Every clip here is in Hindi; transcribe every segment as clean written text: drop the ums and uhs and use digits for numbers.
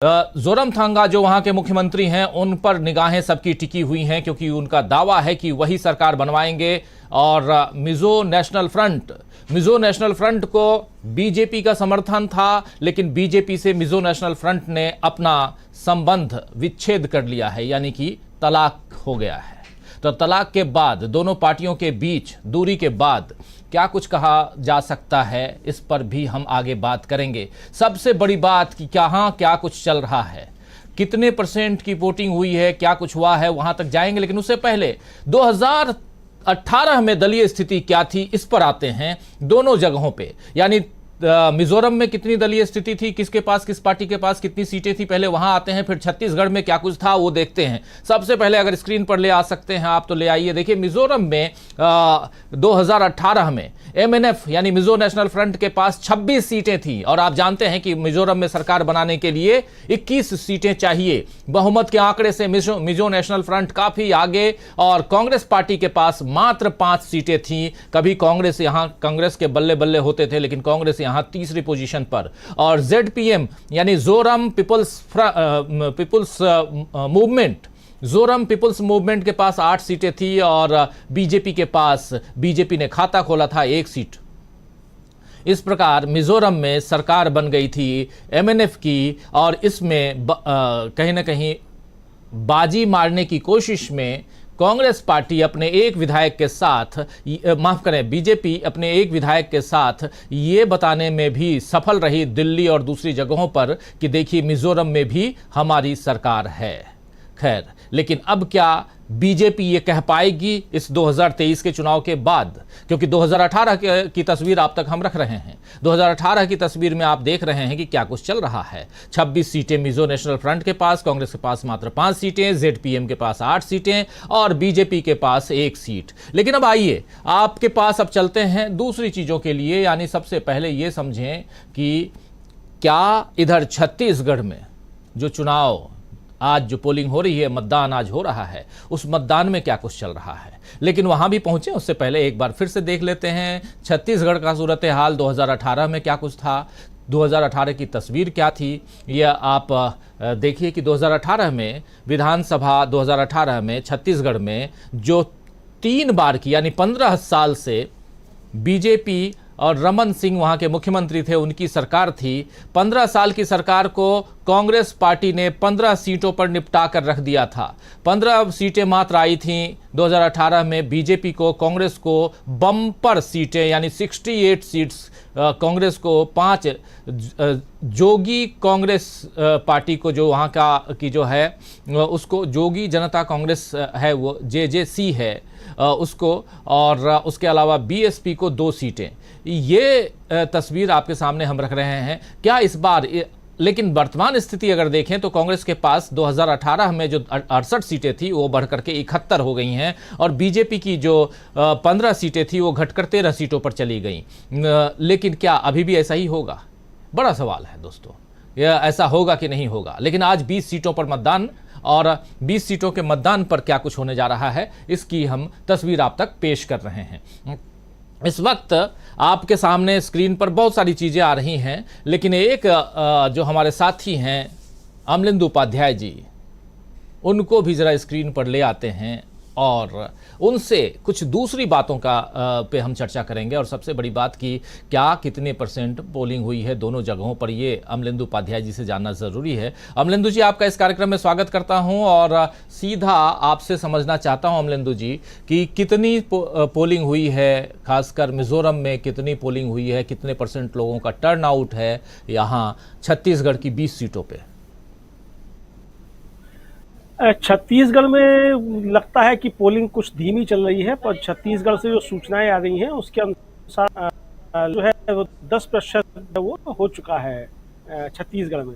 जोरमथंगा जो वहां के मुख्यमंत्री हैं उन पर निगाहें सबकी टिकी हुई हैं क्योंकि उनका दावा है कि वही सरकार बनवाएंगे। और मिजो नेशनल फ्रंट को बीजेपी का समर्थन था, लेकिन बीजेपी से मिजो नेशनल फ्रंट ने अपना संबंध विच्छेद कर लिया है, यानी कि तलाक हो गया है। तो तलाक के बाद दोनों पार्टियों के बीच दूरी के बाद क्या कुछ कहा जा सकता है, इस पर भी हम आगे बात करेंगे। सबसे बड़ी बात कि क्या कुछ चल रहा है, कितने % की वोटिंग हुई है, क्या कुछ हुआ है, वहां तक जाएंगे। लेकिन उससे पहले 2018 में दलीय स्थिति क्या थी, इस पर आते हैं। दोनों जगहों पे, यानी मिजोरम में कितनी दलीय स्थिति थी, किसके पास, किस पार्टी के पास कितनी सीटें थी, पहले वहां आते हैं। फिर छत्तीसगढ़ में क्या कुछ था वो देखते हैं। सबसे पहले अगर स्क्रीन पर ले आ सकते हैं आप तो ले आइए। देखिए, मिजोरम में 2018 में MNF यानी मिजो नेशनल फ्रंट के पास 26 सीटें थी। और आप जानते हैं कि मिजोरम में सरकार बनाने के लिए 21 सीटें चाहिए। बहुमत के आंकड़े से मिजो नेशनल फ्रंट काफी आगे, और कांग्रेस पार्टी के पास मात्र 5 सीटें थी। कभी कांग्रेस के बल्ले बल्ले होते थे, लेकिन कांग्रेस यहां तीसरी पोजीशन पर। और ZPM यानी जोरम पीपुल्स मूवमेंट के पास 8 सीटें थी, और बीजेपी ने खाता खोला था 1 सीट। इस प्रकार मिजोरम में सरकार बन गई थी MNF की, और इसमें कहीं ना कहीं बाजी मारने की कोशिश में कांग्रेस पार्टी अपने एक विधायक के साथ, बीजेपी अपने एक विधायक के साथ ये बताने में भी सफल रही दिल्ली और दूसरी जगहों पर कि देखिए मिजोरम में भी हमारी सरकार है। खैर, लेकिन अब क्या बीजेपी ये कह पाएगी इस 2023 के चुनाव के बाद? क्योंकि 2018 की तस्वीर आप तक हम रख रहे हैं। 2018 की तस्वीर में आप देख रहे हैं कि क्या कुछ चल रहा है। 26 सीटें मिजो नेशनल फ्रंट के पास, कांग्रेस के पास मात्र 5 सीटें, ZPM के पास 8 सीटें और बीजेपी के पास 1 सीट। लेकिन अब आइए आपके पास अब चलते हैं दूसरी चीजों के लिए। यानी सबसे पहले ये समझें कि क्या इधर छत्तीसगढ़ में जो चुनाव आज जो पोलिंग हो रही है, मतदान आज हो रहा है, उस मतदान में क्या कुछ चल रहा है। लेकिन वहां भी पहुंचे उससे पहले एक बार फिर से देख लेते हैं छत्तीसगढ़ का सूरत हाल। 2018 में क्या कुछ था, 2018 की तस्वीर क्या थी, यह आप देखिए कि 2018 में विधानसभा 2018 में छत्तीसगढ़ में जो 3 बार की, यानी 15 साल से बीजेपी और रमन सिंह वहां के मुख्यमंत्री थे, उनकी सरकार थी। 15 साल की सरकार को कांग्रेस पार्टी ने 15 सीटों पर निपटा कर रख दिया था। 15 सीटें मात्र आई थीं 2018 में। बीजेपी को, कांग्रेस को बम्पर सीटें यानी 68 सीट्स कांग्रेस को, 5 जोगी कांग्रेस पार्टी को, जो वहाँ की जो है उसको जोगी जनता कांग्रेस है, वो JJC है उसको, और उसके अलावा BSP को 2 सीटें। ये तस्वीर आपके सामने हम रख रहे हैं। क्या इस बार, लेकिन वर्तमान स्थिति अगर देखें तो कांग्रेस के पास 2018 में जो 68 सीटें थी वो बढ़कर के 71 हो गई हैं, और बीजेपी की जो 15 सीटें थी वो घटकर 13 सीटों पर चली गई। लेकिन क्या अभी भी ऐसा ही होगा? बड़ा सवाल है दोस्तों, यह ऐसा होगा कि नहीं होगा। लेकिन आज 20 सीटों पर मतदान, और 20 सीटों के मतदान पर क्या कुछ होने जा रहा है, इसकी हम तस्वीर आप तक पेश कर रहे हैं। इस वक्त आपके सामने स्क्रीन पर बहुत सारी चीज़ें आ रही हैं, लेकिन एक जो हमारे साथी हैं अमलेंदु उपाध्याय जी, उनको भी ज़रा स्क्रीन पर ले आते हैं और उनसे कुछ दूसरी बातों का पे हम चर्चा करेंगे। और सबसे बड़ी बात कि क्या कितने % पोलिंग हुई है दोनों जगहों पर, ये अमलेंदु उपाध्याय जी से जानना ज़रूरी है। अमलेंदु जी, आपका इस कार्यक्रम में स्वागत करता हूं, और सीधा आपसे समझना चाहता हूं अमलेंदु जी कि कितनी पोलिंग हुई है, खासकर मिजोरम में कितनी पोलिंग हुई है, कितने % लोगों का टर्न आउट है यहाँ छत्तीसगढ़ की 20 सीटों पर? छत्तीसगढ़ में लगता है कि पोलिंग कुछ धीमी चल रही है, पर छत्तीसगढ़ से जो सूचनाएं आ रही हैं उसके अनुसार जो है वो 10% वो हो चुका है छत्तीसगढ़ में।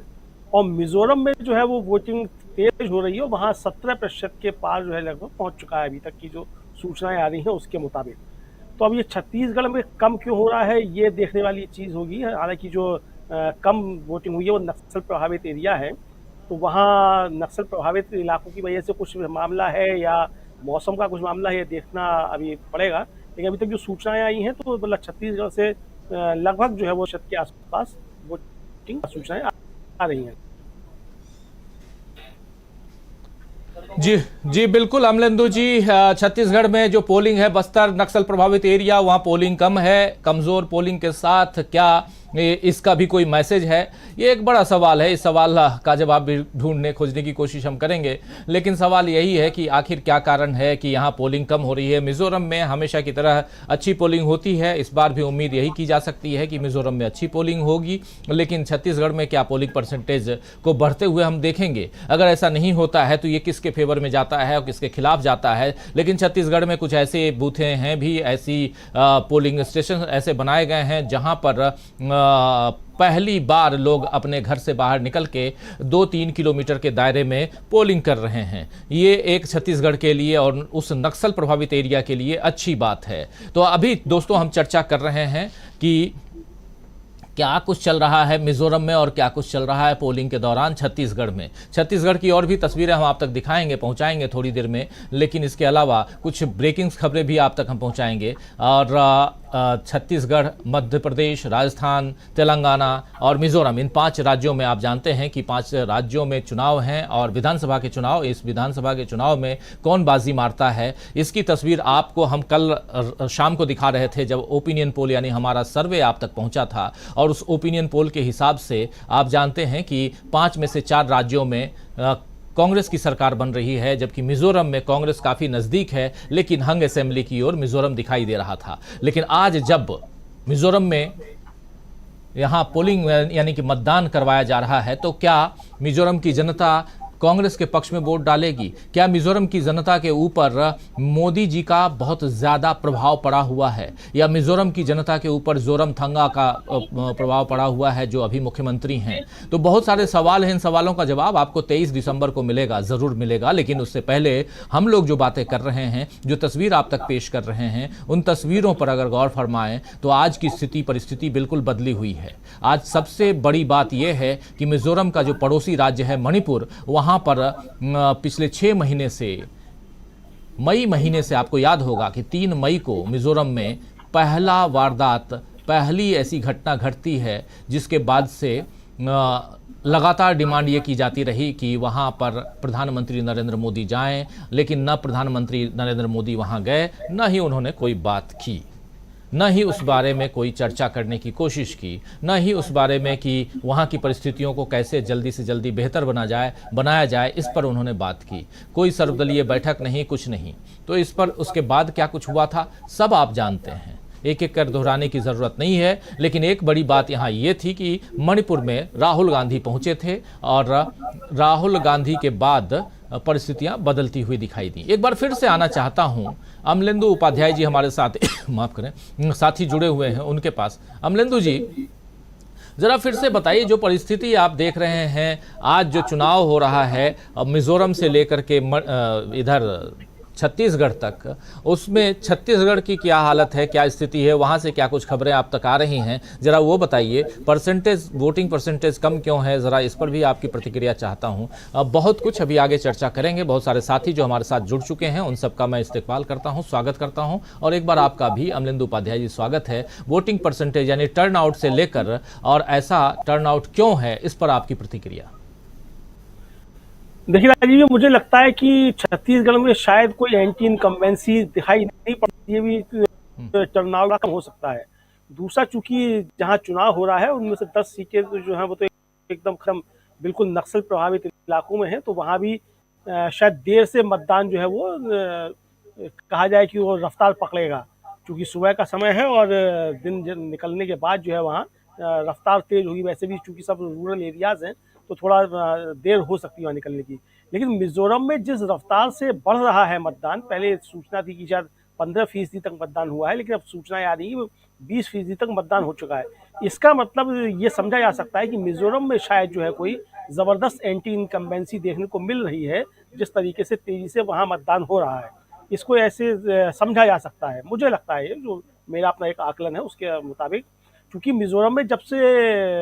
और मिजोरम में जो है वो वोटिंग तेज हो रही है, वहाँ 17% के पार जो है लगभग पहुँच चुका है अभी तक की जो सूचनाएं आ रही हैं उसके मुताबिक। तो अब ये छत्तीसगढ़ में कम क्यों हो रहा है, ये देखने वाली चीज़ होगी। हालांकि जो कम वोटिंग हुई है वो नक्सल प्रभावित एरिया है, तो वहाँ नक्सल प्रभावित इलाकों की वजह से कुछ मामला है या मौसम का कुछ मामला है, ये देखना अभी पड़ेगा। लेकिन अभी तक जो सूचनाएं आई हैं तो मतलब छत्तीसगढ़ से लगभग जो है वो 100 के आसपास वोटिंग सूचनाएं आ रही हैं। जी जी बिल्कुल अमलेंदु जी, छत्तीसगढ़ में जो पोलिंग है, बस्तर नक्सल प्रभावित एरिया, वहां पोलिंग कम है, कमजोर पोलिंग के साथ क्या इसका भी कोई मैसेज है? ये एक बड़ा सवाल है। इस सवाल का जवाब भी ढूंढने खोजने की कोशिश हम करेंगे, लेकिन सवाल यही है कि आखिर क्या कारण है कि यहाँ पोलिंग कम हो रही है। मिजोरम में हमेशा की तरह अच्छी पोलिंग होती है, इस बार भी उम्मीद यही की जा सकती है कि मिजोरम में अच्छी पोलिंग होगी, लेकिन छत्तीसगढ़ में क्या पोलिंग परसेंटेज को बढ़ते हुए हम देखेंगे? अगर ऐसा नहीं होता है तो ये किसके फेवर में जाता है और किसके खिलाफ जाता है? लेकिन छत्तीसगढ़ में कुछ ऐसे बूथें हैं भी, ऐसी पोलिंग स्टेशन ऐसे बनाए गए हैं जहां पर पहली बार लोग अपने घर से बाहर निकल के 2-3 किलोमीटर के दायरे में पोलिंग कर रहे हैं। ये एक छत्तीसगढ़ के लिए और उस नक्सल प्रभावित एरिया के लिए अच्छी बात है। तो अभी दोस्तों हम चर्चा कर रहे हैं कि क्या कुछ चल रहा है मिजोरम में और क्या कुछ चल रहा है पोलिंग के दौरान छत्तीसगढ़ में। छत्तीसगढ़ की और भी तस्वीरें हम आप तक दिखाएंगे, पहुंचाएंगे थोड़ी देर में, लेकिन इसके अलावा कुछ ब्रेकिंग खबरें भी आप तक हम पहुंचाएंगे। और छत्तीसगढ़, मध्य प्रदेश, राजस्थान, तेलंगाना और मिजोरम, इन 5 राज्यों में आप जानते हैं कि 5 राज्यों में चुनाव हैं और विधानसभा के चुनाव। इस विधानसभा के चुनाव में कौन बाजी मारता है, इसकी तस्वीर आपको हम कल शाम को दिखा रहे थे, जब ओपिनियन पोल यानी हमारा सर्वे आप तक पहुंचा था। और उस ओपिनियन पोल के हिसाब से आप जानते हैं कि 5 में से 4 राज्यों में कांग्रेस की सरकार बन रही है, जबकि मिजोरम में कांग्रेस काफी नजदीक है, लेकिन हंग असेंबली की ओर मिजोरम दिखाई दे रहा था। लेकिन आज जब मिजोरम में यहां पोलिंग यानी कि मतदान करवाया जा रहा है, तो क्या मिजोरम की जनता कांग्रेस के पक्ष में वोट डालेगी? क्या मिजोरम की जनता के ऊपर मोदी जी का बहुत ज्यादा प्रभाव पड़ा हुआ है, या मिजोरम की जनता के ऊपर जोरमथंगा का प्रभाव पड़ा हुआ है जो अभी मुख्यमंत्री हैं? तो बहुत सारे सवाल हैं। इन सवालों का जवाब आपको 23 दिसंबर को मिलेगा, जरूर मिलेगा। लेकिन उससे पहले हम लोग जो बातें कर रहे हैं, जो तस्वीर आप तक पेश कर रहे हैं, उन तस्वीरों पर अगर गौर फरमाएं तो आज की स्थिति परिस्थिति बिल्कुल बदली हुई है। आज सबसे बड़ी बात यह है कि मिजोरम का जो पड़ोसी राज्य है मणिपुर, वहां पर पिछले 6 महीने से, मई महीने से आपको याद होगा कि 3 मई को मिजोरम में पहला वारदात, पहली ऐसी घटना घटती है जिसके बाद से लगातार डिमांड ये की जाती रही कि वहाँ पर प्रधानमंत्री नरेंद्र मोदी जाएं, लेकिन न प्रधानमंत्री नरेंद्र मोदी वहाँ गए, न ही उन्होंने कोई बात की, न ही उस बारे में कोई चर्चा करने की कोशिश की, न ही उस बारे में कि वहाँ की परिस्थितियों को कैसे जल्दी से जल्दी बेहतर बनाया जाए, इस पर उन्होंने बात की। कोई सर्वदलीय बैठक नहीं, कुछ नहीं। तो इस पर उसके बाद क्या कुछ हुआ था सब आप जानते हैं, एक एक कर दोहराने की ज़रूरत नहीं है। लेकिन एक बड़ी बात यहाँ ये थी कि मणिपुर में राहुल गांधी पहुँचे थे और राहुल गांधी के बाद परिस्थितियां बदलती हुई दिखाई दी। एक बार फिर से आना चाहता हूं, अमलेंदु उपाध्याय जी हमारे साथ माफ करें, साथी जुड़े हुए हैं, उनके पास। अमलेंदु जी, जरा फिर से बताइए, जो परिस्थिति आप देख रहे हैं, आज जो चुनाव हो रहा है मिजोरम से लेकर के इधर छत्तीसगढ़ तक, उसमें छत्तीसगढ़ की क्या हालत है, क्या स्थिति है, वहाँ से क्या कुछ खबरें आप तक आ रही हैं, जरा वो बताइए। परसेंटेज, वोटिंग परसेंटेज कम क्यों है, जरा इस पर भी आपकी प्रतिक्रिया चाहता हूँ। बहुत कुछ अभी आगे चर्चा करेंगे। बहुत सारे साथी जो हमारे साथ जुड़ चुके हैं उन सबका मैं इस्तेकबाल करता हूँ, स्वागत करता हूँ। और एक बार आपका भी अमलेंदु उपाध्याय जी स्वागत है। वोटिंग परसेंटेज यानी टर्न आउट से लेकर, और ऐसा टर्न आउट क्यों है, इस पर आपकी प्रतिक्रिया। देखिए राजीव, मुझे लगता है कि छत्तीसगढ़ में शायद कोई एंटी इनकम्बेंसी दिखाई नहीं पड़ती, ये भी टर्नआउट कम हो सकता है। दूसरा, चूंकि जहां चुनाव हो रहा है उनमें से 10 सीटें जो है वो तो एकदम खत्म, बिल्कुल नक्सल प्रभावित इलाकों में है, तो वहां भी शायद देर से मतदान जो है वो कहा जाए कि वो रफ्तार पकड़ेगा, क्योंकि सुबह का समय है और दिन निकलने के बाद जो है वहाँ रफ्तार तेज होगी। वैसे भी चूंकि सब रूरल एरियाज हैं तो थोड़ा देर हो सकती है वहाँ निकलने की। लेकिन मिजोरम में जिस रफ्तार से बढ़ रहा है मतदान, पहले सूचना थी कि शायद 15% तक मतदान हुआ है, लेकिन अब सूचनाएं आ रही है 20% तक मतदान हो चुका है। इसका मतलब ये समझा जा सकता है कि मिजोरम में शायद जो है कोई ज़बरदस्त एंटी इनकम्बेंसी देखने को मिल रही है, जिस तरीके से तेजी से वहाँ मतदान हो रहा है। इसको ऐसे समझा जा सकता है, मुझे लगता है, जो मेरा अपना एक आकलन है उसके मुताबिक। क्योंकि मिजोरम में जब से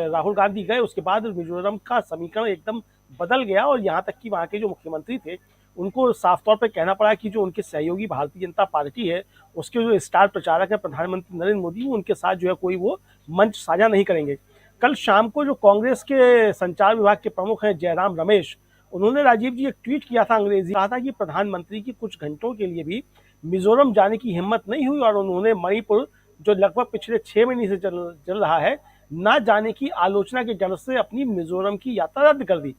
राहुल गांधी गए उसके बाद मिजोरम का समीकरण एकदम बदल गया, और यहाँ तक कि वहाँ के जो मुख्यमंत्री थे उनको साफ तौर पर कहना पड़ा कि जो उनके सहयोगी भारतीय जनता पार्टी है, उसके जो स्टार प्रचारक है प्रधानमंत्री नरेंद्र मोदी, वो उनके साथ जो है कोई वो मंच साझा नहीं करेंगे। कल शाम को जो कांग्रेस के संचार विभाग के प्रमुख हैं जयराम रमेश, उन्होंने राजीव जी एक ट्वीट किया था अंग्रेजी, कहा था कि प्रधानमंत्री की कुछ घंटों के लिए भी मिजोरम जाने की हिम्मत नहीं हुई और उन्होंने मणिपुर, जो लगभग पिछले 6 महीने से चल रहा है, ना जाने की आलोचना के डर से अपनी मिजोरम की यात्रा रद्द कर दी।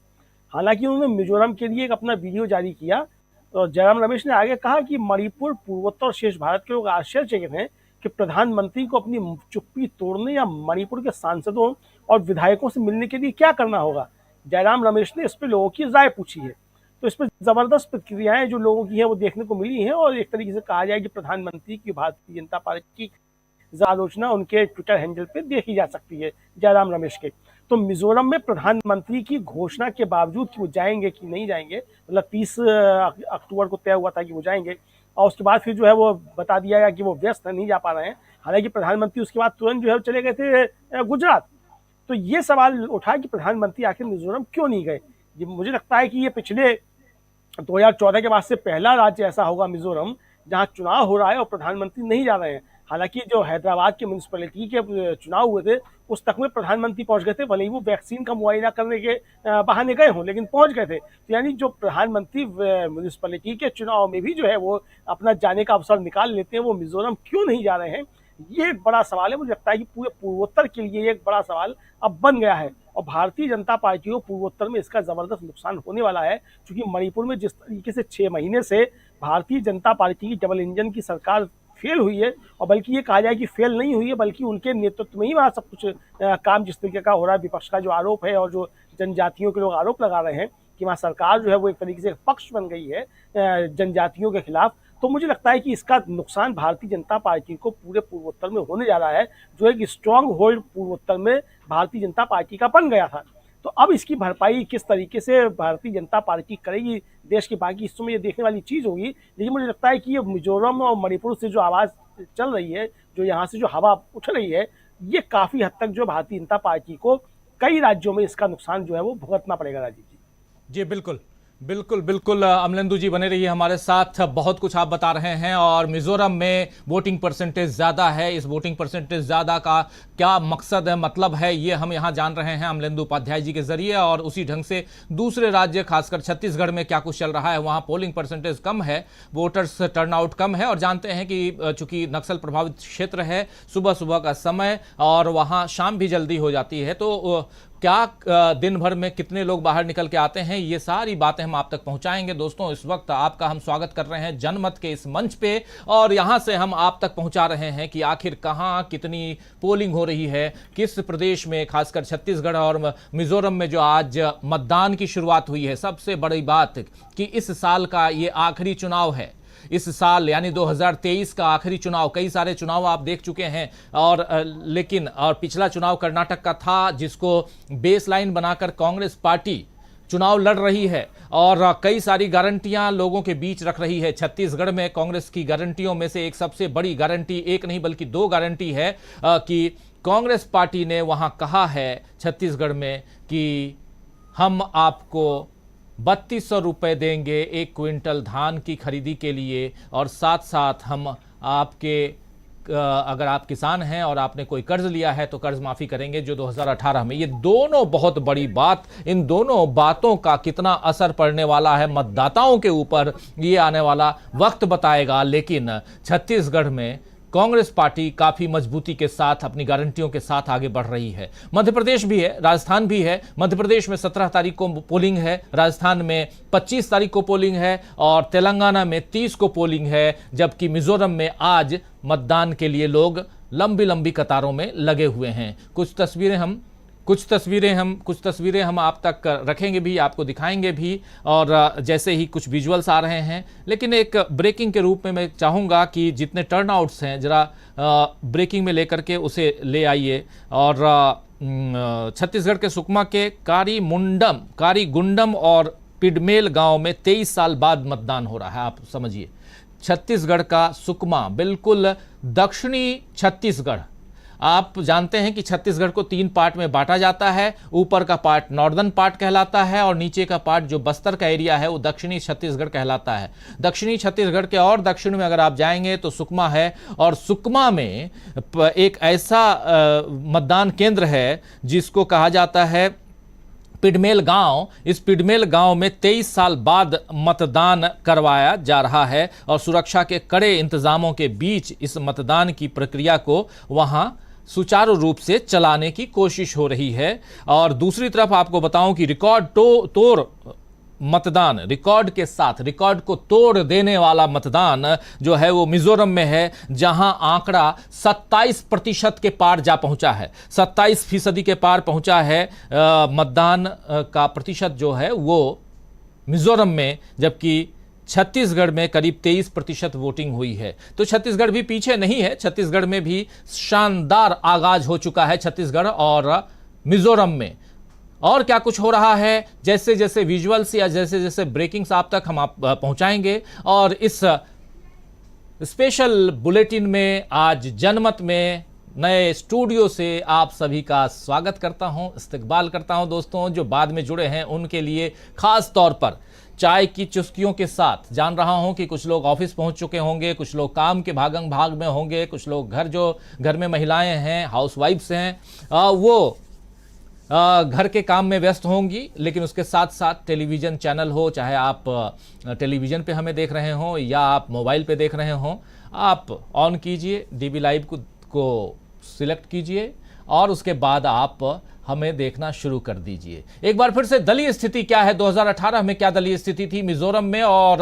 हालांकि उन्होंने मिजोरम के लिए एक अपना वीडियो जारी किया और जयराम रमेश ने आगे कहा कि मणिपुर, पूर्वोत्तर और शेष भारत के लोग आश्चर्यचकित हैं कि प्रधानमंत्री को अपनी चुप्पी तोड़ने या मणिपुर के सांसदों और विधायकों से मिलने के लिए क्या करना होगा। जयराम रमेश ने इस पर लोगों की राय पूछी है, तो इस पर जबरदस्त प्रतिक्रियाएं जो लोगों की है वो देखने को मिली है और एक तरीके से कहा जाए कि प्रधानमंत्री की भारतीय जनता पार्टी की आलोचना उनके ट्विटर हैंडल पे देखी जा सकती है, जयराम रमेश के। तो मिजोरम में प्रधानमंत्री की घोषणा के बावजूद कि वो जाएंगे कि नहीं जाएंगे, मतलब 30 अक्टूबर को तय हुआ था कि वो जाएंगे और उसके बाद फिर जो है वो बता दिया गया कि वो व्यस्त है, नहीं जा पा रहे हैं। हालांकि प्रधानमंत्री उसके बाद तुरंत जो है चले गए थे गुजरात। तो ये सवाल उठा कि प्रधानमंत्री आखिर मिजोरम क्यों नहीं गए। ये मुझे लगता है कि ये पिछले 2014 के बाद से पहला राज्य ऐसा होगा मिजोरम जहां चुनाव हो रहा है और प्रधानमंत्री नहीं जा रहे हैं। हालांकि जो हैदराबाद के म्यूनिसिपैलिटी के चुनाव हुए थे उस तक में प्रधानमंत्री पहुंच गए थे, भले ही वो वैक्सीन का मुआयना करने के बहाने गए हों, लेकिन पहुंच गए थे। तो यानी जो प्रधानमंत्री म्यूनिसिपैलिटी के चुनाव में भी जो है वो अपना जाने का अवसर निकाल लेते हैं, वो मिजोरम क्यों नहीं जा रहे हैं, ये एक बड़ा सवाल है। मुझे लगता है कि पूरे पूर्वोत्तर के लिए एक बड़ा सवाल अब बन गया है और भारतीय जनता पार्टी को पूर्वोत्तर में इसका जबरदस्त नुकसान होने वाला है, क्योंकि मणिपुर में जिस तरीके से 6 महीने से भारतीय जनता पार्टी की डबल इंजन की सरकार फेल हुई है, और बल्कि ये कहा जाए कि फेल नहीं हुई है बल्कि उनके नेतृत्व में ही वहाँ सब कुछ काम जिस तरीके का हो रहा है, विपक्ष का जो आरोप है और जो जनजातियों के लोग आरोप लगा रहे हैं कि वहाँ सरकार जो है वो एक तरीके से पक्ष बन गई है जनजातियों के खिलाफ। तो मुझे लगता है कि इसका नुकसान भारतीय जनता पार्टी को पूरे पूर्वोत्तर में होने जा रहा है, जो एक स्ट्रांग होल्ड पूर्वोत्तर में भारतीय जनता पार्टी का बन गया था। तो अब इसकी भरपाई किस तरीके से भारतीय जनता पार्टी करेगी देश के बाकी हिस्सों में, ये देखने वाली चीज होगी। लेकिन मुझे लगता है कि ये मिजोरम और मणिपुर से जो आवाज चल रही है, जो यहाँ से जो हवा उठ रही है, ये काफी हद तक जो भारतीय जनता पार्टी को कई राज्यों में इसका नुकसान जो है वो भुगतना पड़ेगा। राजीव जी जी बिल्कुल बिल्कुल बिल्कुल। अमलेंदु जी बने रहिए हमारे साथ, बहुत कुछ आप बता रहे हैं। और मिजोरम में वोटिंग परसेंटेज ज़्यादा है, इस वोटिंग परसेंटेज ज़्यादा का क्या मकसद है, मतलब है, ये हम यहाँ जान रहे हैं अमलेंदु उपाध्याय जी के जरिए। और उसी ढंग से दूसरे राज्य, खासकर छत्तीसगढ़ में क्या कुछ चल रहा है, वहाँ पोलिंग परसेंटेज कम है, वोटर्स टर्नआउट कम है। और जानते हैं कि चूंकि नक्सल प्रभावित क्षेत्र है, सुबह सुबह का समय और वहाँ शाम भी जल्दी हो जाती है, तो क्या दिन भर में कितने लोग बाहर निकल के आते हैं, ये सारी बातें हम आप तक पहुंचाएंगे। दोस्तों, इस वक्त आपका हम स्वागत कर रहे हैं जनमत के इस मंच पे, और यहां से हम आप तक पहुंचा रहे हैं कि आखिर कहां कितनी पोलिंग हो रही है, किस प्रदेश में, खासकर छत्तीसगढ़ और मिजोरम में जो आज मतदान की शुरुआत हुई है। सबसे बड़ी बात कि इस साल का ये आखिरी चुनाव है, इस साल यानी 2023 का आखिरी चुनाव। कई सारे चुनाव आप देख चुके हैं और लेकिन पिछला चुनाव कर्नाटक का था, जिसको बेसलाइन बनाकर कांग्रेस पार्टी चुनाव लड़ रही है और कई सारी गारंटियां लोगों के बीच रख रही है। छत्तीसगढ़ में कांग्रेस की गारंटियों में से एक सबसे बड़ी गारंटी, एक नहीं बल्कि 2 गारंटी है कि कांग्रेस पार्टी ने वहां कहा है छत्तीसगढ़ में कि हम आपको 3200 रुपये देंगे 1 क्विंटल धान की खरीदी के लिए, और साथ साथ हम आपके अगर आप किसान हैं और आपने कोई कर्ज लिया है तो कर्ज माफी करेंगे जो 2018 में। ये दोनों बहुत बड़ी बात, इन दोनों बातों का कितना असर पड़ने वाला है मतदाताओं के ऊपर, ये आने वाला वक्त बताएगा। लेकिन छत्तीसगढ़ में कांग्रेस पार्टी काफी मजबूती के साथ अपनी गारंटियों के साथ आगे बढ़ रही है। मध्य प्रदेश भी है, राजस्थान भी है। मध्य प्रदेश में 17 तारीख को पोलिंग है, राजस्थान में 25 तारीख को पोलिंग है और तेलंगाना में 30 को पोलिंग है, जबकि मिजोरम में आज मतदान के लिए लोग लंबी लंबी कतारों में लगे हुए हैं। कुछ तस्वीरें हम आप तक रखेंगे भी, आपको दिखाएंगे भी, और जैसे ही कुछ विजुअल्स आ रहे हैं। लेकिन एक ब्रेकिंग के रूप में मैं चाहूँगा कि जितने टर्नआउट्स हैं जरा ब्रेकिंग में लेकर के उसे ले आइए। और छत्तीसगढ़ के सुकमा के कारीगुंडम और पिडमेल गांव में 23 साल बाद मतदान हो रहा है। आप समझिए, छत्तीसगढ़ का सुकमा, बिल्कुल दक्षिणी छत्तीसगढ़। आप जानते हैं कि छत्तीसगढ़ को 3 पार्ट में बांटा जाता है। ऊपर का पार्ट नॉर्दर्न पार्ट कहलाता है और नीचे का पार्ट जो बस्तर का एरिया है वो दक्षिणी छत्तीसगढ़ कहलाता है। दक्षिणी छत्तीसगढ़ के और दक्षिण में अगर आप जाएंगे तो सुकमा है, और सुकमा में एक ऐसा मतदान केंद्र है जिसको कहा जाता है पिडमेल गांव, इस पिडमेल गांव में 23 साल बाद मतदान करवाया जा रहा है और सुरक्षा के कड़े इंतजामों के बीच इस मतदान की प्रक्रिया को वहां सुचारू रूप से चलाने की कोशिश हो रही है। और दूसरी तरफ आपको बताऊं कि रिकॉर्ड तोड़ मतदान, रिकॉर्ड के साथ रिकॉर्ड को तोड़ देने वाला मतदान जो है वो मिजोरम में है, जहां आंकड़ा 27% के पार जा पहुंचा है। 27% के पार पहुंचा है मतदान का प्रतिशत जो है वो मिजोरम में, जबकि छत्तीसगढ़ में करीब 23% वोटिंग हुई है। तो छत्तीसगढ़ भी पीछे नहीं है, छत्तीसगढ़ में भी शानदार आगाज हो चुका है छत्तीसगढ़ और मिजोरम में। और क्या कुछ हो रहा है, जैसे जैसे विजुअल्स या जैसे जैसे ब्रेकिंग्स आप तक हम पहुंचाएंगे। और इस स्पेशल बुलेटिन में आज जनमत में नए स्टूडियो से आप सभी का स्वागत करता हूं, इस्तकबाल करता हूं। दोस्तों जो बाद में जुड़े हैं उनके लिए खास तौर पर चाय की चुस्कियों के साथ जान रहा हूं कि कुछ लोग ऑफिस पहुंच चुके होंगे, कुछ लोग काम के भागम भाग में होंगे, कुछ लोग घर में महिलाएं हैं, हाउसवाइफ्स हैं, वो घर के काम में व्यस्त होंगी। लेकिन उसके साथ साथ टेलीविज़न चैनल हो, चाहे आप टेलीविज़न पे हमें देख रहे हों या आप मोबाइल पे देख रहे हों, आप ऑन कीजिए, डीबी लाइव को सिलेक्ट कीजिए और उसके बाद आप हमें देखना शुरू कर दीजिए। एक बार फिर से दलीय स्थिति क्या है, 2018 में क्या दलीय स्थिति थी मिजोरम में और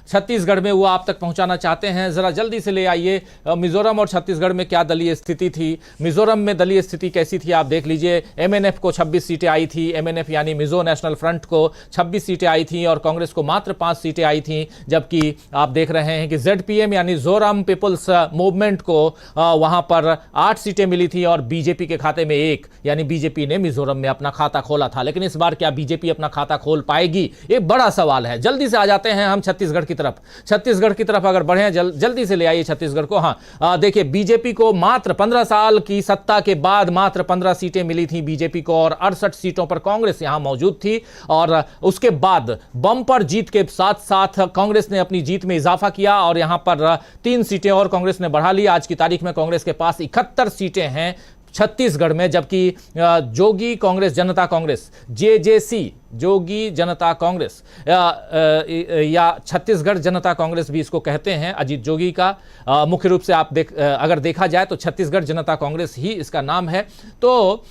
छत्तीसगढ़ में, वो आप तक पहुंचाना चाहते हैं। जरा जल्दी से ले आइए, मिजोरम और छत्तीसगढ़ में क्या दलीय स्थिति थी। मिजोरम में दलीय स्थिति कैसी थी आप देख लीजिए। एमएनएफ को 26 सीटें आई थी, एमएनएफ यानी मिजो नेशनल फ्रंट को 26 सीटें आई थी और कांग्रेस को मात्र 5 सीटें आई थी। जबकि आप देख रहे हैं कि जेडपीएम यानी जोराम पीपल्स मूवमेंट को वहां पर 8 सीटें मिली थी और बीजेपी के खाते में 1, यानी बीजेपी ने मिजोरम में अपना खाता खोला था। लेकिन इस बार क्या बीजेपी अपना खाता खोल पाएगी, एक बड़ा सवाल है। जल्दी से आ जाते हैं हम छत्तीसगढ़ की तरफ। छत्तीसगढ़ की तरफ अगर बढ़े, जल्दी से ले आइए छत्तीसगढ़ को। हाँ, देखिए बीजेपी को मात्र 15 साल की सत्ता के बाद मात्र 15 सीटें मिली थी बीजेपी को और 68 सीटों पर कांग्रेस यहां मौजूद थी। और उसके बाद बम्पर जीत के साथ साथ कांग्रेस ने अपनी जीत में इजाफा किया और यहां पर 3 सीटें और कांग्रेस ने बढ़ा ली। आज की तारीख में कांग्रेस के पास 71 सीटें हैं छत्तीसगढ़ में, जबकि जोगी कांग्रेस जनता कांग्रेस, जेजेसी जोगी जनता कांग्रेस या छत्तीसगढ़ जनता कांग्रेस भी इसको कहते हैं, अजीत जोगी का मुख्य रूप से आप अगर देखा जाए तो छत्तीसगढ़ जनता कांग्रेस ही इसका नाम है। तो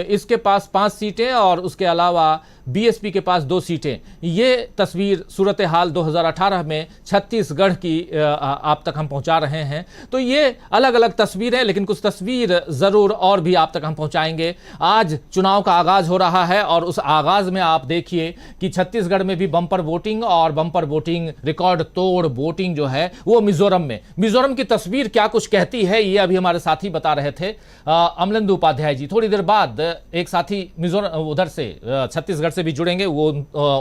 इसके पास 5 सीटें और उसके अलावा बीएसपी के पास 2 सीटें। ये तस्वीर सूरत हाल 2018 में छत्तीसगढ़ की आप तक हम पहुंचा रहे हैं। तो ये अलग अलग तस्वीरें, लेकिन कुछ तस्वीर जरूर और भी आप तक हम पहुंचाएंगे। आज चुनाव का आगाज हो रहा है और उस आगाज में आप देखिए कि छत्तीसगढ़ में भी बम्पर वोटिंग और बम्पर वोटिंग, रिकॉर्ड तोड़ वोटिंग जो है वो मिजोरम में। मिजोरम की तस्वीर क्या कुछ कहती है ये अभी हमारे साथी बता रहे थे, अमलेंदु उपाध्याय जी। थोड़ी देर बाद एक साथी मिजोरम उधर से छत्तीसगढ़ से भी जुड़ेंगे, वो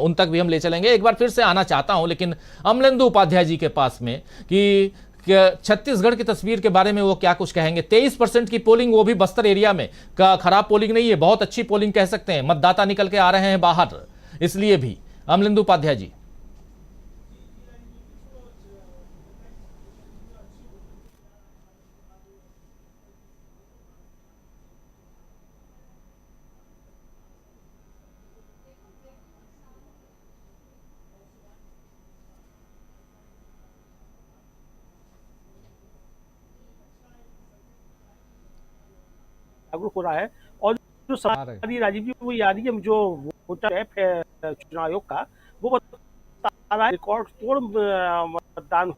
उन तक भी हम ले चलेंगे। एक बार फिर से आना चाहता हूं लेकिन अमलेंदु उपाध्याय जी के पास में कि छत्तीसगढ़ की तस्वीर के बारे में वो क्या कुछ कहेंगे। 23% की पोलिंग, वो भी बस्तर एरिया में, का खराब पोलिंग नहीं है, बहुत अच्छी पोलिंग कह सकते हैं। मतदाता निकल के आ रहे हैं बाहर, इसलिए भी। अमलेंदु उपाध्याय जी। जागरूक हो रहा है और जो समाचार राजीव जी वो याद है, जो वोटर ऐप है चुनाव आयोग का, वो बता रहा है रिकॉर्ड तोड़ मतदान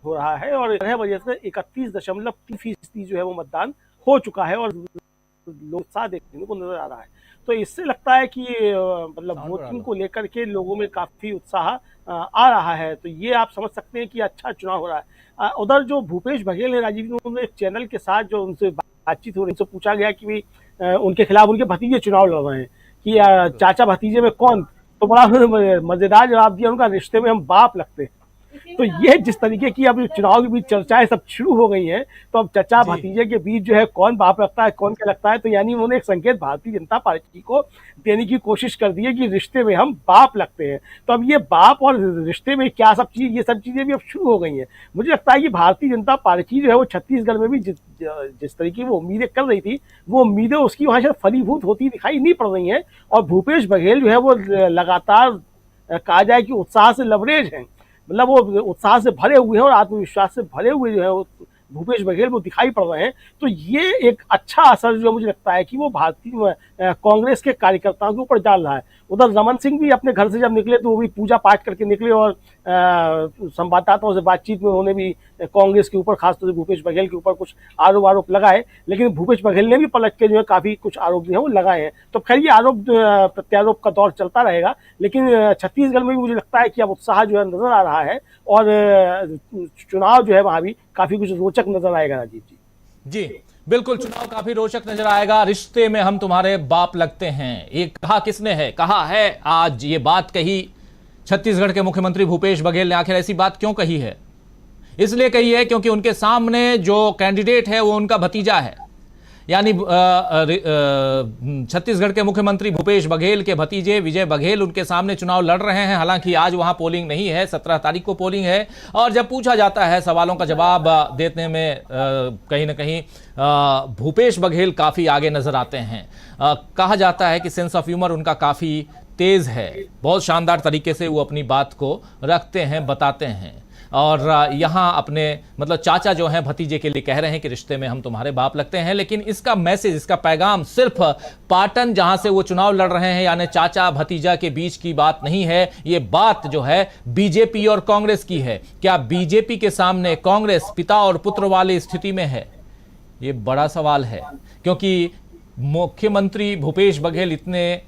हो रहा है और यह वजह से 31.3% जो है वो मतदान हो चुका है और लोग उत्साह देखने को नजर आ रहा है। तो इससे लगता है कि मतलब वोटिंग को लेकर के लोगों में काफी उत्साह आ रहा है। तो ये आप समझ सकते हैं कि अच्छा चुनाव हो रहा है। उधर जो भूपेश बघेल है राजीव जी, उन्होंने चैनल के साथ जो उनसे बातचीत हो रही, उनसे पूछा गया कि भाई उनके खिलाफ उनके भतीजे चुनाव लड़ रहे हैं कि चाचा भतीजे में कौन, तो बड़ा मजेदार जवाब दिया उनका, रिश्ते में हम बाप लगते हैं। तो ये जिस तरीके की अब चुनाव के बीच चर्चाएं सब शुरू हो गई हैं, तो अब चचा जी भतीजे के बीच जो है कौन बाप लगता है कौन क्या लगता है, तो यानी उन्होंने एक संकेत भारतीय जनता पार्टी को देने की कोशिश कर दी है कि रिश्ते में हम बाप लगते हैं। तो अब ये बाप और रिश्ते में क्या सब चीज, ये सब चीजें भी अब शुरू हो गई हैं। मुझे लगता है कि भारतीय जनता पार्टी जो है वो छत्तीसगढ़ में भी जिस तरीके की वो उम्मीदें कर रही थी, वो उम्मीदें उसकी वहां से फलीभूत होती दिखाई नहीं पड़ रही हैं। और भूपेश बघेल जो है वो लगातार कहा जाए कि उत्साह से लबरेज हैं, मतलब वो उत्साह से भरे हुए हैं और आत्मविश्वास से भरे हुए जो है वो भूपेश बघेल वो दिखाई पड़ रहे हैं। तो ये एक अच्छा असर जो मुझे लगता है कि वो भारतीय कांग्रेस के कार्यकर्ताओं के ऊपर डाल रहा है। उधर रमन सिंह भी अपने घर से जब निकले तो वो भी पूजा पाठ करके निकले और संवाददाताओं से बातचीत में उन्होंने भी कांग्रेस के ऊपर, खासतौर से भूपेश बघेल के ऊपर कुछ आरोप लगाए, लेकिन भूपेश बघेल ने भी पलट के जो है काफी कुछ आरोप जो है वो लगाए हैं। तो खैर ये आरोप प्रत्यारोप का दौर चलता रहेगा, लेकिन छत्तीसगढ़ में भी मुझे लगता है कि अब उत्साह जो है नजर आ रहा है और चुनाव जो है वहां भी काफी कुछ रोचक नजर आएगा। राजीव जी जी बिल्कुल, चुनाव काफी रोचक नजर आएगा। रिश्ते में हम तुम्हारे बाप लगते हैं, ये कहा किसने है? कहा है आज ये बात कही छत्तीसगढ़ के मुख्यमंत्री भूपेश बघेल ने। आखिर ऐसी बात क्यों कही है? इसलिए कही है क्योंकि उनके सामने जो कैंडिडेट है वो उनका भतीजा है, यानी छत्तीसगढ़ के मुख्यमंत्री भूपेश बघेल के भतीजे विजय बघेल उनके सामने चुनाव लड़ रहे हैं। हालांकि आज वहां पोलिंग नहीं है, 17 तारीख को पोलिंग है। और जब पूछा जाता है, सवालों का जवाब देने में कहीं ना कहीं भूपेश बघेल काफी आगे नजर आते हैं। कहा जाता है कि सेंस ऑफ ह्यूमर उनका काफी तेज है, बहुत शानदार तरीके से वो अपनी बात को रखते हैं, बताते हैं। और यहाँ अपने मतलब चाचा जो हैं भतीजे के लिए कह रहे हैं कि रिश्ते में हम तुम्हारे बाप लगते हैं। लेकिन इसका मैसेज, इसका पैगाम सिर्फ पाटन जहां से वो चुनाव लड़ रहे हैं यानी चाचा भतीजा के बीच की बात नहीं है। ये बात जो है बीजेपी और कांग्रेस की है। क्या बीजेपी के सामने कांग्रेस पिता और पुत्र वाली स्थिति में है? ये बड़ा सवाल है, क्योंकि मुख्यमंत्री भूपेश बघेल इतने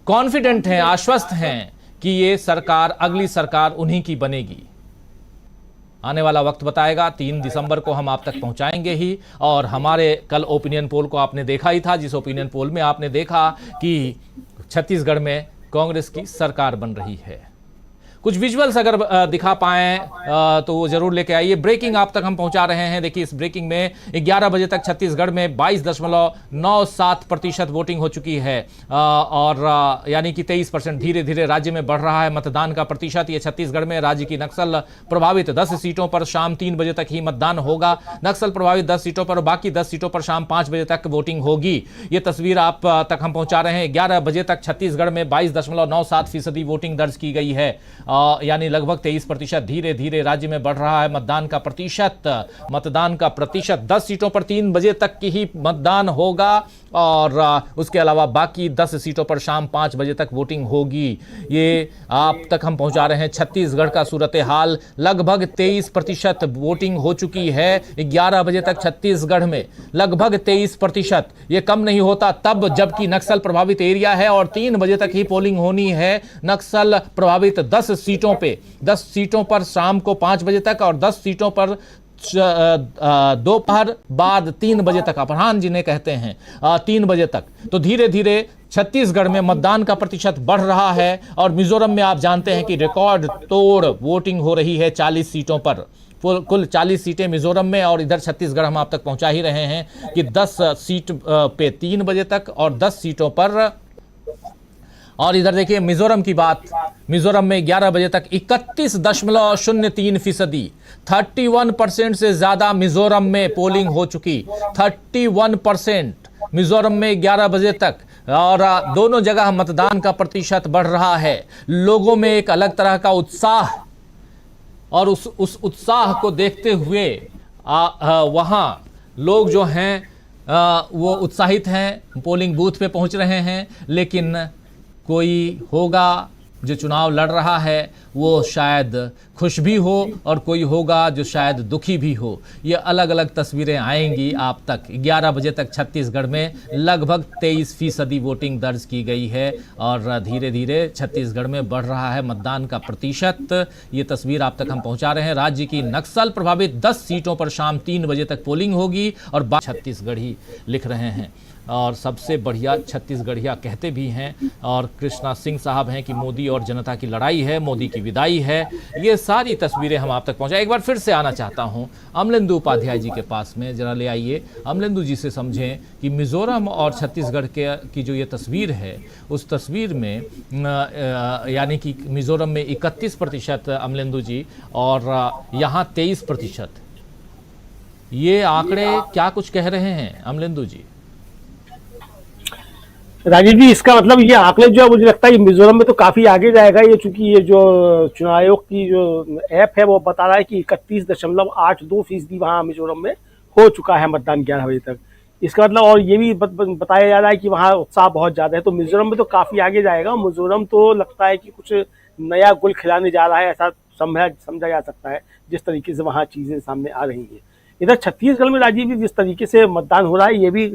कॉन्फिडेंट हैं, आश्वस्त हैं कि ये सरकार, अगली सरकार उन्हीं की बनेगी। आने वाला वक्त बताएगा। 3 दिसंबर को हम आप तक पहुंचाएंगे ही। और हमारे कल ओपिनियन पोल को आपने देखा ही था, जिस ओपिनियन पोल में आपने देखा कि छत्तीसगढ़ में कांग्रेस की सरकार बन रही है। कुछ विजुअल्स अगर दिखा पाएं तो वो जरूर लेके आइए। ब्रेकिंग आप तक हम पहुंचा रहे हैं। देखिए, इस ब्रेकिंग में 11 बजे तक छत्तीसगढ़ में 22.97% वोटिंग हो चुकी है और यानी कि 23% धीरे धीरे राज्य में बढ़ रहा है मतदान का प्रतिशत। ये छत्तीसगढ़ में राज्य की नक्सल प्रभावित 10 सीटों पर शाम 3 बजे तक ही मतदान होगा। नक्सल प्रभावित 10 सीटों पर, बाकी 10 सीटों पर शाम 5 बजे तक वोटिंग होगी। ये तस्वीर आप तक हम पहुंचा रहे हैं। 11 बजे तक छत्तीसगढ़ में 22.97% वोटिंग दर्ज की गई है, यानी लगभग 23%। धीरे धीरे राज्य में बढ़ रहा है मतदान का प्रतिशत। 10 सीटों पर 3 बजे तक की ही मतदान होगा और उसके अलावा बाकी 10 सीटों पर शाम 5 बजे तक वोटिंग होगी। ये आप तक हम पहुंचा रहे हैं छत्तीसगढ़ का सूरत हाल। लगभग 23% वोटिंग हो चुकी है 11 बजे तक छत्तीसगढ़ में, लगभग 23%। ये कम नहीं होता तब जबकि नक्सल प्रभावित एरिया है और 3 बजे तक ही पोलिंग होनी है। नक्सल प्रभावित 10 सीटों पे, 10 सीटों पर शाम को 5 बजे तक और 10 सीटों पर दोपहर बाद 3 बजे तक, अपराह्न जिन्हें कहते हैं, 3 बजे तक। तो धीरे धीरे छत्तीसगढ़ में मतदान का प्रतिशत बढ़ रहा है और मिजोरम में आप जानते हैं कि रिकॉर्ड तोड़ वोटिंग हो रही है 40 सीटों पर। कुल 40 सीटें मिजोरम में और इधर छत्तीसगढ़ हम आप तक पहुंचा ही रहे हैं कि 10 सीट पे 3 बजे तक और 10 सीटों पर। और इधर देखिए मिजोरम की बात। मिजोरम में 11 बजे तक 31.03%, 31% से ज्यादा मिजोरम में पोलिंग हो चुकी। 31% मिजोरम में 11 बजे तक। और दोनों जगह मतदान का प्रतिशत बढ़ रहा है। लोगों में एक अलग तरह का उत्साह, और उस उत्साह को देखते हुए वहां लोग जो हैं वो उत्साहित हैं, पोलिंग बूथ पे पहुंच रहे हैं। लेकिन कोई होगा जो चुनाव लड़ रहा है वो शायद खुश भी हो और कोई होगा जो शायद दुखी भी हो। ये अलग अलग तस्वीरें आएंगी आप तक। 11 बजे तक छत्तीसगढ़ में लगभग 23% वोटिंग दर्ज की गई है और धीरे धीरे छत्तीसगढ़ में बढ़ रहा है मतदान का प्रतिशत। ये तस्वीर आप तक हम पहुंचा रहे हैं। राज्य की नक्सल प्रभावित 10 सीटों पर शाम 3 बजे तक पोलिंग होगी और छत्तीसगढ़ी लिख रहे हैं और सबसे बढ़िया छत्तीसगढ़िया कहते भी हैं। और कृष्णा सिंह साहब हैं कि मोदी और जनता की लड़ाई है, मोदी की विदाई है। ये सब सारी तस्वीरें हम आप तक पहुंचाएं। एक बार फिर से आना चाहता हूं अमलेंदु उपाध्याय जी के पास में, जरा ले आइए। अमलेंदु जी से समझें कि मिजोरम और छत्तीसगढ़ की जो ये तस्वीर है, उस तस्वीर में यानी कि मिजोरम में 31% अमलेंदु जी और यहाँ 23%, ये आंकड़े क्या कुछ कह रहे हैं अमलेंदु जी? राजीव जी, इसका मतलब ये आंकड़े जो है मुझे लगता है मिजोरम में तो काफी आगे जाएगा ये, चूंकि ये जो चुनाव आयोग की जो ऐप है वो बता रहा है कि 31.82% वहां मिजोरम में हो चुका है मतदान 11 बजे तक। इसका मतलब, और ये भी बताया जा रहा है कि वहाँ उत्साह बहुत ज्यादा है, तो मिजोरम में तो काफी आगे जाएगा। मिजोरम तो लगता है कि कुछ नया गुल खिलाने जा रहा है, ऐसा समझा जा सकता है जिस तरीके से वहाँ चीजें सामने आ रही है। इधर छत्तीसगढ़ में राजीव जी जिस तरीके से मतदान हो रहा है, ये भी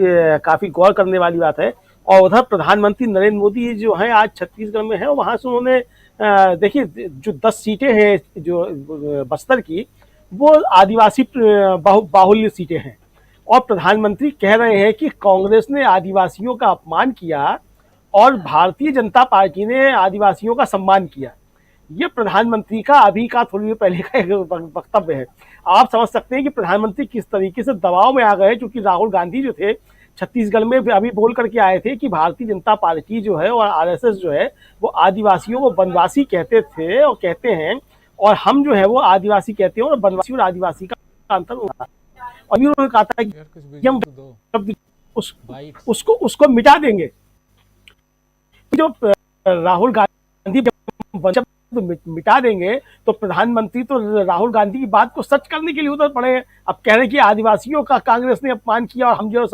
काफी गौर करने वाली बात है। और उधर प्रधानमंत्री नरेंद्र मोदी जो है आज छत्तीसगढ़ में है, और वहां से उन्होंने देखिए जो 10 सीटें हैं जो बस्तर की, वो आदिवासी बाहुल्य सीटें हैं। और प्रधानमंत्री कह रहे हैं कि कांग्रेस ने आदिवासियों का अपमान किया और भारतीय जनता पार्टी ने आदिवासियों का सम्मान किया। ये प्रधानमंत्री का अभी का थोड़ी देर पहले का एक वक्तव्य है। आप समझ सकते हैं कि प्रधानमंत्री किस तरीके से दबाव में आ गए, क्योंकि राहुल गांधी जो थे छत्तीसगढ़ में अभी बोल करके आए थे कि भारतीय जनता पार्टी जो है और आरएसएस जो है वो आदिवासियों को वनवासी कहते थे और कहते हैं, और हम जो है वो आदिवासी कहते हैं, और वनवासी और आदिवासी का अंतर होता है। और उन्होंने कहा था कि हम उसको मिटा देंगे। जो राहुल गांधी मिटा देंगे तो प्रधानमंत्री तो राहुल गांधी की बात को सच करने के लिए उधर पड़े हैं। अब कह रहे हैं कि आदिवासियों का कांग्रेस ने अपमान किया और हम जो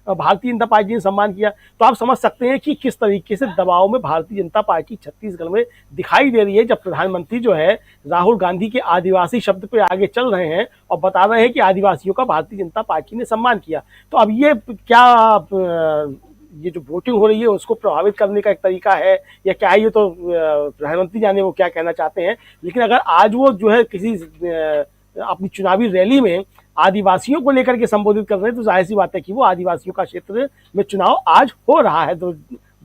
भारतीय जनता पार्टी ने सम्मान किया। तो आप समझ सकते हैं कि किस तरीके से दबाव में भारतीय जनता पार्टी छत्तीसगढ़ में दिखाई दे रही है, जब प्रधानमंत्री जो है राहुल गांधी के आदिवासी शब्द पे आगे चल रहे हैं और बता रहे हैं कि आदिवासियों का भारतीय जनता पार्टी ने सम्मान किया। तो अब ये क्या ये जो वोटिंग हो रही है उसको प्रभावित करने का एक तरीका है या क्या है, ये तो प्रधानमंत्री जाने वो क्या कहना चाहते हैं। लेकिन अगर आज वो जो है किसी अपनी चुनावी रैली में आदिवासियों को लेकर के संबोधित कर रहे हैं, तो जाहिर सी बात है कि वो आदिवासियों का क्षेत्र में चुनाव आज हो रहा है। तो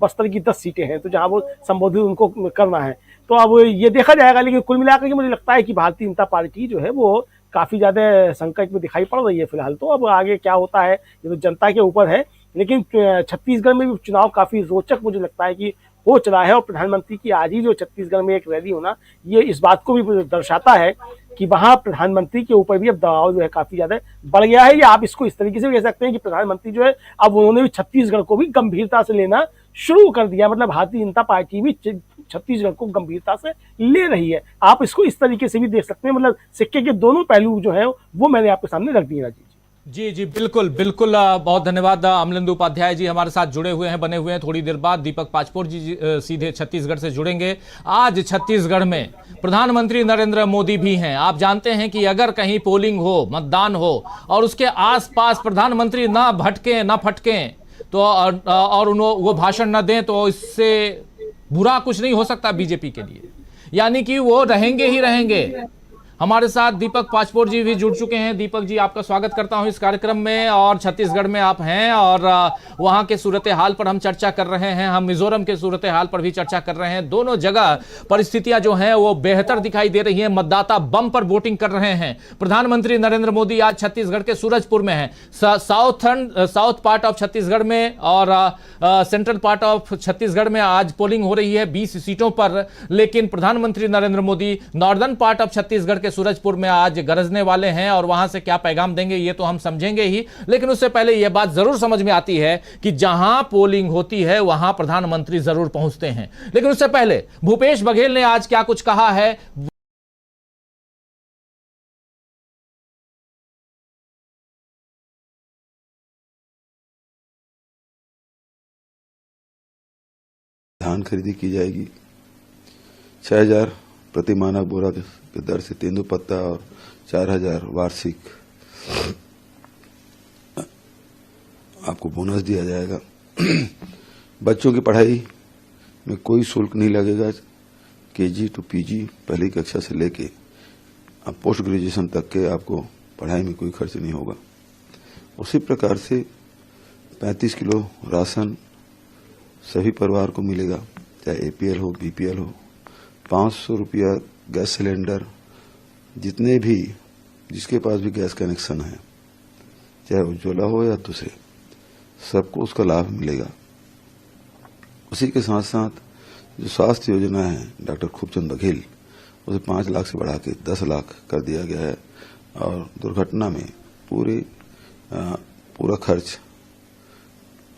बस्तर की 10 सीटें हैं, तो जहां वो संबोधित उनको करना है, तो अब ये देखा जाएगा। लेकिन कुल मिलाकर के मुझे लगता है कि भारतीय जनता पार्टी जो है वो काफी ज्यादा संकट में दिखाई पड़ रही है फिलहाल। तो अब आगे क्या होता है ये तो जनता के ऊपर है। लेकिन छत्तीसगढ़ में भी चुनाव काफी रोचक मुझे लगता है कि हो चला है, और प्रधानमंत्री की आज ही जो छत्तीसगढ़ में एक रैली होना, ये इस बात को भी दर्शाता है कि वहां प्रधानमंत्री के ऊपर भी अब दबाव जो है काफी ज्यादा बढ़ गया है। या आप इसको इस तरीके से भी कह सकते हैं कि प्रधानमंत्री जो है अब उन्होंने भी छत्तीसगढ़ को भी गंभीरता से लेना शुरू कर दिया। मतलब भारतीय जनता पार्टी भी छत्तीसगढ़ को गंभीरता से ले रही है। आप इसको इस तरीके से भी देख सकते हैं। मतलब सिक्के के दोनों पहलू जो है वो मैंने आपके सामने रख दिए। राजीव जी जी बिल्कुल बिल्कुल, बहुत धन्यवाद। अमलेंदु उपाध्याय जी हमारे साथ जुड़े हुए हैं, बने हुए हैं। थोड़ी देर बाद दीपक पाचपोर जी सीधे छत्तीसगढ़ से जुड़ेंगे। आज छत्तीसगढ़ में प्रधानमंत्री नरेंद्र मोदी भी हैं। आप जानते हैं कि अगर कहीं पोलिंग हो, मतदान हो और उसके आसपास प्रधानमंत्री ना भटकें ना फटकें तो और वो भाषण न दें, तो इससे बुरा कुछ नहीं हो सकता बीजेपी के लिए। यानी कि वो रहेंगे ही रहेंगे। हमारे साथ दीपक पाचपोर जी भी जुड़ चुके हैं। दीपक जी, आपका स्वागत करता हूं इस कार्यक्रम में। और छत्तीसगढ़ में आप हैं और वहां के सूरत हाल पर हम चर्चा कर रहे हैं। हम मिजोरम के सूरत हाल पर भी चर्चा कर रहे हैं। दोनों जगह परिस्थितियां जो हैं वो बेहतर दिखाई दे रही हैं। मतदाता बम पर वोटिंग कर रहे हैं। प्रधानमंत्री नरेंद्र मोदी आज छत्तीसगढ़ के सूरजपुर में है, साउथ पार्ट ऑफ छत्तीसगढ़ में, और सेंट्रल पार्ट ऑफ छत्तीसगढ़ में आज पोलिंग हो रही है 20 सीटों पर। लेकिन प्रधानमंत्री Narendra Modi northern part of Chhattisgarh के सूरजपुर में आज गरजने वाले हैं, और वहां से क्या पैगाम देंगे ये तो हम समझेंगे ही। लेकिन उससे पहले यह बात जरूर समझ में आती है कि जहां पोलिंग होती है वहां प्रधानमंत्री जरूर पहुंचते हैं। लेकिन उससे पहले भूपेश बघेल ने आज क्या कुछ कहा है। धान खरीदी की जाएगी 6000 प्रति मानक बोरा की दर से तेंदुपत्ता और 4000 वार्षिक आपको बोनस दिया जाएगा। बच्चों की पढ़ाई में कोई शुल्क नहीं लगेगा। केजी टू पीजी पहली कक्षा से लेके अब पोस्ट ग्रेजुएशन तक के आपको पढ़ाई में कोई खर्च नहीं होगा। उसी प्रकार से 35 किलो राशन सभी परिवार को मिलेगा, चाहे एपीएल हो बीपीएल हो। 500 रुपया गैस सिलेंडर जितने भी जिसके पास भी गैस कनेक्शन है, चाहे उज्ज्वला हो या दूसरे, सबको उसका लाभ मिलेगा। उसी के साथ साथ जो स्वास्थ्य योजना है डॉक्टर खूबचंद बघेल, उसे 5 लाख से बढ़ा के 10 लाख कर दिया गया है और दुर्घटना में पूरा खर्च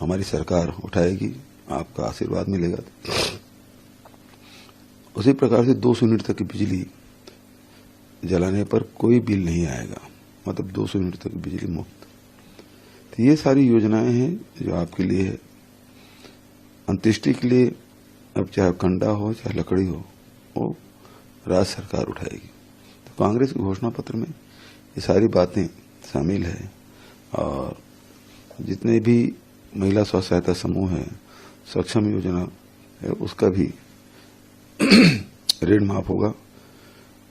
हमारी सरकार उठाएगी, आपका आशीर्वाद मिलेगा। उसी प्रकार से 200 यूनिट तक की बिजली जलाने पर कोई बिल नहीं आएगा, मतलब 200 यूनिट तक की बिजली मुफ्त। तो ये सारी योजनाएं हैं जो आपके लिए है। अंत्येष्टि के लिए अब चाहे कंडा हो चाहे लकड़ी हो, वो राज्य सरकार उठाएगी। तो कांग्रेस के घोषणा पत्र में ये सारी बातें शामिल है और जितने भी महिला स्व सहायता समूह है, सक्षम योजना है, उसका भी ऋण माफ होगा।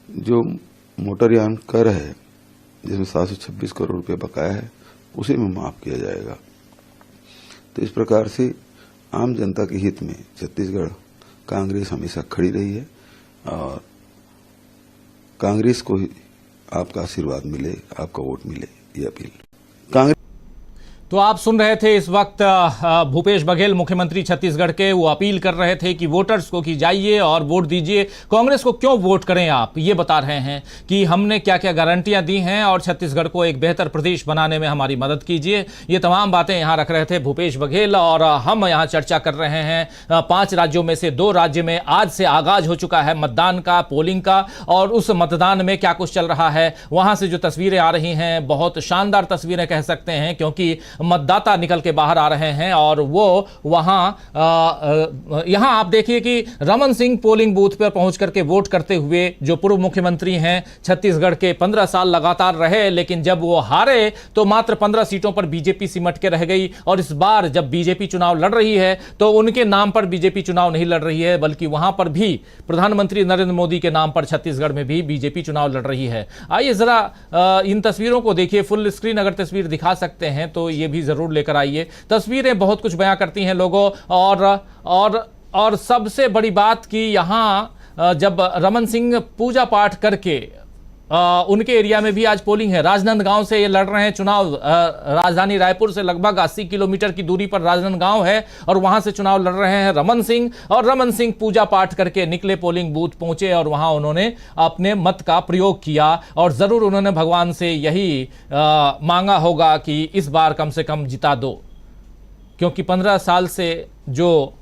जो मोटरयान कर है जिसमें 726 करोड़ रुपए बकाया है, उसे में माफ किया जाएगा। तो इस प्रकार से आम जनता के हित में छत्तीसगढ़ कांग्रेस हमेशा खड़ी रही है और कांग्रेस को ही आपका आशीर्वाद मिले, आपका वोट मिले, ये अपील। कांग्रेस तो आप सुन रहे थे इस वक्त भूपेश बघेल मुख्यमंत्री छत्तीसगढ़ के, वो अपील कर रहे थे कि वोटर्स को कि जाइए और वोट दीजिए। कांग्रेस को क्यों वोट करें आप, ये बता रहे हैं कि हमने क्या क्या गारंटियां दी हैं और छत्तीसगढ़ को एक बेहतर प्रदेश बनाने में हमारी मदद कीजिए। ये तमाम बातें यहां रख रहे थे भूपेश बघेल और हम यहां चर्चा कर रहे हैं 5 राज्यों में से 2 राज्य में आज से आगाज हो चुका है मतदान का, पोलिंग का, और उस मतदान में क्या कुछ चल रहा है। वहां से जो तस्वीरें आ रही हैं बहुत शानदार तस्वीरें कह सकते हैं, क्योंकि मतदाता निकल के बाहर आ रहे हैं और वो यहां आप देखिए कि रमन सिंह पोलिंग बूथ पर पहुंच करके वोट करते हुए, जो पूर्व मुख्यमंत्री हैं छत्तीसगढ़ के, 15 साल लगातार रहे, लेकिन जब वो हारे तो मात्र 15 सीटों पर बीजेपी सिमट के रह गई। और इस बार जब बीजेपी चुनाव लड़ रही है तो उनके नाम पर बीजेपी चुनाव नहीं लड़ रही है, बल्कि वहां पर भी प्रधानमंत्री नरेंद्र मोदी के नाम पर छत्तीसगढ़ में भी बीजेपी चुनाव लड़ रही है। आइए जरा इन तस्वीरों को देखिए, फुल स्क्रीन अगर तस्वीर दिखा सकते हैं तो ये भी जरूर लेकर आइए। तस्वीरें बहुत कुछ बयां करती हैं लोगों। और सबसे बड़ी बात कि यहां जब रमन सिंह पूजा पाठ करके उनके एरिया में भी आज पोलिंग है। राजनांदगांव से ये लड़ रहे हैं चुनाव। राजधानी रायपुर से लगभग 80 किलोमीटर की दूरी पर राजनांदगांव है और वहां से चुनाव लड़ रहे हैं रमन सिंह। और रमन सिंह पूजा पाठ करके निकले, पोलिंग बूथ पहुंचे और वहां उन्होंने अपने मत का प्रयोग किया और जरूर उन्होंने भगवान से यही मांगा होगा कि इस बार कम से कम जिता दो, क्योंकि 15 साल से जो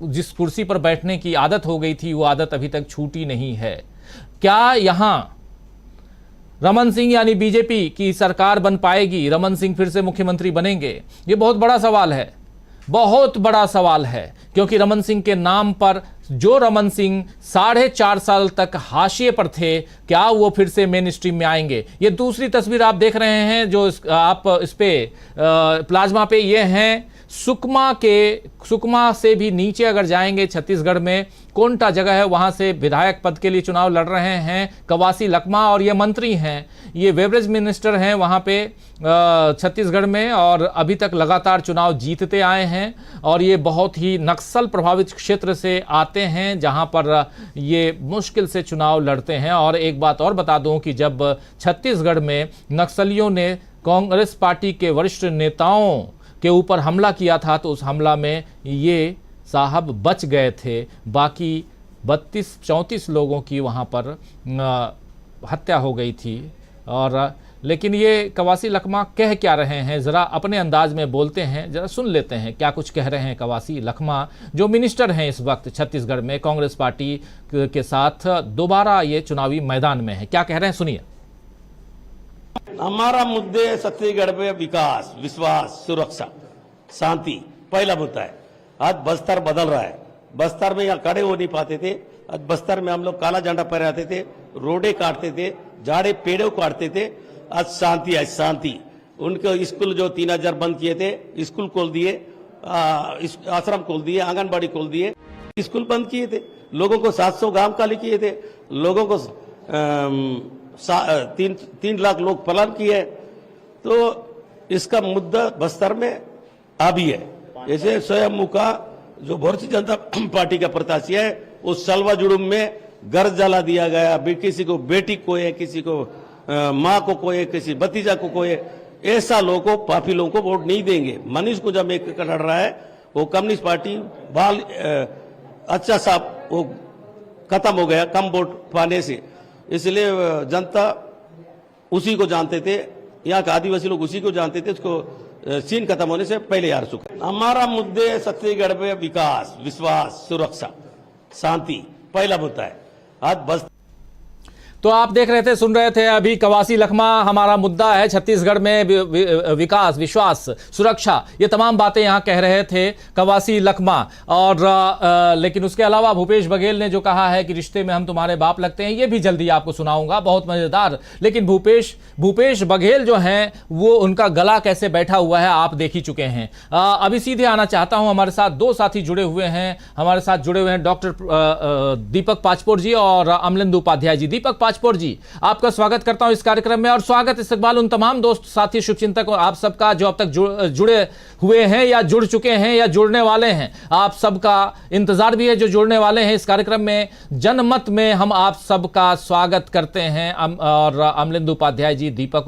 जिस कुर्सी पर बैठने की आदत हो गई थी वो आदत अभी तक छूटी नहीं है। क्या यहां रमन सिंह यानी बीजेपी की सरकार बन पाएगी? रमन सिंह फिर से मुख्यमंत्री बनेंगे? ये बहुत बड़ा सवाल है, बहुत बड़ा सवाल है, क्योंकि रमन सिंह के नाम पर जो रमन सिंह 4.5 साल तक हाशिए पर थे, क्या वो फिर से मेन स्ट्रीम में आएंगे? ये दूसरी तस्वीर आप देख रहे हैं जो आप इस पे प्लाज्मा पे, ये हैं सुकमा से भी नीचे अगर जाएंगे छत्तीसगढ़ में कोंटा जगह है, वहां से विधायक पद के लिए चुनाव लड़ रहे हैं कवासी लखमा और ये मंत्री हैं, ये बेवरेज मिनिस्टर हैं वहां पे छत्तीसगढ़ में और अभी तक लगातार चुनाव जीतते आए हैं। और ये बहुत ही नक्सल प्रभावित क्षेत्र से आते हैं जहां पर ये मुश्किल से चुनाव लड़ते हैं। और एक बात और बता दूं कि जब छत्तीसगढ़ में नक्सलियों ने कांग्रेस पार्टी के वरिष्ठ नेताओं के ऊपर हमला किया था तो उस हमला में ये साहब बच गए थे, बाकी 32-34 लोगों की वहाँ पर हत्या हो गई थी। और लेकिन ये कवासी लखमा कह क्या रहे हैं, ज़रा अपने अंदाज में बोलते हैं, ज़रा सुन लेते हैं क्या कुछ कह रहे हैं कवासी लखमा, जो मिनिस्टर हैं इस वक्त छत्तीसगढ़ में कांग्रेस पार्टी के साथ दोबारा ये चुनावी मैदान में है। क्या कह रहे हैं सुनिए। हमारा मुद्दे छत्तीसगढ़ में विकास, विश्वास, सुरक्षा, शांति पहला मुद्दा है। आज बस्तर बदल रहा है। बस्तर में यहाँ खड़े हो नहीं पाते थे, आज बस्तर में हम लोग काला झंडा फहराते थे, रोडे काटते थे, झाड़े पेड़ों काटते थे। आज शांति है, शांति। उनके स्कूल जो 3000 बंद किए थे, स्कूल खोल दिए, आश्रम खोल दिए, आंगनबाड़ी खोल दिए, स्कूल बंद किए थे, लोगों को 700 गांव खाली किए थे, लोगों को 3 लाख लोग पलायन किए। तो इसका मुद्दा बस्तर में अभी है। जैसे स्वयं मुखा जो भारतीय जनता पार्टी का प्रत्याशी है, उस सलवा जुड़ुम में घर जला दिया गया, किसी को बेटी कोए, किसी को माँ को कोए, किसी भतीजा को कोए, ऐसा लोगों को, पापी लोगों को वोट नहीं देंगे। मनीष को जब एक लड़ रहा है, वो कम्युनिस्ट पार्टी बाल अच्छा सा वो खत्म हो गया कम वोट पाने से, इसलिए जनता उसी को जानते थे, यहाँ के आदिवासी लोग उसी को जानते थे, उसको सीन खत्म होने से पहले हार चुका है। हमारा मुद्दे छत्तीसगढ़ में विकास, विश्वास, सुरक्षा, शांति पहला मुद्दा है। आज बस तो आप देख रहे थे, सुन रहे थे अभी कवासी लखमा हमारा मुद्दा है, छत्तीसगढ़ में विकास, विश्वास, सुरक्षा, ये तमाम बातें यहाँ कह रहे थे कवासी लखमा। और लेकिन उसके अलावा भूपेश बघेल ने जो कहा है कि रिश्ते में हम तुम्हारे बाप लगते हैं, ये भी जल्दी आपको सुनाऊंगा, बहुत मजेदार। लेकिन भूपेश बघेल जो हैं वो उनका गला कैसे बैठा हुआ है आप देख ही चुके हैं। अभी सीधे आना चाहता हूं, हमारे साथ दो साथी जुड़े हुए हैं, हमारे साथ जुड़े हुए हैं डॉक्टर दीपक पाचपोर जी और अमलेंदु उपाध्याय जी। दीपक पाचपोर जी, आपका स्वागत करता हूं इस कार्यक्रम में, और स्वागत इस्तकबाल उन तमाम दोस्त साथी शुभचिंतक और आप सबका जो अब तक जुड़े हुए हैं या जुड़ चुके हैं या जुड़ने वाले हैं। आप सबका इंतजार भी है जो जुड़ने वाले हैं इस कार्यक्रम में। जनमत में हम आप सबका स्वागत करते हैं। और अमलेंदु उपाध्याय जी, दीपक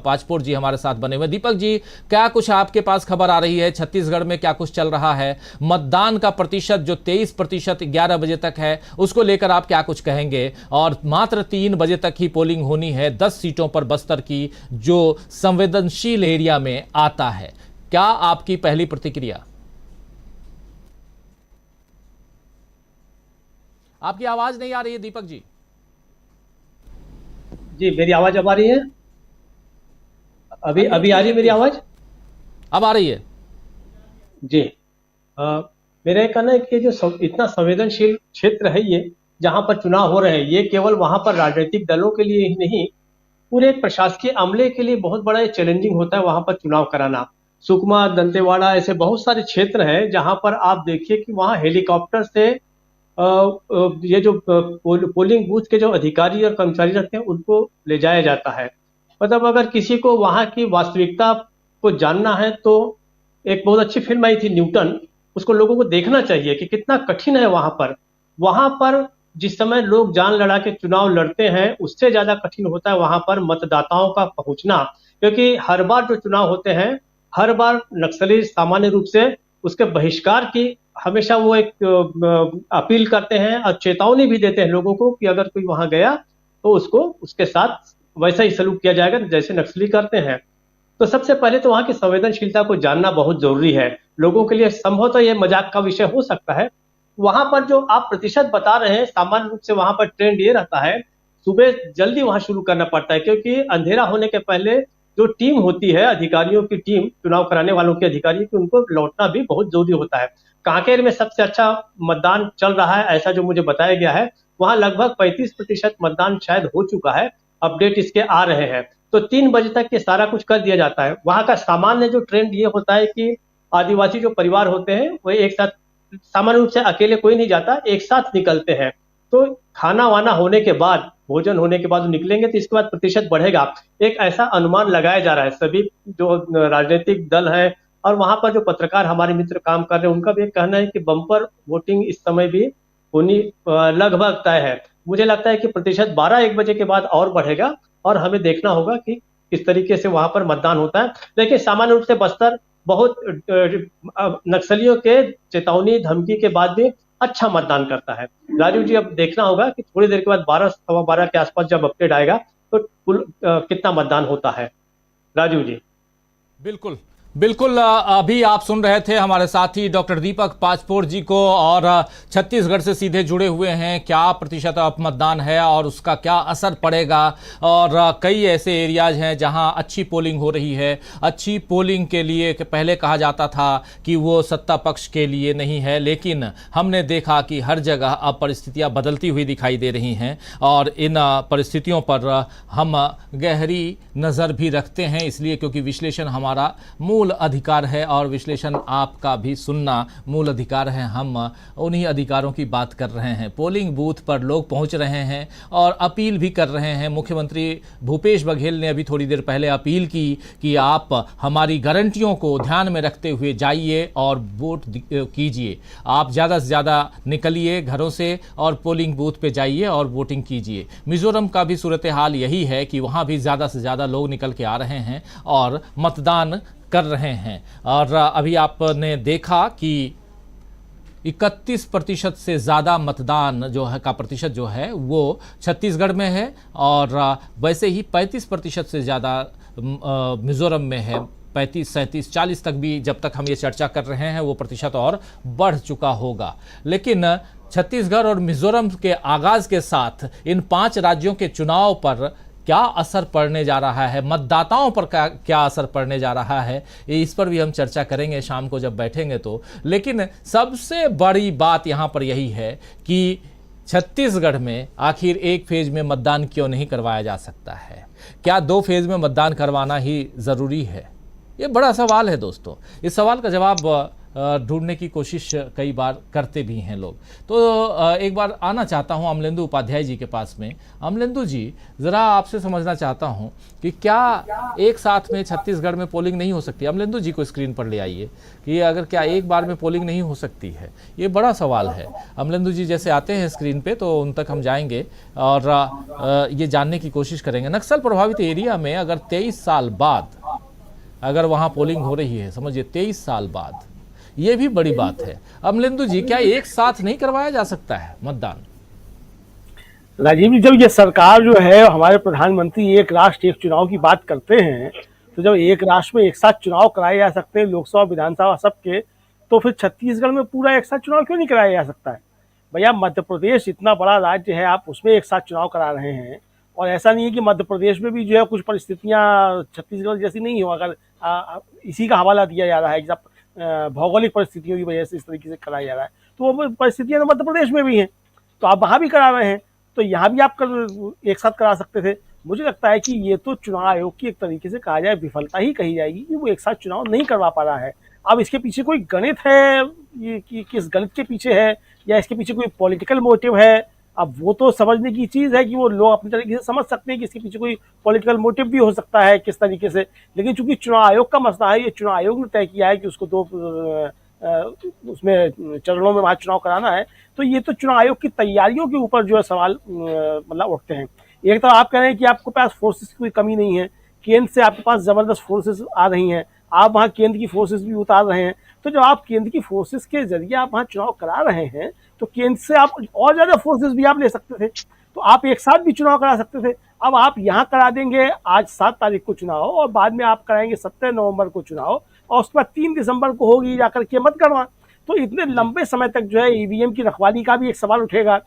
पाचपोर जी हमारे साथ बने हुए। दीपक जी, क्या कुछ आपके पास खबर आ रही है, छत्तीसगढ़ में क्या कुछ चल रहा है? मतदान का प्रतिशत जो 23% 11 बजे तक है, उसको लेकर आप क्या कुछ कहेंगे? और मात्र 3 बजे तक ही पोलिंग होनी है 10 सीटों पर बस्तर की, जो संवेदनशील एरिया में आता है। क्या आपकी पहली प्रतिक्रिया? आपकी आवाज नहीं आ रही है दीपक जी। जी, मेरी आवाज अब आ रही है? अभी आ रही है मेरी आवाज? अब आ रही है जी। मेरा कहना है कि जो इतना संवेदनशील क्षेत्र है ये, जहां पर चुनाव हो रहे हैं, ये केवल वहां पर राजनीतिक दलों के लिए ही नहीं, पूरे एक प्रशासकीय अमले के लिए बहुत बड़ा चैलेंजिंग होता है वहां पर चुनाव कराना। सुकमा, दंतेवाड़ा, ऐसे बहुत सारे क्षेत्र हैं जहां पर आप देखिए कि वहां हेलीकॉप्टर से ये जो पोलिंग बूथ के जो अधिकारी और कर्मचारी रहते हैं उनको ले जाया जाता है। मतलब अगर किसी को वहां की वास्तविकता को जानना है तो एक बहुत अच्छी फिल्म आई थी न्यूटन, उसको लोगों को देखना चाहिए कि कितना कठिन है वहां पर जिस समय लोग जान लड़ा के चुनाव लड़ते हैं, उससे ज्यादा कठिन होता है वहां पर मतदाताओं का पहुंचना। क्योंकि हर बार जो चुनाव होते हैं, हर बार नक्सली सामान्य रूप से उसके बहिष्कार की हमेशा वो एक अपील करते हैं और चेतावनी भी देते हैं लोगों को कि अगर कोई वहां गया तो उसको उसके साथ वैसा ही सलूक किया जाएगा जैसे नक्सली करते हैं। तो सबसे पहले तो वहां की संवेदनशीलता को जानना बहुत जरूरी है। लोगों के लिए संभवतः यह मजाक का विषय हो सकता है। वहां पर जो आप प्रतिशत बता रहे हैं, सामान्य रूप से वहां पर ट्रेंड ये रहता है, सुबह जल्दी वहां शुरू करना पड़ता है, क्योंकि अंधेरा होने के पहले जो टीम होती है, अधिकारियों की टीम, चुनाव कराने वालों के अधिकारी की, उनको लौटना भी बहुत जरूरी होता है। कांकेर में सबसे अच्छा मतदान चल रहा है ऐसा जो मुझे बताया गया है, वहां लगभग 35% मतदान शायद हो चुका है, अपडेट इसके आ रहे हैं। तो 3 बजे तक ये सारा कुछ कर दिया जाता है। वहां का सामान्य जो ट्रेंड ये होता है कि आदिवासी जो परिवार होते हैं वो एक साथ, सामान्य रूप से अकेले कोई नहीं जाता, एक साथ निकलते हैं। तो खाना वाना होने के बाद, भोजन होने के बाद निकलेंगे तो इसके बाद प्रतिशत बढ़ेगा, एक ऐसा अनुमान लगाया जा रहा है। सभी जो राजनीतिक दल है और वहां पर जो पत्रकार हमारे मित्र काम कर रहे हैं, उनका भी एक कहना है कि बम्पर वोटिंग इस समय भी होनी लगभग तय है। मुझे लगता है कि प्रतिशत 12-1 बजे के बाद और बढ़ेगा और हमें देखना होगा कि किस तरीके से वहां पर मतदान होता है। लेकिन सामान्य रूप से बस्तर बहुत नक्सलियों के चेतावनी धमकी के बाद भी अच्छा मतदान करता है। राजू जी, अब देखना होगा कि थोड़ी देर के बाद 12-12:15 के आसपास जब अपडेट आएगा तो कुल कितना मतदान होता है। राजू जी। बिल्कुल बिल्कुल। अभी आप सुन रहे थे हमारे साथी डॉक्टर दीपक पाचपोर जी को, और छत्तीसगढ़ से सीधे जुड़े हुए हैं। क्या प्रतिशत अब मतदान है और उसका क्या असर पड़ेगा? और कई ऐसे एरियाज हैं जहां अच्छी पोलिंग हो रही है। अच्छी पोलिंग के लिए पहले कहा जाता था कि वो सत्ता पक्ष के लिए नहीं है, लेकिन हमने देखा कि हर जगह अब परिस्थितियां बदलती हुई दिखाई दे रही हैं, और इन परिस्थितियों पर हम गहरी नज़र भी रखते हैं, इसलिए क्योंकि विश्लेषण हमारा मूल मूल अधिकार है और विश्लेषण आपका भी सुनना मूल अधिकार है। हम उन्हीं अधिकारों की बात कर रहे हैं। पोलिंग बूथ पर लोग पहुंच रहे हैं और अपील भी कर रहे हैं। मुख्यमंत्री भूपेश बघेल ने अभी थोड़ी देर पहले अपील की कि आप हमारी गारंटियों को ध्यान में रखते हुए जाइए और वोट कीजिए। आप ज़्यादा से ज़्यादा निकलिए घरों से और पोलिंग बूथ पे जाइए और वोटिंग कीजिए। मिजोरम का भी सूरत हाल यही है कि वहाँ भी ज़्यादा से ज़्यादा लोग निकल के आ रहे हैं और मतदान कर रहे हैं। और अभी आपने देखा कि 31% से ज़्यादा मतदान जो है का प्रतिशत जो है वो छत्तीसगढ़ में है और वैसे ही 35% से ज़्यादा मिजोरम में है। 35, 37, 40 तक भी जब तक हम ये चर्चा कर रहे हैं वो प्रतिशत और बढ़ चुका होगा। लेकिन छत्तीसगढ़ और मिजोरम के आगाज़ के साथ इन 5 राज्यों के चुनाव पर क्या असर पड़ने जा रहा है, मतदाताओं पर क्या असर पड़ने जा रहा है, इस पर भी हम चर्चा करेंगे शाम को जब बैठेंगे तो। लेकिन सबसे बड़ी बात यहाँ पर यही है कि छत्तीसगढ़ में आखिर एक फेज में मतदान क्यों नहीं करवाया जा सकता है? क्या 2 फेज में मतदान करवाना ही ज़रूरी है? ये बड़ा सवाल है दोस्तों। इस सवाल का जवाब ढूंढने की कोशिश कई बार करते भी हैं लोग। तो एक बार आना चाहता हूं अमलेंदु उपाध्याय जी के पास में। अमलेंदु जी, ज़रा आपसे समझना चाहता हूं कि क्या एक साथ में छत्तीसगढ़ में पोलिंग नहीं हो सकती? अमलेंदु जी को स्क्रीन पर ले आइए कि अगर क्या एक बार में पोलिंग नहीं हो सकती है? ये बड़ा सवाल है। अमलेंदु जी जैसे आते हैं स्क्रीन पे तो उन तक हम जाएंगे और ये जानने की कोशिश करेंगे। नक्सल प्रभावित एरिया में अगर 23 साल बाद अगर वहाँ पोलिंग हो रही है, समझिए 23 साल बाद, ये भी बड़ी बात है। अमलेंदु जी, क्या एक साथ नहीं करवाया जा सकता है मतदान? राजीव जी, जब ये सरकार जो है, हमारे प्रधानमंत्री एक राष्ट्र एक चुनाव की बात करते हैं, तो जब एक राष्ट्र में एक साथ चुनाव कराए जा सकते हैं, लोकसभा विधानसभा सबके, तो फिर छत्तीसगढ़ में पूरा एक साथ चुनाव क्यों नहीं कराया जा सकता है? भैया, मध्य प्रदेश इतना बड़ा राज्य है, आप उसमें एक साथ चुनाव करा रहे हैं। और ऐसा नहीं है कि मध्य प्रदेश में भी जो है कुछ परिस्थितियां छत्तीसगढ़ जैसी नहीं हो। अगर इसी का हवाला दिया जा रहा है कि भौगोलिक परिस्थितियों की वजह से इस तरीके से कराया जा रहा है, तो वो परिस्थितियां तो मध्य प्रदेश में भी हैं, तो आप वहाँ भी करा रहे हैं, तो यहाँ भी आप एक साथ करा सकते थे। मुझे लगता है कि ये तो चुनाव आयोग की एक तरीके से कहा जाए विफलता ही कही जाएगी कि वो एक साथ चुनाव नहीं करवा पा रहा है। अब इसके पीछे कोई गणित है, ये कि किस गणित के पीछे है, या इसके पीछे कोई पॉलिटिकल मोटिव है, अब वो तो समझने की चीज़ है कि वो लोग अपनी तरीके से समझ सकते हैं कि इसके पीछे कोई पॉलिटिकल मोटिव भी हो सकता है किस तरीके से। लेकिन चूंकि चुनाव आयोग का मसला है, ये चुनाव आयोग ने तय किया है कि उसको 2 उसमें चरणों में वहाँ चुनाव कराना है, तो ये तो चुनाव आयोग की तैयारियों के ऊपर जो है सवाल मतलब उठते हैं। एक तो आप कह रहे हैं कि आपके पास फोर्सेस की कोई कमी नहीं है, केंद्र से आपके पास ज़बरदस्त फोर्सेस आ रही हैं, आप वहाँ केंद्र की फोर्सेस भी उतार रहे हैं, तो जब आप केंद्र की फोर्सेस के जरिए आप वहाँ चुनाव करा रहे हैं, तो केंद्र से आप और ज़्यादा फोर्सेस भी आप ले सकते थे, तो आप एक साथ भी चुनाव करा सकते थे। अब आप यहाँ करा देंगे आज 7 तारीख को चुनाव, और बाद में आप कराएंगे 17 नवंबर को चुनाव, और उसके बाद 3 दिसंबर को होगी जाकर के मत करवा। तो इतने लंबे समय तक जो है ईवीएम की रखवाली का भी एक सवाल उठेगा।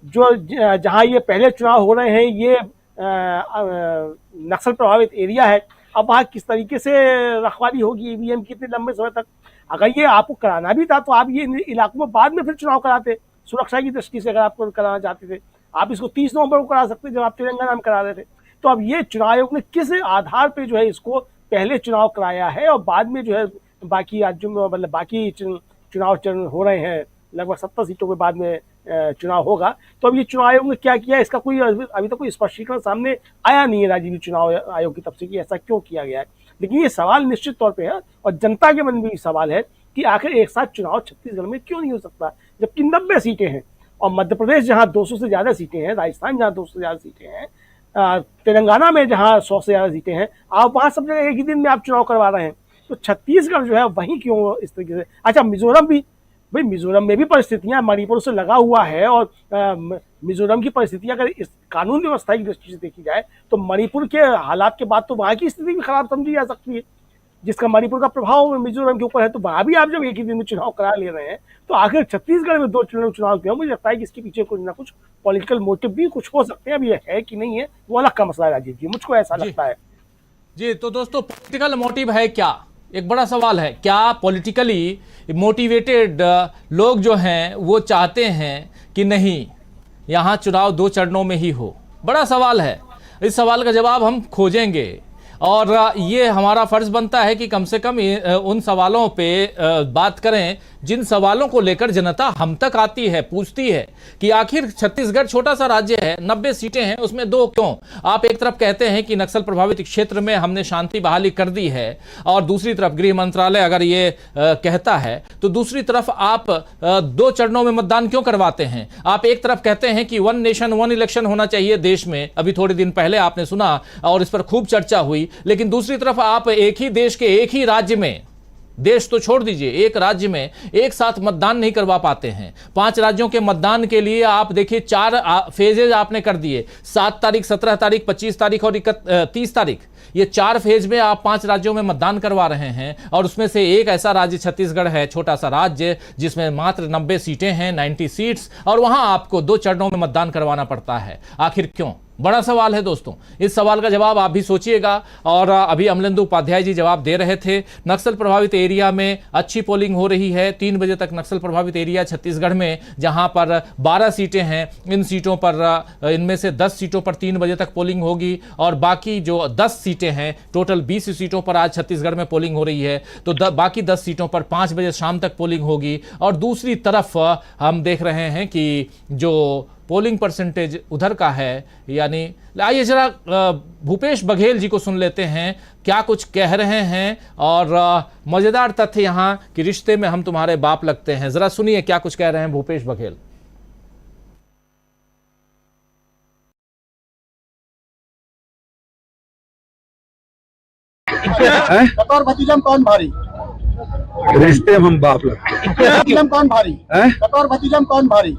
जो जहाँ ये पहले चुनाव हो रहे हैं, ये नक्सल प्रभावित एरिया है, अब वहाँ किस तरीके से रखवाली होगी ईवीएम की इतने लंबे समय तक? अगर ये आपको कराना भी था तो आप ये इलाकों में बाद में फिर चुनाव कराते, सुरक्षा की दृष्टि से अगर आपको कराना चाहते थे। आप इसको 30 नवंबर को करा सकते जब आप तेलंगाना में करा रहे थे। तो अब ये चुनाव आयोग ने किस आधार पे जो है इसको पहले चुनाव कराया है और बाद में जो है बाकी राज्यों में, मतलब बाकी चुनाव चरण हो रहे हैं, लगभग 70 सीटों के बाद में चुनाव होगा। तो अब ये चुनाव आयोग ने क्या किया, इसका कोई अभी तक कोई स्पष्टीकरण सामने आया नहीं है राजीव चुनाव आयोग की तरफ से कि ऐसा क्यों किया गया है। लेकिन ये सवाल निश्चित तौर पे है और जनता के मन में भी सवाल है कि आखिर एक साथ चुनाव छत्तीसगढ़ में क्यों नहीं हो सकता, जबकि 90 सीटें हैं और मध्य प्रदेश जहाँ 200 से ज़्यादा सीटें हैं, राजस्थान जहाँ 200 से ज़्यादा सीटें हैं, तेलंगाना में जहाँ 100 से ज़्यादा सीटें हैं, आप वहाँ सब जगह एक ही दिन में आप चुनाव करवा रहे हैं। तो छत्तीसगढ़ जो है वहीं क्यों इस तरीके से? अच्छा, मिजोरम भी, भाई मिजोरम में भी परिस्थितियां मणिपुर से लगा हुआ है और मिजोरम की परिस्थितियां अगर इस कानून व्यवस्था की दृष्टि से देखी जाए तो मणिपुर के हालात के बाद तो वहाँ की स्थिति भी खराब समझी जा सकती है, जिसका मणिपुर का प्रभाव मिजोरम के ऊपर है। तो वहाँ भी आप जब एक ही दिन में चुनाव करा ले रहे हैं तो आखिर छत्तीसगढ़ में 2 चुनाव क्यों? मुझे लगता है कि इसके पीछे कुछ ना कुछ पॉलिटिकल मोटिव भी कुछ हो सकते हैं। अब ये है कि नहीं है वो अलग का मसला है राजीव जी, मुझको ऐसा लगता है। जी, तो दोस्तों पॉलिटिकल मोटिव है क्या, एक बड़ा सवाल है। क्या पॉलिटिकली मोटिवेटेड लोग जो हैं वो चाहते हैं कि नहीं यहाँ चुनाव 2 चरणों में ही हो? बड़ा सवाल है। इस सवाल का जवाब हम खोजेंगे और ये हमारा फर्ज बनता है कि कम से कम उन सवालों पे बात करें जिन सवालों को लेकर जनता हम तक आती है, पूछती है कि आखिर छत्तीसगढ़ छोटा सा राज्य है, 90 सीटें हैं, उसमें 2 क्यों? आप एक तरफ कहते हैं कि नक्सल प्रभावित क्षेत्र में हमने शांति बहाली कर दी है और दूसरी तरफ गृह मंत्रालय अगर ये कहता है तो दूसरी तरफ आप 2 चरणों में मतदान क्यों करवाते हैं? आप एक तरफ कहते हैं कि 1 नेशन 1 इलेक्शन होना चाहिए देश में, अभी थोड़े दिन पहले आपने सुना और इस पर खूब चर्चा हुई, लेकिन दूसरी तरफ आप एक ही देश के एक ही राज्य में, देश तो छोड़ दीजिए, एक राज्य में एक साथ मतदान नहीं करवा पाते हैं। 5 राज्यों के मतदान के लिए आप देखिए 4 फेजेज आपने कर दिए, 7 तारीख, 17 तारीख, 25 तारीख और 30 तारीख, ये 4 फेज में आप 5 राज्यों में मतदान करवा रहे हैं और उसमें से एक ऐसा राज्य छत्तीसगढ़ है, छोटा सा राज्य जिसमें मात्र 90 सीटें हैं, 90 सीट्स, और वहां आपको 2 चरणों में मतदान करवाना पड़ता है। आखिर क्यों? बड़ा सवाल है दोस्तों। इस सवाल का जवाब आप भी सोचिएगा। और अभी अमलेंदु उपाध्याय जी जवाब दे रहे थे, नक्सल प्रभावित एरिया में अच्छी पोलिंग हो रही है। 3 बजे तक नक्सल प्रभावित एरिया छत्तीसगढ़ में, जहां पर 12 सीटें हैं, इन सीटों पर, इनमें से 10 सीटों पर 3 बजे तक पोलिंग होगी और बाकी जो 10 सीटें हैं, टोटल 20 सीटों पर आज छत्तीसगढ़ में पोलिंग हो रही है, तो बाकी 10 सीटों पर 5 बजे शाम तक पोलिंग होगी। और दूसरी तरफ हम देख रहे हैं कि जो पोलिंग परसेंटेज उधर का है, यानी आइए जरा भूपेश बघेल जी को सुन लेते हैं क्या कुछ कह रहे हैं। और मजेदार तथ्य यहाँ कि रिश्ते में हम तुम्हारे बाप लगते हैं, जरा सुनिए क्या कुछ कह रहे हैं भूपेश बघेल। कटोर भतीजा में कौन भारी? रिश्ते में हम बाप लगते हैं। कौन भारी? कटोर भतीजा में कौन भारी?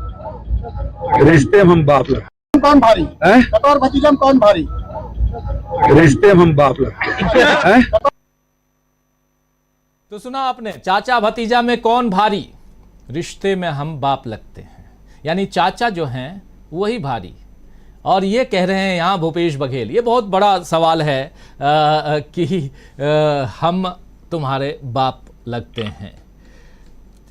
रिश्ते में हम बाप लगते कौन भारी? कटोर भतीजा में कौन भारी? रिश्ते में हम बाप लगते। तो सुना आपने, चाचा भतीजा में कौन भारी, रिश्ते में हम बाप लगते हैं, यानी चाचा जो हैं वही भारी। और ये कह रहे हैं यहाँ भूपेश बघेल। ये बहुत बड़ा सवाल है कि हम तुम्हारे बाप लगते हैं।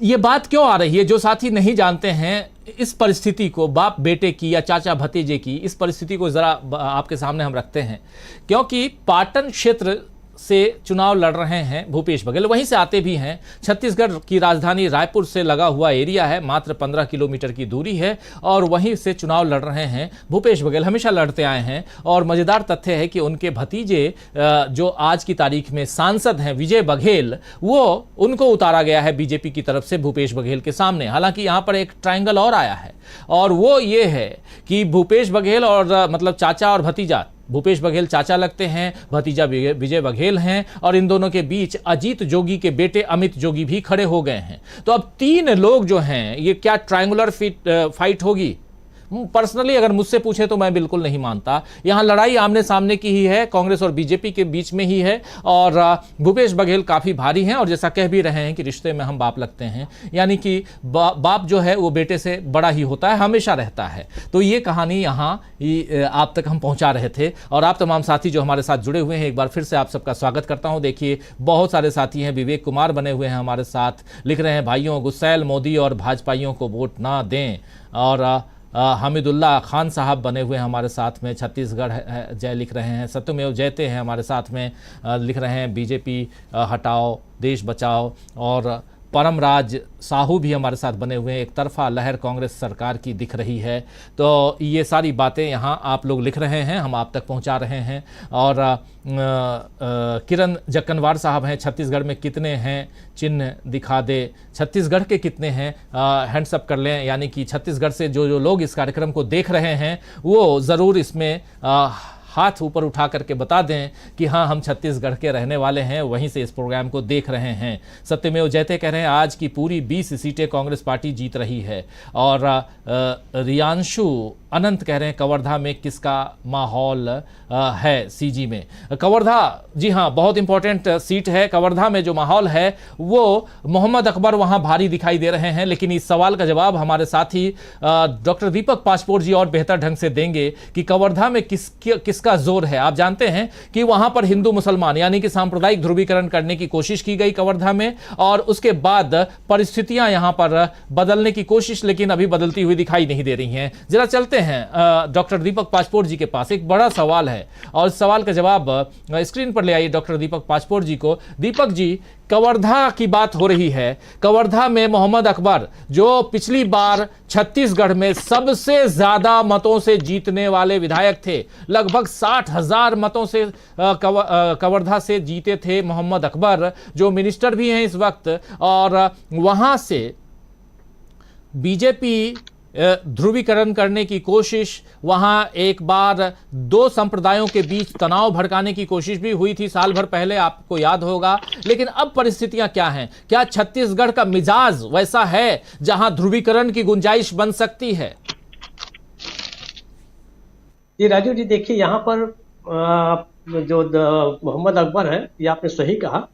ये बात क्यों आ रही है? जो साथी नहीं जानते हैं इस परिस्थिति को, बाप बेटे की या चाचा भतीजे की, इस परिस्थिति को ज़रा आपके सामने हम रखते हैं, क्योंकि पाटन क्षेत्र से चुनाव लड़ रहे हैं भूपेश बघेल, वहीं से आते भी हैं। छत्तीसगढ़ की राजधानी रायपुर से लगा हुआ एरिया है, मात्र 15 किलोमीटर की दूरी है और वहीं से चुनाव लड़ रहे हैं भूपेश बघेल, हमेशा लड़ते आए हैं। और मज़ेदार तथ्य है कि उनके भतीजे जो आज की तारीख में सांसद हैं विजय बघेल, वो उनको उतारा गया है बीजेपी की तरफ से भूपेश बघेल के सामने। हालांकि यहाँ पर एक ट्रायंगल और आया है और वो ये है कि भूपेश बघेल और मतलब चाचा और भतीजा, भूपेश बघेल चाचा लगते हैं, भतीजा विजय बघेल हैं, और इन दोनों के बीच अजीत जोगी के बेटे अमित जोगी भी खड़े हो गए हैं। तो अब 3 लोग जो हैं, ये क्या ट्रायंगुलर फाइट होगी? पर्सनली अगर मुझसे पूछे तो मैं बिल्कुल नहीं मानता। यहां लड़ाई आमने सामने की ही है, कांग्रेस और बीजेपी के बीच में ही है। और भूपेश बघेल काफी भारी हैं और जैसा कह भी रहे हैं कि रिश्ते में हम बाप लगते हैं, यानी कि बाप जो है वो बेटे से बड़ा ही होता है, हमेशा रहता है। तो ये कहानी यहाँ आप तक हम पहुंचा रहे थे। और आप तमाम साथी जो हमारे साथ जुड़े हुए हैं, एक बार फिर से आप सबका स्वागत करता हूं। देखिए बहुत सारे साथी हैं, विवेक कुमार बने हुए हैं हमारे साथ, लिख रहे हैं भाइयों गुस्सैल मोदी और भाजपाइयों को वोट ना दें। और हमीदुल्लाह खान साहब बने हुए हैं हमारे साथ में, छत्तीसगढ़ जय लिख रहे हैं। सत्यमेव जयते हैं हमारे साथ में, लिख रहे हैं बीजेपी हटाओ देश बचाओ। और परमराज साहू भी हमारे साथ बने हुए हैं, एक तरफा लहर कांग्रेस सरकार की दिख रही है। तो ये सारी बातें यहाँ आप लोग लिख रहे हैं, हम आप तक पहुँचा रहे हैं। और किरण जक्कनवार साहब हैं, छत्तीसगढ़ में कितने हैं चिन्ह दिखा दे, छत्तीसगढ़ के कितने हैं हैंड्स अप कर लें। यानी कि छत्तीसगढ़ से जो लोग इस कार्यक्रम को देख रहे हैं वो ज़रूर इसमें हाथ ऊपर उठा करके बता दें कि हाँ हम छत्तीसगढ़ के रहने वाले हैं, वहीं से इस प्रोग्राम को देख रहे हैं। सत्यमेव जयते कह रहे हैं आज की पूरी 20 सीटें कांग्रेस पार्टी जीत रही है। और रियांशु अनंत कह रहे हैं कवर्धा में किसका माहौल है सीजी में? कवर्धा, जी हाँ, बहुत इंपॉर्टेंट सीट है। कवर्धा में जो माहौल है वो मोहम्मद अकबर वहाँ भारी दिखाई दे रहे हैं, लेकिन इस सवाल का जवाब हमारे साथी डॉक्टर दीपक पासपोर्ट जी और बेहतर ढंग से देंगे कि कवर्धा में किसका जोर है। आप जानते हैं कि वहाँ पर हिंदू मुसलमान यानी कि सांप्रदायिक ध्रुवीकरण करने की कोशिश की गई कवर्धा में, और उसके बाद परिस्थितियां यहाँ पर बदलने की कोशिश लेकिन अभी बदलती हुई दिखाई नहीं दे रही हैं। जरा चलते हैं डॉक्टर दीपक पाचपोर जी के पास। एक बड़ा सवाल है और इस सवाल का जवाब स्क्रीन पर ले आइए डॉक्टर दीपक पाचपोर जी को। दीपक जी, कवर्धा की बात हो रही है। कवर्धा में मोहम्मद अकबर जो पिछली बार छत्तीसगढ़ में सबसे ज्यादा मतों से जीतने वाले विधायक थे, लगभग 60,000 मतों से कवर्धा से जीते थे मोहम्मद अकबर, जो मिनिस्टर भी हैं इस वक्त, और वहां से बीजेपी ध्रुवीकरण करने की कोशिश, वहां एक बार दो संप्रदायों के बीच तनाव भड़काने की कोशिश भी हुई थी साल भर पहले, आपको याद होगा। लेकिन अब परिस्थितियां क्या हैं? क्या छत्तीसगढ़ का मिजाज वैसा है जहां ध्रुवीकरण की गुंजाइश बन सकती है? जी राजू जी, देखिए यहाँ पर जो मोहम्मद अकबर है, ये आपने सही कहा,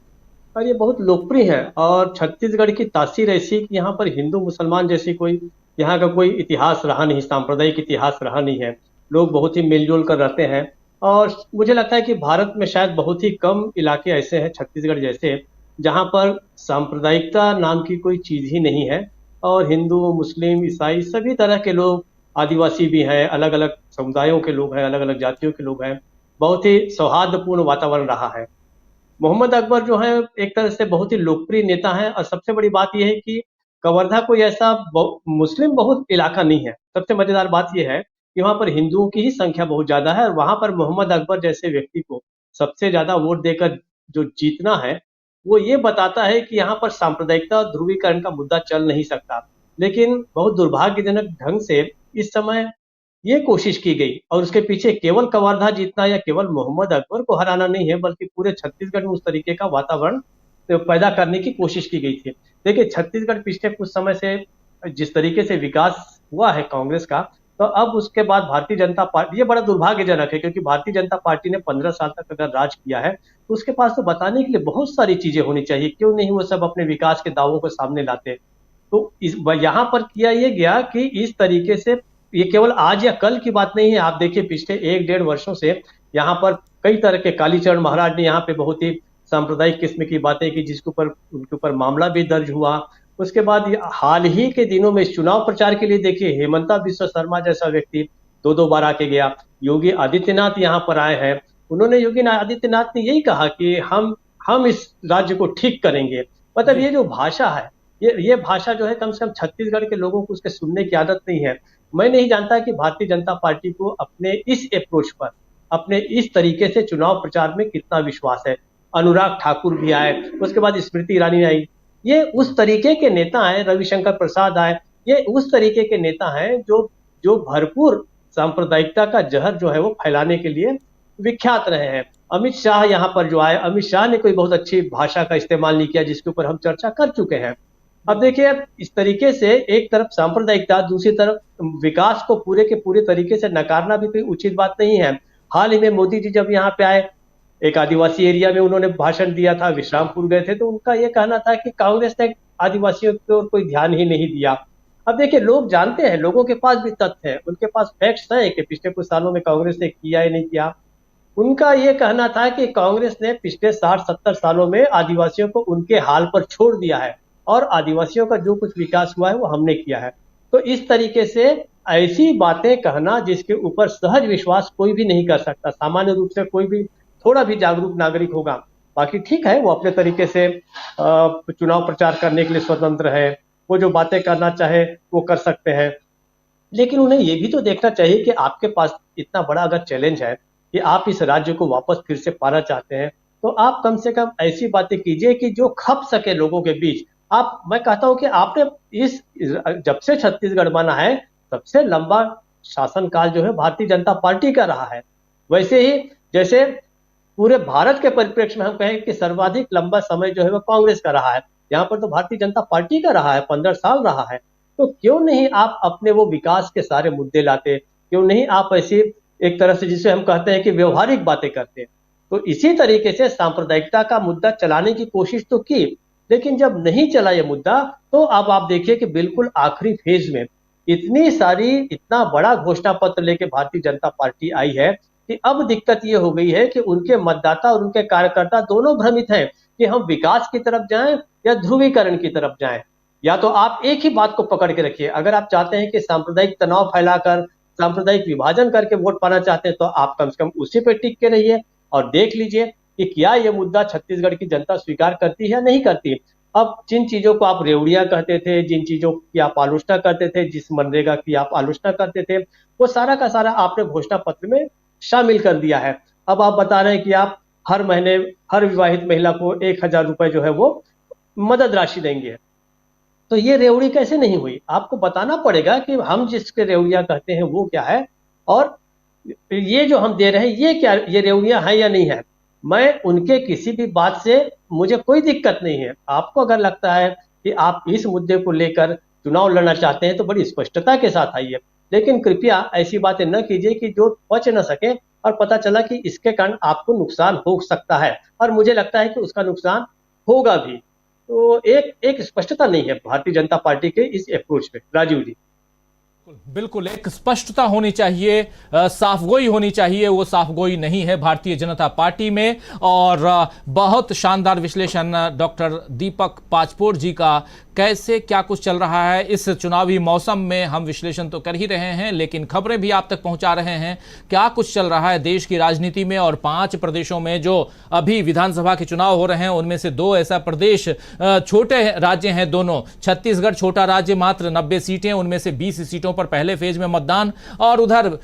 और ये बहुत लोकप्रिय है। और छत्तीसगढ़ की तासीर ऐसी कि यहाँ पर हिंदू मुसलमान जैसी कोई यहाँ का कोई इतिहास रहा नहीं, सांप्रदायिक इतिहास रहा नहीं है। लोग बहुत ही मिलजुल कर रहते हैं। और मुझे लगता है कि भारत में शायद बहुत ही कम इलाके ऐसे हैं छत्तीसगढ़ जैसे, जहाँ पर सांप्रदायिकता नाम की कोई चीज ही नहीं है। और हिंदू, मुस्लिम, ईसाई सभी तरह के लोग, आदिवासी भी हैं, अलग अलग समुदायों के लोग हैं, अलग अलग जातियों के लोग हैं। बहुत ही सौहार्दपूर्ण वातावरण रहा है। मोहम्मद अकबर जो है एक तरह से बहुत ही लोकप्रिय नेता हैं। और सबसे बड़ी बात यह है कि कवर्धा कोई ऐसा मुस्लिम बहुत इलाका नहीं है। सबसे मजेदार बात यह है कि वहां पर हिंदुओं की ही संख्या बहुत ज्यादा है, और वहां पर मोहम्मद अकबर जैसे व्यक्ति को सबसे ज्यादा वोट देकर जो जीतना है, वो ये बताता है कि यहाँ पर सांप्रदायिकता और ध्रुवीकरण का मुद्दा चल नहीं सकता। लेकिन बहुत दुर्भाग्यजनक ढंग से इस समय ये कोशिश की गई, और उसके पीछे केवल कवर्धा जीतना या केवल मोहम्मद अकबर को हराना नहीं है, बल्कि पूरे छत्तीसगढ़ में उस तरीके का वातावरण पैदा करने की कोशिश की गई थी। देखिए, छत्तीसगढ़ पिछले कुछ समय से जिस तरीके से विकास हुआ है कांग्रेस का, तो अब उसके बाद भारतीय जनता पार्टी, ये बड़ा दुर्भाग्यजनक है क्योंकि भारतीय जनता पार्टी ने 15 साल तक अगर राज किया है, तो उसके पास तो बताने के लिए बहुत सारी चीजें होनी चाहिए। क्यों नहीं वो सब अपने विकास के दावों को सामने लाते? तो यहाँ पर किया ये गया कि इस तरीके से, ये केवल आज या कल की बात नहीं है। आप देखिए पिछले 1-1.5 वर्षों से यहाँ पर कई तरह के, कालीचरण महाराज ने यहाँ पे बहुत ही सांप्रदायिक किस्म की बातें की, जिसके ऊपर उनके ऊपर मामला भी दर्ज हुआ। उसके बाद हाल ही के दिनों में चुनाव प्रचार के लिए देखिए, हेमंता बिस्वा शर्मा जैसा व्यक्ति 2-2 बार आके गया। योगी आदित्यनाथ यहाँ पर आए हैं, उन्होंने, योगी आदित्यनाथ ने यही कहा कि हम इस राज्य को ठीक करेंगे। मतलब ये जो भाषा है, ये भाषा जो है, कम से कम छत्तीसगढ़ के लोगों को उसके सुनने की आदत नहीं है। मैं नहीं जानता कि भारतीय जनता पार्टी को अपने इस अप्रोच पर, अपने इस तरीके से चुनाव प्रचार में कितना विश्वास है। अनुराग ठाकुर भी आए, उसके बाद स्मृति ईरानी आई। ये उस तरीके के नेता हैं, रविशंकर प्रसाद आए, ये उस तरीके के नेता हैं जो भरपूर सांप्रदायिकता का जहर जो है वो फैलाने के लिए विख्यात रहे हैं। अमित शाह यहाँ पर जो आए, अमित शाह ने कोई बहुत अच्छी भाषा का इस्तेमाल नहीं किया, जिसके ऊपर हम चर्चा कर चुके हैं। अब देखिए, इस तरीके से एक तरफ सांप्रदायिकता, दूसरी तरफ विकास को पूरे के पूरे तरीके से नकारना भी कोई उचित बात नहीं है। हाल ही में मोदी जी जब यहाँ पे आए, एक आदिवासी एरिया में उन्होंने भाषण दिया था, विश्रामपुर गए थे, तो उनका ये कहना था कि कांग्रेस ने आदिवासियों की ओर कोई ध्यान ही नहीं दिया। अब देखिए, लोग जानते हैं, लोगों के पास भी तथ्य है, उनके पास फैक्ट्स हैं कि पिछले कुछ सालों में कांग्रेस ने किया या नहीं किया। उनका ये कहना था कि कांग्रेस ने पिछले 60-70 सालों में आदिवासियों को उनके हाल पर छोड़ दिया है, और आदिवासियों का जो कुछ विकास हुआ है वो हमने किया है। तो इस तरीके से ऐसी बातें कहना जिसके ऊपर सहज विश्वास कोई भी नहीं कर सकता, सामान्य रूप से कोई भी थोड़ा भी जागरूक नागरिक होगा। बाकी ठीक है, वो अपने तरीके से चुनाव प्रचार करने के लिए स्वतंत्र है, वो जो बातें करना चाहे वो कर सकते हैं। लेकिन उन्हें ये भी तो देखना चाहिए कि आपके पास इतना बड़ा अगर चैलेंज है कि आप इस राज्य को वापस फिर से पाना चाहते हैं, तो आप कम से कम ऐसी बातें कीजिए कि जो खप सके लोगों के बीच। मैं कहता हूं कि आपने जब से छत्तीसगढ़ बना है, सबसे लंबा शासनकाल जो है भारतीय जनता पार्टी का रहा है। वैसे ही जैसे पूरे भारत के परिप्रेक्ष्य में हम कहें कि सर्वाधिक लंबा समय जो है वो कांग्रेस का रहा है, यहाँ पर तो भारतीय जनता पार्टी का रहा है, 15 साल रहा है। तो क्यों नहीं आप अपने वो विकास के सारे मुद्दे लाते? क्यों नहीं आप ऐसी एक तरह से, जिसे हम कहते हैं कि व्यवहारिक बातें करते? तो इसी तरीके से सांप्रदायिकता का मुद्दा चलाने की कोशिश तो की, लेकिन जब नहीं चला ये मुद्दा, तो अब आप देखिए कि बिल्कुल आखिरी फेज में इतना बड़ा घोषणा पत्र लेके भारतीय जनता पार्टी आई है कि अब दिक्कत ये हो गई है कि उनके मतदाता और उनके कार्यकर्ता दोनों भ्रमित हैं कि हम विकास की तरफ जाएं या ध्रुवीकरण की तरफ जाएं। या तो आप एक ही बात को पकड़ के रखिए, अगर आप चाहते हैं कि सांप्रदायिक तनाव फैलाकर सांप्रदायिक विभाजन करके वोट पाना चाहते हैं तो आप कम से कम उसी पे टिक के रहिए और देख लीजिए कि क्या ये मुद्दा छत्तीसगढ़ की जनता स्वीकार करती है या नहीं करती। अब जिन चीजों को आप रेवड़िया कहते थे, जिन चीजों की आप आलोचना करते थे, जिस मनरेगा की आप आलोचना करते थे, वो सारा का सारा आपने घोषणा पत्र में शामिल कर दिया है। अब आप बता रहे हैं कि आप हर महीने हर विवाहित महिला को 1,000 रुपए जो है वो मदद राशि देंगे। तो ये रेवड़ी कैसे नहीं हुई? आपको बताना पड़ेगा कि हम जिसके रेवड़िया कहते हैं वो क्या है और ये जो हम दे रहे हैं ये क्या, ये रेवड़िया है या नहीं है। मैं उनके किसी भी बात से मुझे कोई दिक्कत नहीं है। आपको अगर लगता है कि आप इस मुद्दे को लेकर चुनाव लड़ना चाहते हैं तो बड़ी स्पष्टता के साथ आइए, लेकिन कृपया ऐसी बातें न कीजिए कि जो बच न सके और पता चला कि इसके कारण आपको नुकसान हो सकता है, और मुझे लगता है कि उसका नुकसान होगा भी। तो एक स्पष्टता नहीं है भारतीय जनता पार्टी के इस अप्रोच पे। राजीव जी, बिल्कुल एक स्पष्टता होनी चाहिए, साफगोई होनी चाहिए। वो साफगोई नहीं है भारतीय जनता पार्टी में। और बहुत शानदार विश्लेषण डॉक्टर दीपक पाचपोर जी का, कैसे क्या कुछ चल रहा है इस चुनावी मौसम में। हम विश्लेषण तो कर ही रहे हैं लेकिन खबरें भी आप तक पहुंचा रहे हैं क्या कुछ चल रहा है देश की राजनीति में। और 5 प्रदेशों में जो अभी विधानसभा के चुनाव हो रहे हैं उनमें से 2 ऐसा प्रदेश छोटे राज्य हैं दोनों। छत्तीसगढ़ छोटा राज्य, मात्र 90 सीटें, उनमें से 20 सीटों पर पहले फेज में मतदान, और उधर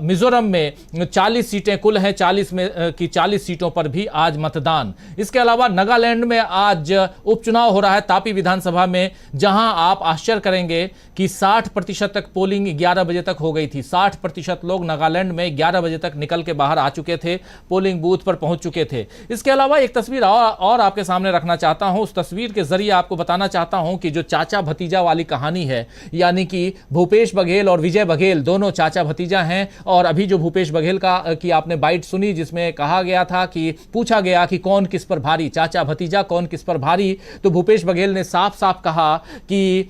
मिजोरम में 40 सीटें कुल हैं, 40 में की 40 सीटों पर भी आज मतदान। इसके अलावा नागालैंड में आज उपचुनाव हो रहा है तापी विधानसभा में, जहां आप आश्चर्य करेंगे कि 60% तक पोलिंग 11 बजे तक हो गई थी। 60% लोग नागालैंड में 11 बजे तक निकल के बाहर आ चुके थे, पोलिंग बूथ पर पहुंच चुके थे। इसके अलावा एक तस्वीर और आपके सामने रखना चाहता हूं। उस तस्वीर के जरिए आपको बताना चाहता हूं कि जो चाचा भतीजा वाली कहानी है, यानी कि भूपेश बघेल और विजय बघेल दोनों चाचा भतीजा हैं। और अभी जो भूपेश बघेल की आपने बाइट सुनी जिसमें कहा गया था कि पूछा गया कि कौन किस पर भारी, चाचा भतीजा कौन किस पर भारी, तो भूपेश बघेल ने साफ साफ कहा कि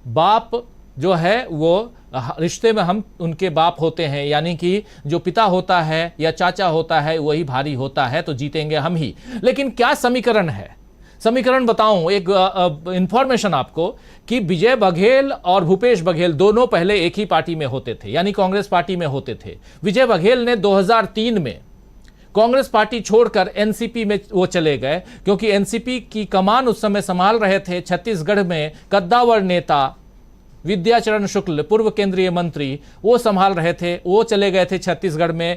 बाप जो है वो रिश्ते में हम उनके बाप होते हैं, यानी कि जो पिता होता है या चाचा होता है वही भारी होता है, तो जीतेंगे हम ही। लेकिन क्या समीकरण है, समीकरण बताऊं एक इंफॉर्मेशन आपको कि विजय बघेल और भूपेश बघेल दोनों पहले एक ही पार्टी में होते थे, यानी कांग्रेस पार्टी में होते थे। विजय बघेल ने 2003 में कांग्रेस पार्टी छोड़कर एनसीपी में वो चले गए, क्योंकि एनसीपी की कमान उस समय संभाल रहे थे छत्तीसगढ़ में कद्दावर नेता विद्याचरण शुक्ल, पूर्व केंद्रीय मंत्री, वो संभाल रहे थे। वो चले गए थे छत्तीसगढ़ में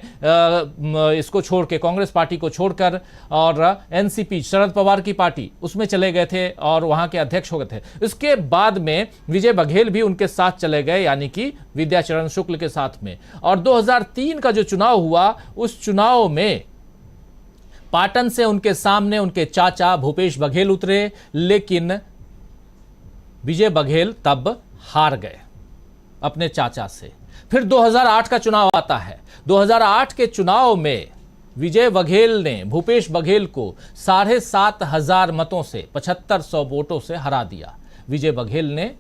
इसको छोड़ के, कांग्रेस पार्टी को छोड़कर, और एनसीपी शरद पवार की पार्टी उसमें चले गए थे और वहां के अध्यक्ष हो गए थे। इसके बाद में विजय बघेल भी उनके साथ चले गए, यानी कि विद्याचरण शुक्ल के साथ में। और 2003 का जो चुनाव हुआ, उस चुनाव में पाटन से उनके सामने उनके चाचा भूपेश बघेल उतरे, लेकिन विजय बघेल तब हार गए अपने चाचा से। फिर 2008 का चुनाव आता है। 2008 के चुनाव में विजय बघेल ने भूपेश बघेल को 7,500 मतों से, 7,500 वोटों से हरा दिया। विजय बघेल ने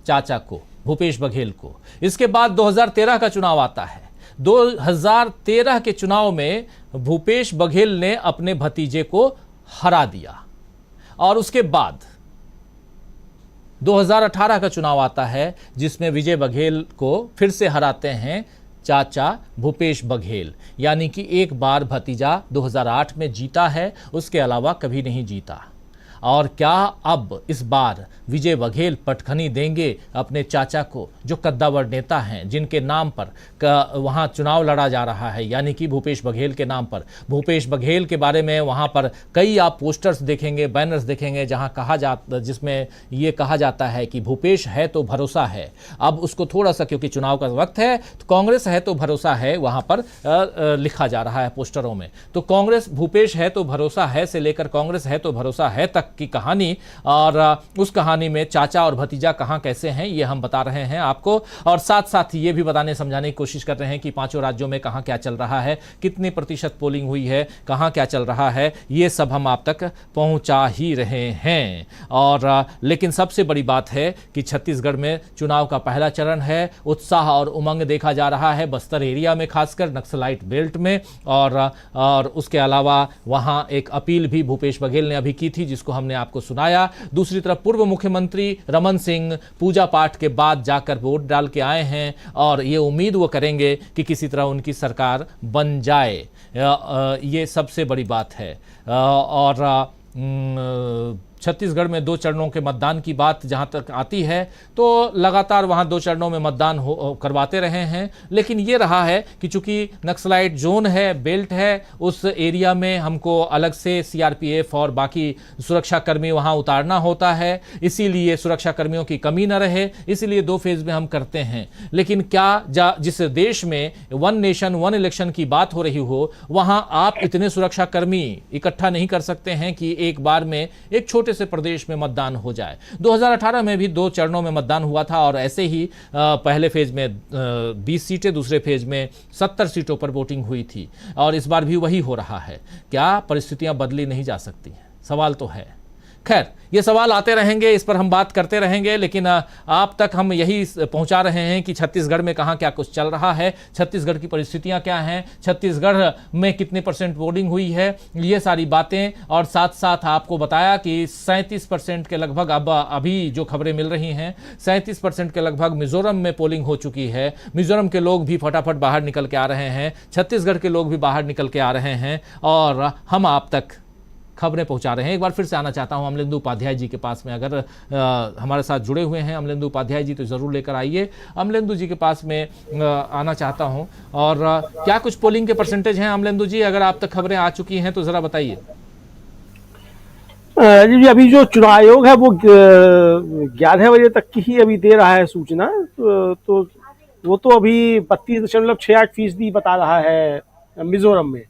चाचा को, भूपेश बघेल को। इसके बाद 2013 का चुनाव आता है। 2013 के चुनाव में भूपेश बघेल ने अपने भतीजे को हरा दिया। और उसके बाद 2018 का चुनाव आता है, जिसमें विजय बघेल को फिर से हराते हैं चाचा भूपेश बघेल, यानी कि एक बार भतीजा 2008 में जीता है, उसके अलावा कभी नहीं जीता। और क्या अब इस बार विजय बघेल पटखनी देंगे अपने चाचा को, जो कद्दावर नेता हैं, जिनके नाम पर वहां चुनाव लड़ा जा रहा है, यानी कि भूपेश बघेल के नाम पर। भूपेश बघेल के बारे में वहां पर कई आप पोस्टर्स देखेंगे, बैनर्स देखेंगे, जिसमें ये कहा जाता है कि भूपेश है तो भरोसा है। अब उसको थोड़ा सा, क्योंकि चुनाव का वक्त है, तो कांग्रेस है तो भरोसा है वहां पर लिखा जा रहा है पोस्टरों में। तो कांग्रेस भूपेश है तो भरोसा है से लेकर कांग्रेस है तो भरोसा है तक की कहानी, और उस कहानी में चाचा और भतीजा कहां कैसे हैं ये हम बता रहे हैं आपको। और साथ साथ ये भी बताने समझाने की कोशिश कर रहे हैं कि 5 राज्यों में कहां क्या चल रहा है, कितनी प्रतिशत पोलिंग हुई है, कहां क्या चल रहा है, ये सब हम आप तक पहुंचा ही रहे हैं। और लेकिन सबसे बड़ी बात है कि छत्तीसगढ़ में चुनाव का पहला चरण है। उत्साह और उमंग देखा जा रहा है बस्तर एरिया में, खासकर नक्सलाइट बेल्ट में। और उसके अलावा वहां एक अपील भी भूपेश बघेल ने अभी की थी, जिसको हम हमने आपको सुनाया। दूसरी तरफ पूर्व मुख्यमंत्री रमन सिंह पूजा पाठ के बाद जाकर वोट डाल के आए हैं और ये उम्मीद वो करेंगे कि किसी तरह उनकी सरकार बन जाए। ये सबसे बड़ी बात है। और छत्तीसगढ़ में 2 चरणों के मतदान की बात जहां तक आती है तो लगातार वहां 2 चरणों में मतदान करवाते रहे हैं, लेकिन ये रहा है कि चूंकि नक्सलाइट जोन है, बेल्ट है, उस एरिया में हमको अलग से सीआरपीएफ और बाकी सुरक्षा कर्मी वहां उतारना होता है, इसीलिए सुरक्षा कर्मियों की कमी न रहे, इसीलिए 2 फेज में हम करते हैं। लेकिन क्या जिस देश में 1 नेशन 1 इलेक्शन की बात हो रही हो, वहां आप इतने सुरक्षा कर्मी इकट्ठा नहीं कर सकते हैं कि एक बार में एक छोटे से प्रदेश में मतदान हो जाए। 2018 में भी 2 चरणों में मतदान हुआ था और ऐसे ही पहले फेज में 20 सीटें, दूसरे फेज में 70 सीटों पर वोटिंग हुई थी और इस बार भी वही हो रहा है। क्या परिस्थितियां बदली नहीं जा सकती हैं? सवाल तो है। खैर, ये सवाल आते रहेंगे, इस पर हम बात करते रहेंगे, लेकिन आप तक हम यही पहुंचा रहे हैं कि छत्तीसगढ़ में कहाँ क्या कुछ चल रहा है, छत्तीसगढ़ की परिस्थितियां क्या हैं, छत्तीसगढ़ में कितने % वोटिंग हुई है, ये सारी बातें। और साथ साथ आपको बताया कि 37% के लगभग अभी जो खबरें मिल रही हैं, 37% के लगभग मिजोरम में पोलिंग हो चुकी है। मिजोरम के लोग भी फटाफट बाहर निकल के आ रहे हैं, छत्तीसगढ़ के लोग भी बाहर निकल के आ रहे हैं और हम आप तक खबरें पहुंचा रहे हैं। एक बार फिर से आना चाहता हूं अमलेंदु उपाध्याय जी के पास में। अगर हमारे साथ जुड़े हुए हैं अमलेंदु उपाध्याय जी तो ज़रूर लेकर आइए। अमलेंदु जी के पास में आना चाहता हूं। और क्या कुछ पोलिंग के % हैं अमलेंदु जी? अगर आप तक खबरें आ चुकी हैं तो ज़रा बताइए। जी, अभी जो चुनाव आयोग है वो 11 बजे तक की ही अभी दे रहा है सूचना, तो वो तो अभी 32.68% बता रहा है मिजोरम में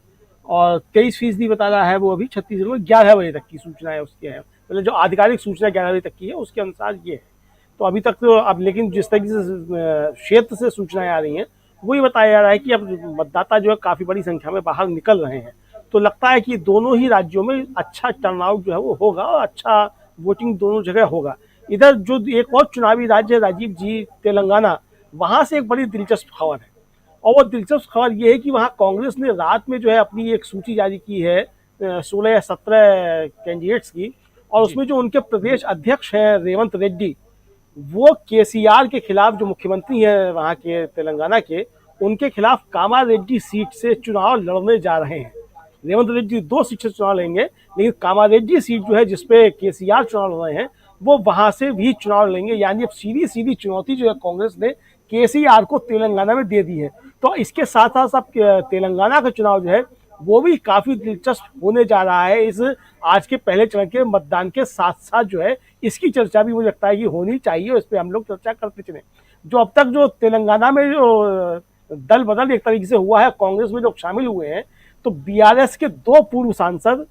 और 23% बता रहा है वो अभी छत्तीसगढ़ में। 11 बजे तक की सूचना है उसके है, मतलब जो आधिकारिक सूचना 11 बजे तक की है उसके अनुसार ये है। तो अभी तक तो अब लेकिन जिस तरीके से क्षेत्र से सूचनाएं आ रही हैं वही बताया जा रहा है कि अब मतदाता जो है काफ़ी बड़ी संख्या में बाहर निकल रहे हैं। तो लगता है कि दोनों ही राज्यों में अच्छा टर्नआउट जो है वो होगा और अच्छा वोटिंग दोनों जगह होगा। इधर जो एक और चुनावी राज्य है राजीव जी, तेलंगाना, वहाँ से एक बड़ी दिलचस्प खबर है और वो दिलचस्प खबर ये है कि वहाँ कांग्रेस ने रात में जो है अपनी एक सूची जारी की है 16 या 17 कैंडिडेट्स की, और उसमें जो उनके प्रदेश अध्यक्ष हैं रेवंत रेड्डी, वो केसीआर के खिलाफ, जो मुख्यमंत्री हैं वहाँ के तेलंगाना के, उनके खिलाफ कामारेड्डी सीट से चुनाव लड़ने जा रहे हैं। रेवंत रेड्डी 2 सीट से चुनाव लेंगे, लेकिन कामारेड्डी सीट जो है जिसपे केसीआर चुनाव लड़ रहे हैं वो वहाँ से भी चुनाव लेंगे। यानी अब सीधी सीधी चुनौती जो है कांग्रेस ने केसीआर को तेलंगाना में दे दी है। तो इसके साथ साथ सब तेलंगाना का चुनाव जो है वो भी काफ़ी दिलचस्प होने जा रहा है। इस आज के पहले चरण के मतदान के साथ साथ जो है इसकी चर्चा भी मुझे लगता है कि होनी चाहिए और इस पर हम लोग चर्चा करते चलें। जो अब तक जो तेलंगाना में जो दल बदल एक तरीके से हुआ है, कांग्रेस में लोग शामिल हुए हैं, तो बीआरएस के 2 पूर्व सांसद,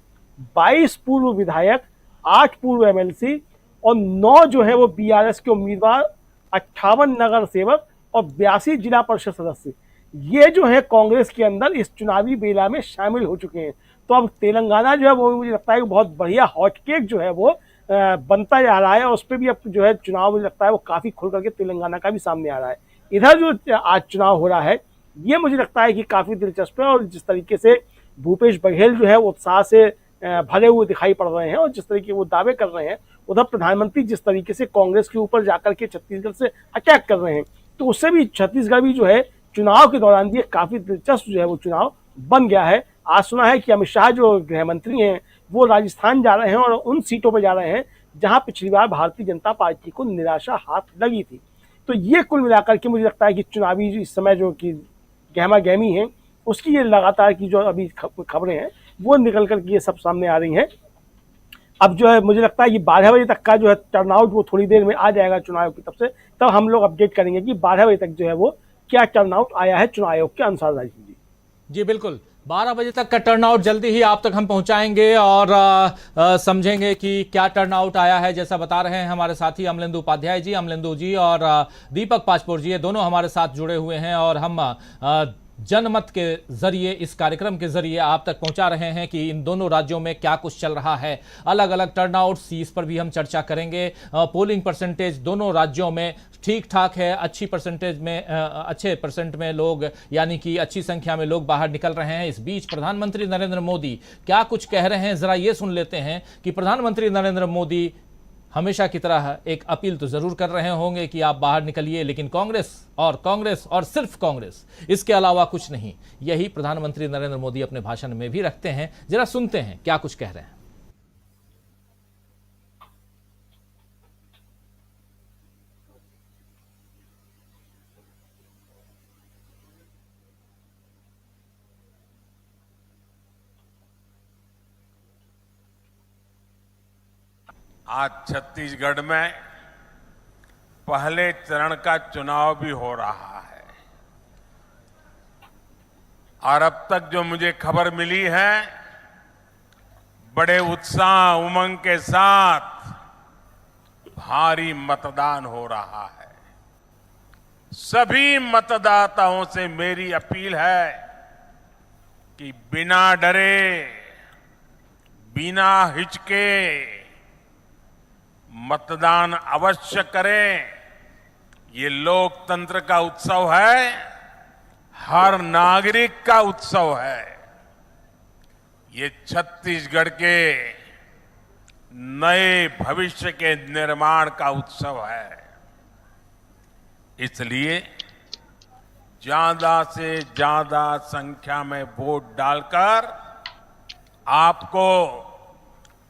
22 पूर्व विधायक, 8 पूर्व एमएलसी और 9 जो है वो बीआरएस के उम्मीदवार, 58 नगर सेवक और 82 जिला परिषद सदस्य, ये जो है कांग्रेस के अंदर इस चुनावी बेला में शामिल हो चुके हैं। तो अब तेलंगाना जो है वो मुझे लगता है कि बहुत बढ़िया हॉटकेक जो है वो बनता जा रहा है और उस पर भी अब जो है चुनाव मुझे लगता है वो काफ़ी खुल करके तेलंगाना का भी सामने आ रहा है। इधर जो आज चुनाव हो रहा है ये मुझे लगता है कि काफ़ी दिलचस्प है और जिस तरीके से भूपेश बघेल जो है उत्साह से भरे हुए दिखाई पड़ रहे हैं और जिस तरीके वो दावे कर रहे हैं, उधर प्रधानमंत्री जिस तरीके से कांग्रेस के ऊपर जाकर के छत्तीसगढ़ से अटैक कर रहे हैं, तो उससे भी छत्तीसगढ़ भी जो है चुनाव के दौरान भी काफ़ी दिलचस्प जो है वो चुनाव बन गया है। आज सुना है कि अमित शाह जो गृह मंत्री हैं वो राजस्थान जा रहे हैं और उन सीटों पर जा रहे हैं जहां पिछली बार भारतीय जनता पार्टी को निराशा हाथ लगी थी। तो ये कुल मिलाकर के मुझे लगता है कि चुनावी इस समय जो कि गहमा गहमी है उसकी ये लगातार की जो अभी खबरें हैं वो निकल कर के ये सब सामने आ रही हैं। अब जो है मुझे लगता है कि 12 बजे तक का जो है टर्नआउट वो थोड़ी देर में आ जाएगा चुनाव की तरफ से, तब हम लोग अपडेट करेंगे कि 12 बजे तक जो है वो क्या टर्नआउट आया है चुनाव आयोग के अनुसार। राजीव जी जी बिल्कुल, 12 बजे तक का टर्नआउट जल्दी ही आप तक हम पहुंचाएंगे और समझेंगे कि क्या टर्नआउट आया है। जैसा बता रहे हैं हमारे साथी अमलेंदु उपाध्याय जी, अमलेंदु जी और दीपक पाचपोर जी, ये दोनों हमारे साथ जुड़े हुए हैं और हम जनमत के जरिए, इस कार्यक्रम के जरिए आप तक पहुंचा रहे हैं कि इन दोनों राज्यों में क्या कुछ चल रहा है। अलग अलग टर्नआउट इस पर भी हम चर्चा करेंगे। पोलिंग परसेंटेज दोनों राज्यों में ठीक ठाक है, अच्छी परसेंटेज में, अच्छे परसेंट में लोग, यानी कि अच्छी संख्या में लोग बाहर निकल रहे हैं। इस बीच प्रधानमंत्री नरेंद्र मोदी क्या कुछ कह रहे हैं, जरा ये सुन लेते हैं कि प्रधानमंत्री नरेंद्र मोदी हमेशा की तरह एक अपील तो जरूर कर रहे होंगे कि आप बाहर निकलिए, लेकिन कांग्रेस और सिर्फ कांग्रेस, इसके अलावा कुछ नहीं। यही प्रधानमंत्री नरेंद्र मोदी अपने भाषण में भी रखते हैं। जरा सुनते हैं क्या कुछ कह रहे हैं। आज छत्तीसगढ़ में पहले चरण का चुनाव भी हो रहा है और अब तक जो मुझे खबर मिली है, बड़े उत्साह उमंग के साथ भारी मतदान हो रहा है। सभी मतदाताओं से मेरी अपील है कि बिना डरे, बिना हिचके मतदान अवश्य करें। ये लोकतंत्र का उत्सव है, हर नागरिक का उत्सव है। ये छत्तीसगढ़ के नए भविष्य के निर्माण का उत्सव है। इसलिए ज्यादा से ज्यादा संख्या में वोट डालकर आपको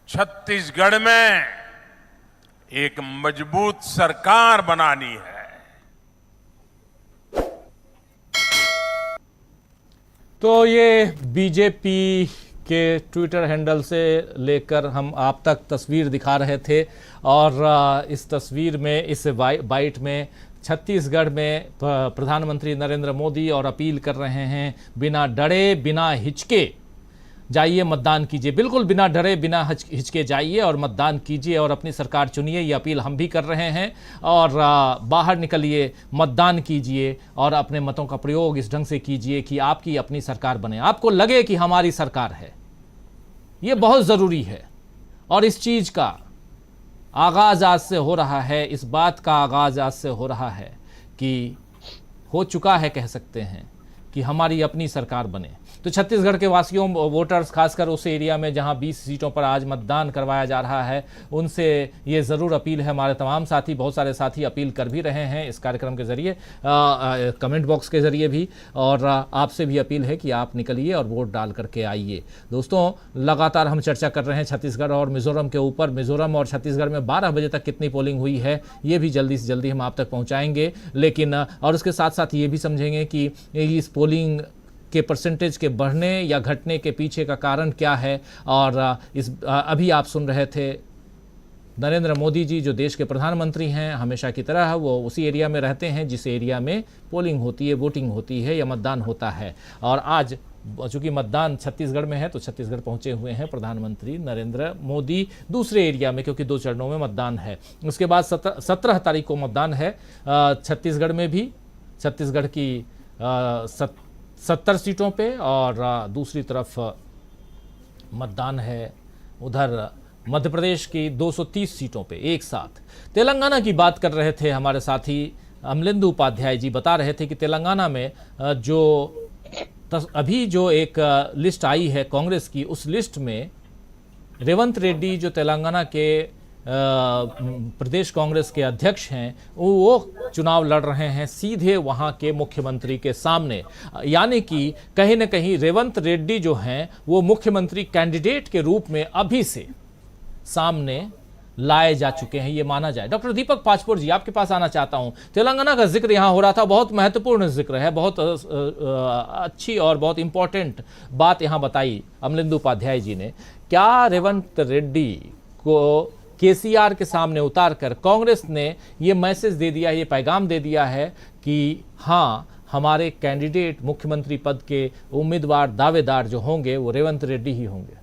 छत्तीसगढ़ में एक मजबूत सरकार बनानी है। तो ये बीजेपी के ट्विटर हैंडल से लेकर हम आप तक तस्वीर दिखा रहे थे, और इस तस्वीर में, इस बाइट में छत्तीसगढ़ में प्रधानमंत्री नरेंद्र मोदी और अपील कर रहे हैं, बिना डरे, बिना हिचके जाइए मतदान कीजिए। बिल्कुल बिना डरे, बिना हिचके जाइए और मतदान कीजिए और अपनी सरकार चुनिए। ये अपील हम भी कर रहे हैं। और बाहर निकलिए, मतदान कीजिए और अपने मतों का प्रयोग इस ढंग से कीजिए कि आपकी अपनी सरकार बने, आपको लगे कि हमारी सरकार है। ये बहुत ज़रूरी है और इस चीज़ का आगाज़ आज से हो रहा है, इस बात का आगाज़ आज से हो रहा है कि हो चुका है, कह सकते हैं कि हमारी अपनी सरकार बने। तो छत्तीसगढ़ के वासियों, वोटर्स, खासकर उस एरिया में जहां 20 सीटों पर आज मतदान करवाया जा रहा है, उनसे ये ज़रूर अपील है। हमारे तमाम साथी, बहुत सारे साथी अपील कर भी रहे हैं इस कार्यक्रम के ज़रिए, कमेंट बॉक्स के ज़रिए भी, और आपसे भी अपील है कि आप निकलिए और वोट डाल करके आइए। दोस्तों, लगातार हम चर्चा कर रहे हैं छत्तीसगढ़ और मिज़ोरम के ऊपर। मिज़ोरम और छत्तीसगढ़ में 12 बजे तक कितनी पोलिंग हुई है, ये भी जल्दी से जल्दी हम आप तक पहुँचाएँगे। लेकिन और उसके साथ साथ ये भी समझेंगे कि इस पोलिंग के परसेंटेज के बढ़ने या घटने के पीछे का कारण क्या है। और अभी आप सुन रहे थे नरेंद्र मोदी जी, जो देश के प्रधानमंत्री हैं, हमेशा की तरह वो उसी एरिया में रहते हैं जिस एरिया में पोलिंग होती है, वोटिंग होती है या मतदान होता है। और आज चूंकि मतदान छत्तीसगढ़ में है, तो छत्तीसगढ़ पहुंचे हुए हैं प्रधानमंत्री नरेंद्र मोदी दूसरे एरिया में, क्योंकि 2 चरणों में मतदान है। उसके बाद 17 तारीख को मतदान है छत्तीसगढ़ में भी। छत्तीसगढ़ की 70 सीटों पे और दूसरी तरफ मतदान है उधर मध्य प्रदेश की 230 सीटों पे एक साथ। तेलंगाना की बात कर रहे थे हमारे साथी अमलेंदु उपाध्याय जी, बता रहे थे कि तेलंगाना में अभी जो एक लिस्ट आई है कांग्रेस की, उस लिस्ट में रेवंत रेड्डी, जो तेलंगाना के प्रदेश कांग्रेस के अध्यक्ष हैं, वो चुनाव लड़ रहे हैं सीधे वहां के मुख्यमंत्री के सामने। यानी कि कहीं न कहीं रेवंत रेड्डी जो हैं वो मुख्यमंत्री कैंडिडेट के रूप में अभी से सामने लाए जा चुके हैं, ये माना जाए। डॉक्टर दीपक पाचपुर जी, आपके पास आना चाहता हूं। तेलंगाना का जिक्र यहां हो रहा था, बहुत महत्वपूर्ण जिक्र है, बहुत अच्छी और बहुत इंपॉर्टेंट बात यहां बताई अमलेंदु उपाध्याय जी ने। क्या रेवंत रेड्डी को केसीआर के सामने उतार कर कांग्रेस ने ये मैसेज दे दिया, ये पैगाम दे दिया है कि हाँ, हमारे कैंडिडेट, मुख्यमंत्री पद के उम्मीदवार, दावेदार जो होंगे वो रेवंत रेड्डी ही होंगे?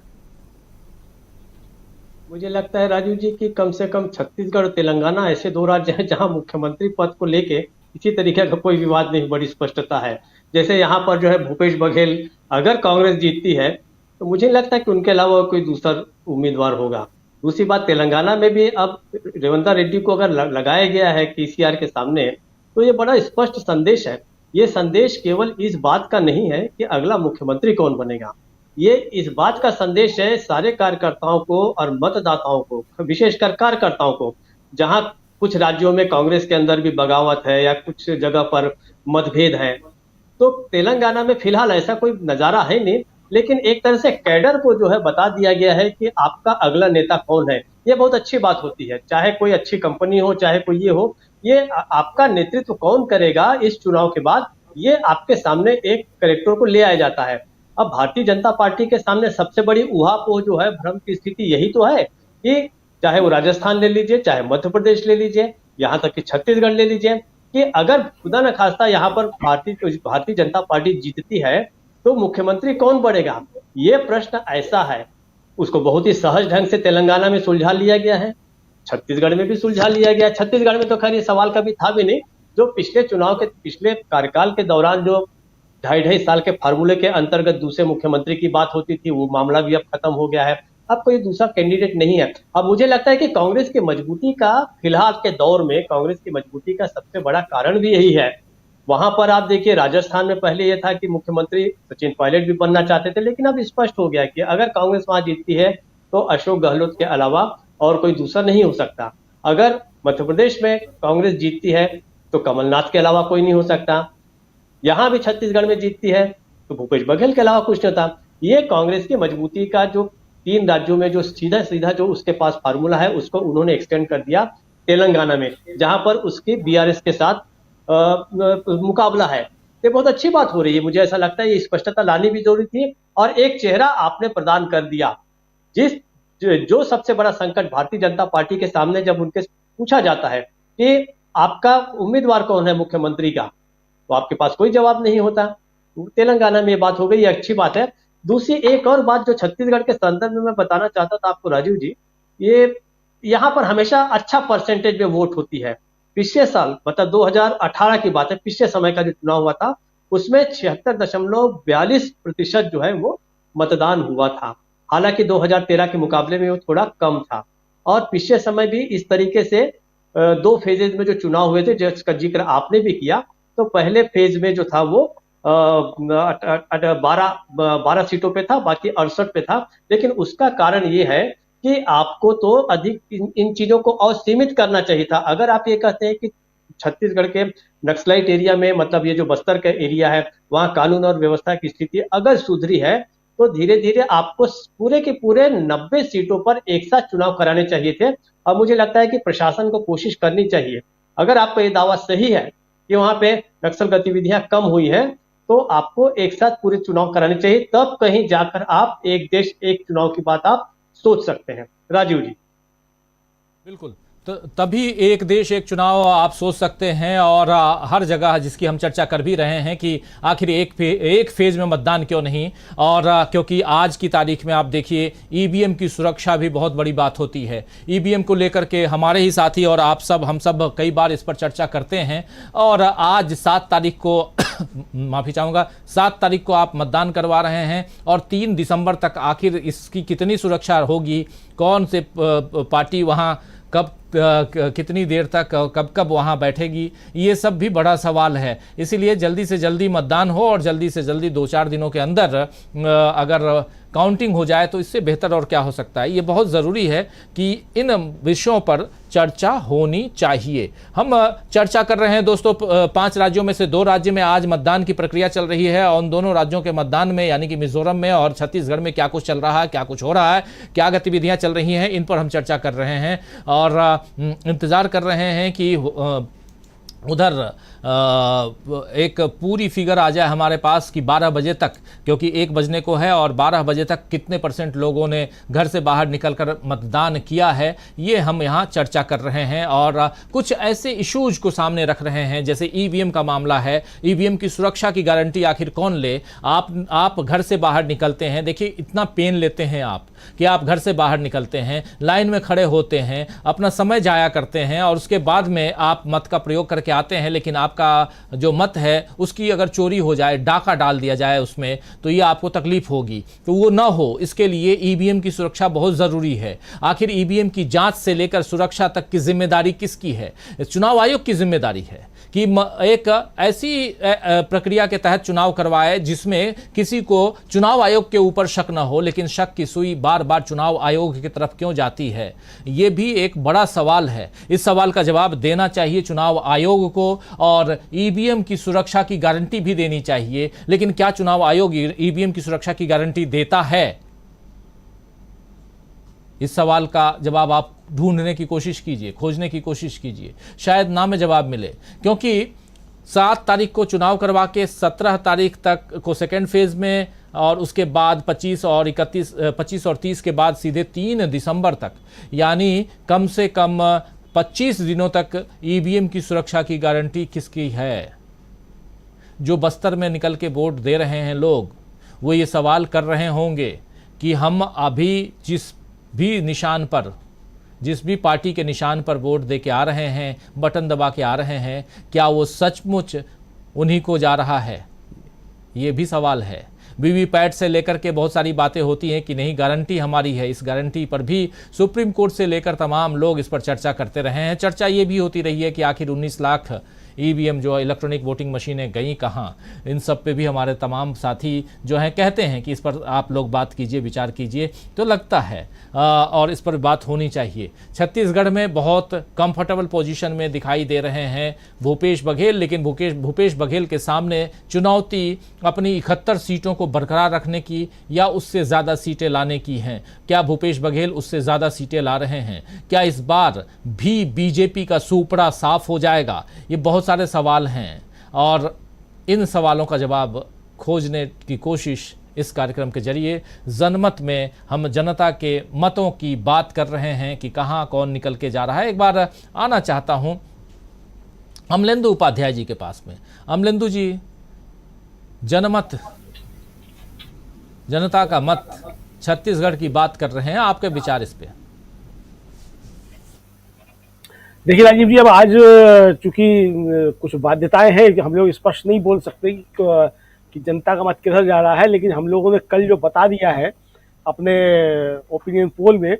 मुझे लगता है राजू जी कि कम से कम छत्तीसगढ़ और तेलंगाना ऐसे 2 राज्य हैं जहां मुख्यमंत्री पद को लेके किसी तरीके का कोई विवाद नहीं, बड़ी स्पष्टता है। जैसे यहाँ पर जो है भूपेश बघेल, अगर कांग्रेस जीतती है तो मुझे नहीं लगता कि उनके अलावा कोई दूसरा उम्मीदवार होगा। दूसरी बात, तेलंगाना में भी अब रेवंत रेड्डी को अगर लगाया गया है केसीआर के सामने, तो ये बड़ा स्पष्ट संदेश है। ये संदेश केवल इस बात का नहीं है कि अगला मुख्यमंत्री कौन बनेगा, ये इस बात का संदेश है सारे कार्यकर्ताओं को और मतदाताओं को, विशेषकर कार्यकर्ताओं को, जहां कुछ राज्यों में कांग्रेस के अंदर भी बगावत है या कुछ जगह पर मतभेद है। तो तेलंगाना में फिलहाल ऐसा कोई नजारा है नहीं, लेकिन एक तरह से कैडर को जो है बता दिया गया है कि आपका अगला नेता कौन है। ये बहुत अच्छी बात होती है, चाहे कोई अच्छी कंपनी हो, चाहे कोई ये हो, ये आपका नेतृत्व कौन करेगा इस चुनाव के बाद, ये आपके सामने एक करेक्टर को ले आया जाता है। अब भारतीय जनता पार्टी के सामने सबसे बड़ी ऊहापोह जो है, भ्रम की स्थिति यही तो है कि चाहे वो राजस्थान ले लीजिए, चाहे मध्य प्रदेश ले लीजिए, यहाँ तक कि छत्तीसगढ़ ले लीजिए, कि अगर खुदा न खास्ता यहाँ पर भारतीय जनता पार्टी जीतती है तो मुख्यमंत्री कौन बनेगा, ये प्रश्न ऐसा है। उसको बहुत ही सहज ढंग से तेलंगाना में सुलझा लिया गया है, छत्तीसगढ़ में भी सुलझा लिया गया। छत्तीसगढ़ में तो खैर ये सवाल कभी था भी नहीं, जो पिछले कार्यकाल के दौरान जो 2.5 साल के फार्मूले के अंतर्गत दूसरे मुख्यमंत्री की बात होती थी, वो मामला भी अब खत्म हो गया है। अब कोई दूसरा कैंडिडेट नहीं है। अब मुझे लगता है कि कांग्रेस की मजबूती का, फिलहाल के दौर में कांग्रेस की मजबूती का सबसे बड़ा कारण भी यही है। वहां पर आप देखिए, राजस्थान में पहले यह था कि मुख्यमंत्री सचिन पायलट भी बनना चाहते थे, लेकिन अब स्पष्ट हो गया कि अगर कांग्रेस वहां जीतती है तो अशोक गहलोत के अलावा और कोई दूसरा नहीं हो सकता। अगर मध्य प्रदेश में कांग्रेस जीतती है तो कमलनाथ के अलावा कोई नहीं हो सकता। यहां भी छत्तीसगढ़ में जीतती है तो भूपेश बघेल के अलावा कुछ नहीं था। ये कांग्रेस की मजबूती का जो 3 राज्यों में जो सीधा जो उसके पास फार्मूला है, उसको उन्होंने एक्सटेंड कर दिया तेलंगाना में, जहां पर उसकी बीआरएस के साथ मुकाबला है। ये बहुत अच्छी बात हो रही है। मुझे ऐसा लगता है ये स्पष्टता लानी भी जरूरी थी, और एक चेहरा आपने प्रदान कर दिया। जो सबसे बड़ा संकट भारतीय जनता पार्टी के सामने जब उनके पूछा जाता है कि आपका उम्मीदवार कौन है मुख्यमंत्री का, तो आपके पास कोई जवाब नहीं होता। तेलंगाना में ये बात हो गई, ये अच्छी बात है। दूसरी एक और बात जो छत्तीसगढ़ के संदर्भ में मैं बताना चाहता था आपको राजीव जी, ये यहाँ पर हमेशा अच्छा परसेंटेज में वोट होती है। पिछले साल, मतलब 2018 की बात है, पिछले समय का जो चुनाव हुआ था, उसमें 76.42% जो है वो मतदान हुआ था। हालांकि 2013 के मुकाबले में वो थोड़ा कम था। और पिछले समय भी इस तरीके से 2 फेजेज में जो चुनाव हुए थे, जिसका जिक्र आपने भी किया, तो पहले फेज में जो था वो 12 सीटों पे था, बाकी 68 पे था। लेकिन उसका कारण ये है कि आपको तो अधिक इन चीजों को और सीमित करना चाहिए था। अगर आप ये कहते हैं कि छत्तीसगढ़ के नक्सलाइट एरिया में, मतलब ये जो बस्तर का एरिया है, वहां कानून और व्यवस्था की स्थिति अगर सुधरी है, तो धीरे धीरे आपको पूरे के पूरे 90 सीटों पर एक साथ चुनाव कराने चाहिए थे। अब मुझे लगता है कि प्रशासन को कोशिश करनी चाहिए, अगर आपका ये दावा सही है कि वहां पे नक्सल गतिविधियां कम हुई है, तो आपको एक साथ पूरे चुनाव कराने चाहिए। तब कहीं जाकर आप एक देश एक चुनाव की बात आप सोच सकते हैं। राजीव जी। बिल्कुल, तो तभी एक देश एक चुनाव आप सोच सकते हैं। और हर जगह जिसकी हम चर्चा कर भी रहे हैं कि आखिर एक फेज में मतदान क्यों नहीं। और क्योंकि आज की तारीख में आप देखिए, ईवीएम की सुरक्षा भी बहुत बड़ी बात होती है। ईवीएम को लेकर के हमारे ही साथी और हम सब कई बार इस पर चर्चा करते हैं। और आज 7 तारीख को माफी चाहूंगा, 7 तारीख को आप मतदान करवा रहे हैं, और 3 दिसंबर तक आखिर इसकी कितनी सुरक्षा होगी, कौन से पार्टी वहां कब कितनी देर तक कब वहां बैठेगी, ये सब भी बड़ा सवाल है। इसीलिए जल्दी से जल्दी मतदान हो और जल्दी से जल्दी 2-4 दिनों के अंदर अगर काउंटिंग हो जाए तो इससे बेहतर और क्या हो सकता है। ये बहुत ज़रूरी है कि इन विषयों पर चर्चा होनी चाहिए। हम चर्चा कर रहे हैं दोस्तों 5 राज्यों में से 2 राज्य में आज मतदान की प्रक्रिया चल रही है, और उन दोनों राज्यों के मतदान में, यानी कि मिजोरम में और छत्तीसगढ़ में क्या कुछ चल रहा है, क्या कुछ हो रहा है, क्या गतिविधियां चल रही हैं, इन पर हम चर्चा कर रहे हैं। और इंतज़ार कर रहे हैं कि उधर एक पूरी फिगर आ जाए हमारे पास कि 12 बजे तक, क्योंकि 1 बजने को है, और 12 बजे तक कितने % लोगों ने घर से बाहर निकलकर मतदान किया है, ये हम यहाँ चर्चा कर रहे हैं। और कुछ ऐसे इश्यूज को सामने रख रहे हैं, जैसे ईवीएम का मामला है। ईवीएम की सुरक्षा की गारंटी आखिर कौन ले। आप घर से बाहर निकलते हैं, देखिए इतना पेन लेते हैं आप कि आप घर से बाहर निकलते हैं, लाइन में खड़े होते हैं, अपना समय जाया करते हैं, और उसके बाद में आप मत का प्रयोग करके करके आते हैं, लेकिन आपका जो मत है उसकी अगर चोरी हो जाए, डाका डाल दिया जाए उसमें, तो ये आपको तकलीफ होगी। तो वो ना हो, इसके लिए ईवीएम की सुरक्षा बहुत ज़रूरी है। आखिर ईवीएम की जांच से लेकर सुरक्षा तक की जिम्मेदारी किसकी है? चुनाव आयोग की जिम्मेदारी है कि एक ऐसी प्रक्रिया के तहत चुनाव करवाए जिसमें किसी को चुनाव आयोग के ऊपर शक न हो, लेकिन शक की सुई बार बार चुनाव आयोग की तरफ क्यों जाती है, ये भी एक बड़ा सवाल है। इस सवाल का जवाब देना चाहिए चुनाव आयोग को, और ईवीएम की सुरक्षा की गारंटी भी देनी चाहिए। लेकिन क्या चुनाव आयोग ईवीएम की सुरक्षा की गारंटी देता है? इस सवाल का जवाब आप ढूंढने की कोशिश कीजिए, खोजने की कोशिश कीजिए, शायद ना में जवाब मिले। क्योंकि 7 तारीख को चुनाव करवा के 17 तारीख तक को सेकेंड फेज में, और उसके बाद 25 और 30 के बाद सीधे 3 दिसंबर तक, यानी कम से कम 25 दिनों तक ईवीएम की सुरक्षा की गारंटी किसकी है? जो बस्तर में निकल के वोट दे रहे हैं लोग, वो ये सवाल कर रहे होंगे कि हम अभी जिस भी निशान पर, जिस भी पार्टी के निशान पर वोट दे के आ रहे हैं, बटन दबा के आ रहे हैं, क्या वो सचमुच उन्हीं को जा रहा है? ये भी सवाल है। वीवीपैट से लेकर के बहुत सारी बातें होती हैं कि नहीं, गारंटी हमारी है। इस गारंटी पर भी सुप्रीम कोर्ट से लेकर तमाम लोग इस पर चर्चा करते रहे हैं। चर्चा ये भी होती रही है कि आखिर 19 लाख ईवीएम जो इलेक्ट्रॉनिक वोटिंग मशीनें गई कहाँ? इन सब पे भी हमारे तमाम साथी जो हैं कहते हैं कि इस पर आप लोग बात कीजिए, विचार कीजिए। तो लगता है और इस पर बात होनी चाहिए। छत्तीसगढ़ में बहुत कंफर्टेबल पोजीशन में दिखाई दे रहे हैं भूपेश बघेल, लेकिन भूपेश बघेल के सामने चुनौती अपनी 71 सीटों को बरकरार रखने की या उससे ज़्यादा सीटें लाने की हैं। क्या भूपेश बघेल उससे ज़्यादा सीटें ला रहे हैं? क्या इस बार भी बीजेपी का सुपड़ा साफ हो जाएगा? ये बहुत सारे सवाल हैं, और इन सवालों का जवाब खोजने की कोशिश इस कार्यक्रम के जरिए जनमत में हम जनता के मतों की बात कर रहे हैं कि कहां कौन निकल के जा रहा है। एक बार आना चाहता हूं अमलेंदु उपाध्याय जी के पास में। अमलेंदु जी, जनमत, जनता का मत, छत्तीसगढ़ की बात कर रहे हैं, आपके विचार इस पे? देखिए राजीव जी, अब आज चूंकि कुछ बाध्यताएं हैं कि हम लोग स्पष्ट नहीं बोल सकते कि जनता का मत किधर जा रहा है, लेकिन हम लोगों ने कल जो बता दिया है अपने ओपिनियन पोल में,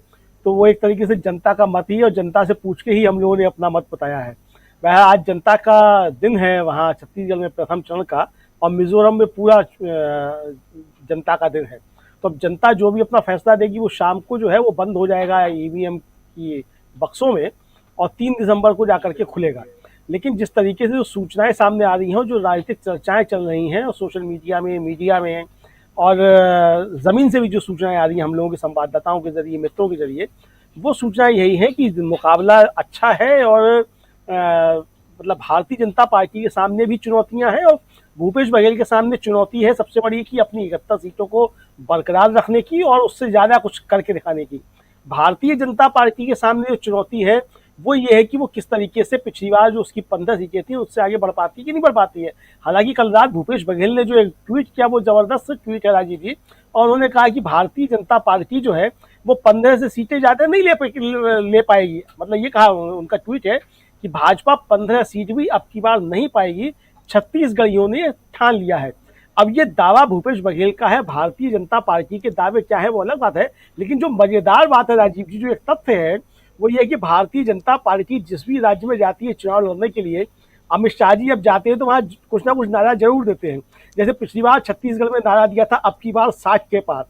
तो वो एक तरीके से जनता का मत ही, और जनता से पूछ के ही हम लोगों ने अपना मत बताया है। वह आज जनता का दिन है वहाँ छत्तीसगढ़ में प्रथम चरण का, और मिजोरम में पूरा जनता का दिन है। तो अब जनता जो भी अपना फैसला देगी वो शाम को जो है वो बंद हो जाएगा ईवीएम की बक्सों में, और 3 दिसंबर को जाकर के खुलेगा। लेकिन जिस तरीके से जो सूचनाएं सामने आ रही हैं, जो राजनीतिक चर्चाएं चल रही हैं और सोशल मीडिया में और ज़मीन से भी जो सूचनाएं आ रही हैं हम लोगों के संवाददाताओं के जरिए, मित्रों के जरिए, वो सूचनाएं यही हैं कि मुकाबला अच्छा है, और मतलब भारतीय जनता पार्टी के सामने भी चुनौतियां हैं, और भूपेश बघेल के सामने चुनौती है सबसे बड़ी कि अपनी 71 सीटों को बरकरार रखने की और उससे ज़्यादा कुछ करके दिखाने की। भारतीय जनता पार्टी के सामने जो चुनौती है वो ये है कि वो किस तरीके से पिछली बार जो उसकी 15 सीटें थी उससे आगे बढ़ पाती है कि नहीं बढ़ पाती है। हालांकि कल रात भूपेश बघेल ने जो एक ट्वीट किया वो जबरदस्त ट्वीट है राजीव जी, और उन्होंने कहा कि भारतीय जनता पार्टी जो है वो 15 से सीटें ज़्यादा नहीं ले पाएगी। मतलब ये कहा उनका ट्वीट है कि भाजपा 15 सीट भी अब की बार नहीं पाएगी, छत्तीसगढ़ियों ने ठान लिया है। अब ये दावा भूपेश बघेल का है, भारतीय जनता पार्टी के दावे क्या है वो अलग बात है, लेकिन जो मजेदार बात है राजीव जी, जो एक तथ्य है वो ये कि भारतीय जनता पार्टी जिस भी राज्य में जाती है चुनाव लड़ने के लिए, अमित शाह जी अब जाते हैं तो वहाँ कुछ ना कुछ नारा जरूर देते हैं। जैसे पिछली बार छत्तीसगढ़ में नारा दिया था अब की बार 60 के पार।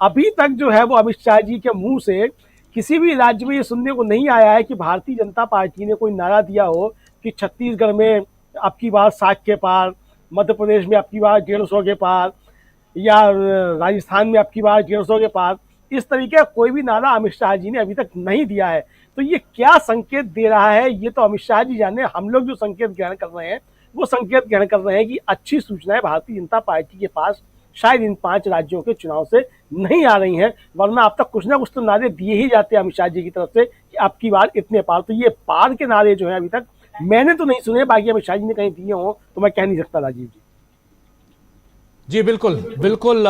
अभी तक जो है वो अमित शाह जी के मुंह से किसी भी राज्य में ये सुनने को नहीं आया है कि भारतीय जनता पार्टी ने कोई नारा दिया हो कि छत्तीसगढ़ में अब की बार 60 के पार, मध्य प्रदेश में अब की बार 150 के पार, या राजस्थान में अब की बार 150 के पार। इस तरीके का कोई भी नारा अमित शाह जी ने अभी तक नहीं दिया है। तो ये क्या संकेत दे रहा है ये तो अमित शाह जी जाने। हम लोग जो संकेत ग्रहण कर रहे हैं वो संकेत ग्रहण कर रहे हैं कि अच्छी सूचनाएं भारतीय जनता पार्टी के पास शायद इन 5 राज्यों के चुनाव से नहीं आ रही हैं, वरना अब तक कुछ ना कुछ तो नारे दिए ही जाते हैं अमित शाह जी की तरफ से कि अब की बार इतने पार। तो ये पार के नारे जो है अभी तक मैंने तो नहीं सुने, बाकी अमित शाह जी ने कहीं दिए हों तो मैं कह नहीं सकता राजीव जी। जी बिल्कुल बिल्कुल,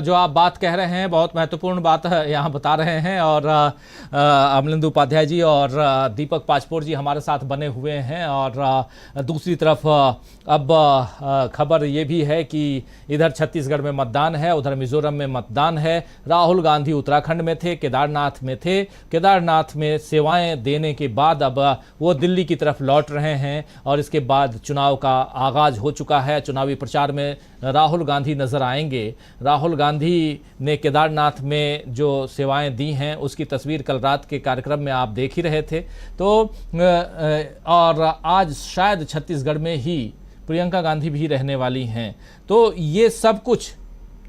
जो आप बात कह रहे हैं बहुत महत्वपूर्ण बात है यहाँ बता रहे हैं। और अमलेंदु उपाध्याय जी और दीपक पाचपोर जी हमारे साथ बने हुए हैं। और दूसरी तरफ अब खबर ये भी है कि इधर छत्तीसगढ़ में मतदान है, उधर मिजोरम में मतदान है। राहुल गांधी उत्तराखंड में थे, केदारनाथ में थे, केदारनाथ में सेवाएं देने के बाद अब वो दिल्ली की तरफ लौट रहे हैं और इसके बाद चुनाव का आगाज हो चुका है। चुनावी प्रचार में राहुल गांधी नजर आएंगे। राहुल गांधी ने केदारनाथ में जो सेवाएं दी हैं उसकी तस्वीर कल रात के कार्यक्रम में आप देख ही रहे थे। तो और आज शायद छत्तीसगढ़ में ही प्रियंका गांधी भी रहने वाली हैं। तो ये सब कुछ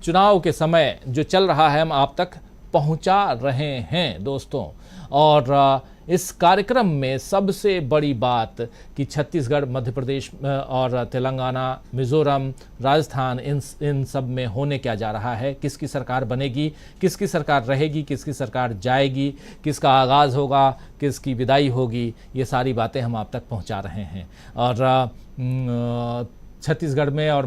चुनाव के समय जो चल रहा है हम आप तक पहुंचा रहे हैं दोस्तों। और इस कार्यक्रम में सबसे बड़ी बात कि छत्तीसगढ़, मध्य प्रदेश और तेलंगाना, मिजोरम, राजस्थान, इन सब में होने क्या जा रहा है, किसकी सरकार बनेगी, किसकी सरकार रहेगी, किसकी सरकार जाएगी, किसका आगाज़ होगा, किसकी विदाई होगी, ये सारी बातें हम आप तक पहुंचा रहे हैं। और छत्तीसगढ़ में और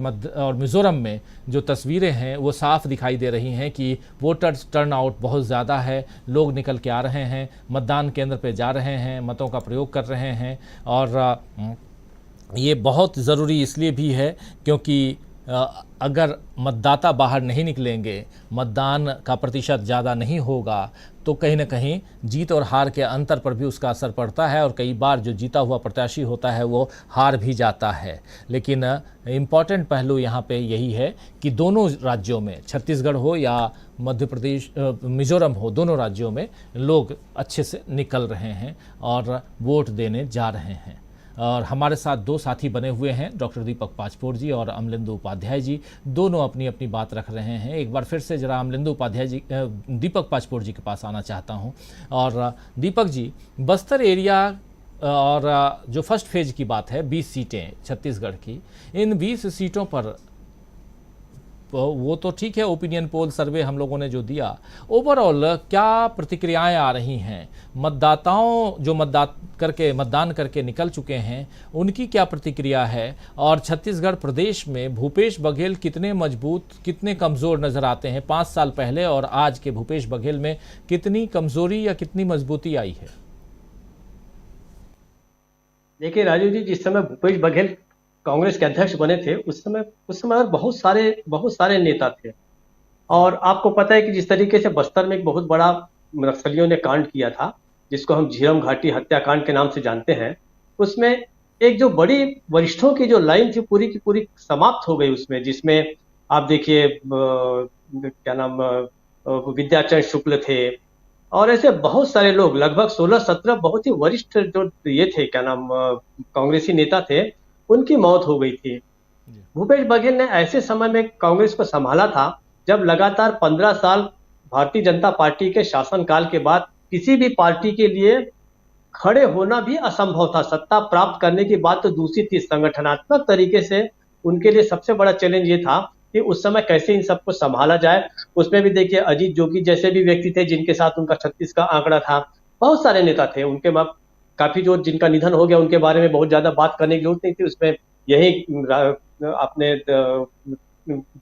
मिज़ोरम में जो तस्वीरें हैं वो साफ दिखाई दे रही हैं कि वोटर्स टर्नआउट बहुत ज़्यादा है। लोग निकल के आ रहे हैं, मतदान केंद्र पे जा रहे हैं, मतों का प्रयोग कर रहे हैं। और ये बहुत ज़रूरी इसलिए भी है क्योंकि अगर मतदाता बाहर नहीं निकलेंगे, मतदान का प्रतिशत ज़्यादा नहीं होगा तो कहीं ना कहीं जीत और हार के अंतर पर भी उसका असर पड़ता है। और कई बार जो जीता हुआ प्रत्याशी होता है वो हार भी जाता है। लेकिन इम्पॉर्टेंट पहलू यहाँ पे यही है कि दोनों राज्यों में, छत्तीसगढ़ हो या मध्य प्रदेश, मिजोरम हो, दोनों राज्यों में लोग अच्छे से निकल रहे हैं और वोट देने जा रहे हैं। और हमारे साथ दो साथी बने हुए हैं, डॉक्टर दीपक पाचपोर जी और अमलेंदु उपाध्याय जी, दोनों अपनी अपनी बात रख रहे हैं। एक बार फिर से जरा अमलेंदु उपाध्याय जी, दीपक पाचपोर जी के पास आना चाहता हूं। और दीपक जी, बस्तर एरिया और जो फर्स्ट फेज की बात है, 20 सीटें छत्तीसगढ़ की, इन 20 सीटों पर वो तो ठीक है, ओपिनियन पोल सर्वे हम लोगों ने जो दिया, ओवरऑल क्या प्रतिक्रियाएं आ रही हैं? मतदाताओं जो मतदान करके निकल चुके हैं उनकी क्या प्रतिक्रिया है? और छत्तीसगढ़ प्रदेश में भूपेश बघेल कितने मजबूत, कितने कमज़ोर नज़र आते हैं? 5 साल पहले और आज के भूपेश बघेल में कितनी कमज़ोरी या कितनी मजबूती आई है? देखिए राजू जी, जिस समय भूपेश बघेल कांग्रेस के अध्यक्ष बने थे उस समय बहुत सारे नेता थे। और आपको पता है कि जिस तरीके से बस्तर में एक बहुत बड़ा नक्सलियों ने कांड किया था, जिसको हम झीरम घाटी हत्याकांड के नाम से जानते हैं, उसमें एक जो बड़ी वरिष्ठों की जो लाइन थी पूरी की पूरी समाप्त हो गई उसमें। जिसमें आप देखिए क्या नाम, विद्याचरण शुक्ल थे और ऐसे बहुत सारे लोग, लगभग 16-17 बहुत ही वरिष्ठ जो ये थे, क्या नाम, कांग्रेसी नेता थे, उनकी मौत हो गई थी। भूपेश बघेल ने ऐसे समय में कांग्रेस को संभाला था जब लगातार 15 साल भारतीय जनता पार्टी के शासनकाल के बाद किसी भी पार्टी के लिए खड़े होना भी असंभव था। सत्ता प्राप्त करने की बात तो दूसरी थी, संगठनात्मक तरीके से उनके लिए सबसे बड़ा चैलेंज ये था कि उस समय कैसे इन सबको संभाला जाए। उसमें भी देखिए अजीत जोगी जैसे भी व्यक्ति थे जिनके साथ उनका 36 का आंकड़ा था। बहुत सारे नेता थे उनके, काफी जो जिनका निधन हो गया उनके बारे में बहुत ज्यादा बात करने की जरूरत नहीं थी। उसमें यही अपने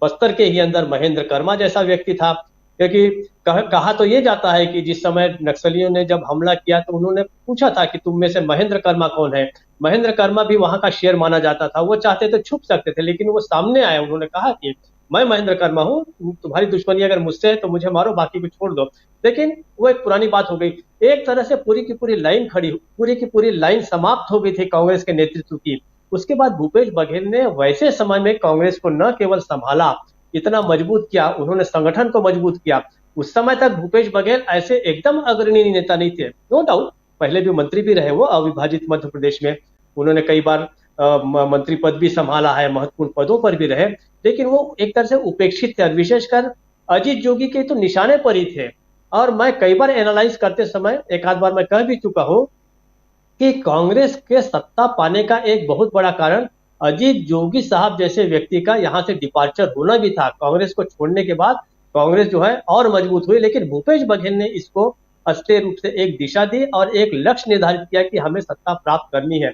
बस्तर के ही अंदर महेंद्र कर्मा जैसा व्यक्ति था, क्योंकि कहा तो ये जाता है कि जिस समय नक्सलियों ने जब हमला किया तो उन्होंने पूछा था कि तुम में से महेंद्र कर्मा कौन है। महेंद्र कर्मा भी वहां का शेर माना जाता था। वो चाहते तो छुप सकते थे, लेकिन वो सामने आए, उन्होंने कहा कि मैं महेंद्र कर्मा हूँ, तुम्हारी दुश्मनी अगर मुझसे है तो मुझे मारो, बाकी को छोड़ दो। लेकिन वो एक पुरानी बात हो गई। एक तरह से पूरी की पूरी लाइन पूरी की पूरी लाइन समाप्त हो गई थी कांग्रेस के नेतृत्व की। उसके बाद भूपेश बघेल ने वैसे समय में कांग्रेस को न केवल संभाला, इतना मजबूत किया, उन्होंने संगठन को मजबूत किया। उस समय तक भूपेश बघेल ऐसे एकदम अग्रणी नेता नहीं थे, नो डाउट, पहले भी मंत्री भी रहे वो अविभाजित मध्य प्रदेश में, उन्होंने कई बार मंत्री पद भी संभाला है, महत्वपूर्ण पदों पर भी रहे, लेकिन वो एक तरह से उपेक्षित थे। विशेषकर अजीत जोगी के तो निशाने पर ही थे। और मैं कई बार एनालाइज करते समय एक आध बार मैं कह भी चुका हूं कि कांग्रेस के सत्ता पाने का एक बहुत बड़ा कारण अजीत जोगी साहब जैसे व्यक्ति का यहां से डिपार्चर होना भी था। कांग्रेस को छोड़ने के बाद कांग्रेस जो है और मजबूत हुई, लेकिन भूपेश बघेल ने इसको अस्थिर रूप से एक दिशा दी और एक लक्ष्य निर्धारित किया कि हमें सत्ता प्राप्त करनी है।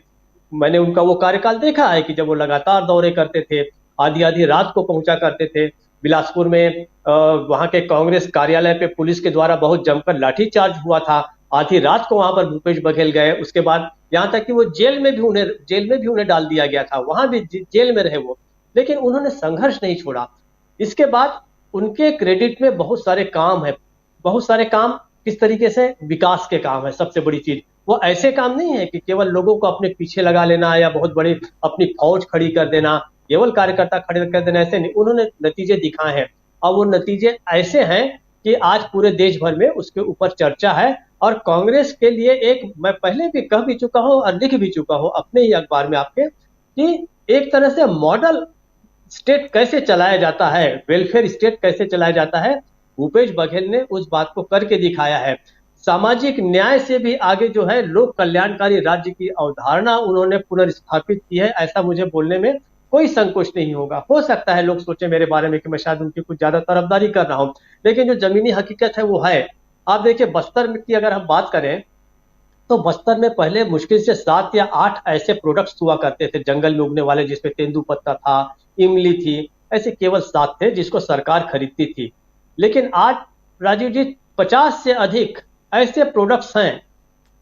मैंने उनका वो कार्यकाल देखा है कि जब वो लगातार दौरे करते थे आधी आधी रात को पहुंचा करते थे। बिलासपुर में वहां के कांग्रेस कार्यालय पे पुलिस के द्वारा बहुत जमकर लाठीचार्ज हुआ था। आधी रात को वहां पर भूपेश बघेल गए। उसके बाद यहाँ तक कि वो जेल में भी उन्हें डाल दिया गया था, वहां भी जेल में रहे वो, लेकिन उन्होंने संघर्ष नहीं छोड़ा। इसके बाद उनके क्रेडिट में बहुत सारे काम है। बहुत सारे काम किस तरीके से? विकास के काम है। सबसे बड़ी चीज वो ऐसे काम नहीं है कि केवल लोगों को अपने पीछे लगा लेना या बहुत बड़ी अपनी फौज खड़ी कर देना, केवल कार्यकर्ता खड़े कर देना, ऐसे नहीं। उन्होंने नतीजे दिखाए हैं और वो नतीजे ऐसे हैं कि आज पूरे देश भर में उसके ऊपर चर्चा है। और कांग्रेस के लिए एक, मैं पहले भी कह भी चुका हूं और लिख भी चुका हूं अपने ही अखबार में आपके, कि एक तरह से मॉडल स्टेट कैसे चलाया जाता है, वेलफेयर स्टेट कैसे चलाया जाता है, भूपेश बघेल ने उस बात को करके दिखाया है। सामाजिक न्याय से भी आगे जो है लोक कल्याणकारी राज्य की अवधारणा उन्होंने पुनर्स्थापित की है। ऐसा मुझे बोलने में कोई संकोच नहीं होगा। हो सकता है लोग सोचे मेरे बारे में कि मैं शायद उनकी कुछ ज्यादा तरफदारी कर रहा हूं, लेकिन जो जमीनी हकीकत है वो है। आप देखिए बस्तर की अगर हम बात करें तो बस्तर में पहले मुश्किल से 7 या 8 ऐसे प्रोडक्ट्स हुआ करते थे जंगल में उगने वाले, जिसमें तेंदुपत्ता था, इमली थी, ऐसे केवल 7 थे जिसको सरकार खरीदती थी। लेकिन आज राजीव जी 50 से अधिक ऐसे प्रोडक्ट्स हैं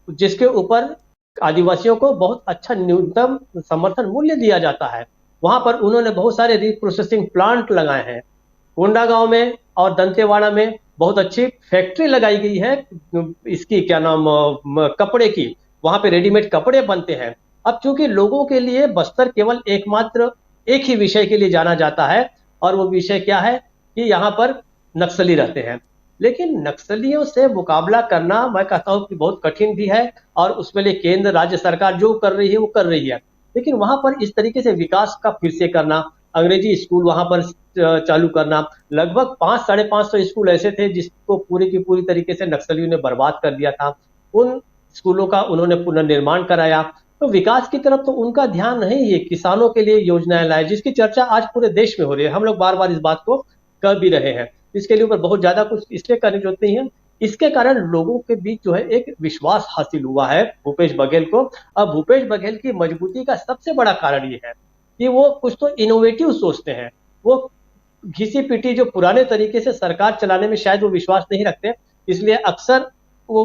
जिसके ऊपर आदिवासियों को बहुत अच्छा न्यूनतम समर्थन मूल्य दिया जाता है। वहां पर उन्होंने बहुत सारे रीप्रोसेसिंग प्लांट लगाए हैं। कोंडागांव में और दंतेवाड़ा में बहुत अच्छी फैक्ट्री लगाई गई है इसकी, क्या नाम, कपड़े की। वहां पे रेडीमेड कपड़े बनते हैं। अब चूंकि लोगों के लिए बस्तर केवल एकमात्र एक ही विषय के लिए जाना जाता है, और वो विषय क्या है कि यहाँ पर नक्सली रहते हैं। लेकिन नक्सलियों से मुकाबला करना मैं कहता हूं कि बहुत कठिन भी है, और उसके लिए केंद्र राज्य सरकार जो कर रही है वो कर रही है। लेकिन वहां पर इस तरीके से विकास का फिर से करना, अंग्रेजी स्कूल वहां पर चालू करना, लगभग 500-550 स्कूल ऐसे थे जिसको पूरी की पूरी तरीके से नक्सलियों ने बर्बाद कर दिया था। उन स्कूलों का उन्होंने पुनर्निर्माण कराया। तो विकास की तरफ तो उनका ध्यान नहीं है। किसानों के लिए योजनाएं लाए, जिसकी चर्चा आज पूरे देश में हो रही है। हम लोग बार बार इस बात को कह भी रहे हैं। इसके लिए ऊपर बहुत ज्यादा कुछ इसलिए करने की जरूरत नहीं है। इसके कारण लोगों के बीच जो है एक विश्वास हासिल हुआ है भूपेश बघेल को। अब भूपेश बघेल की मजबूती का सबसे बड़ा कारण ये है कि वो कुछ तो इनोवेटिव सोचते हैं। वो घिसी पिटी जो पुराने तरीके से सरकार चलाने में शायद वो विश्वास नहीं रखते, इसलिए अक्सर वो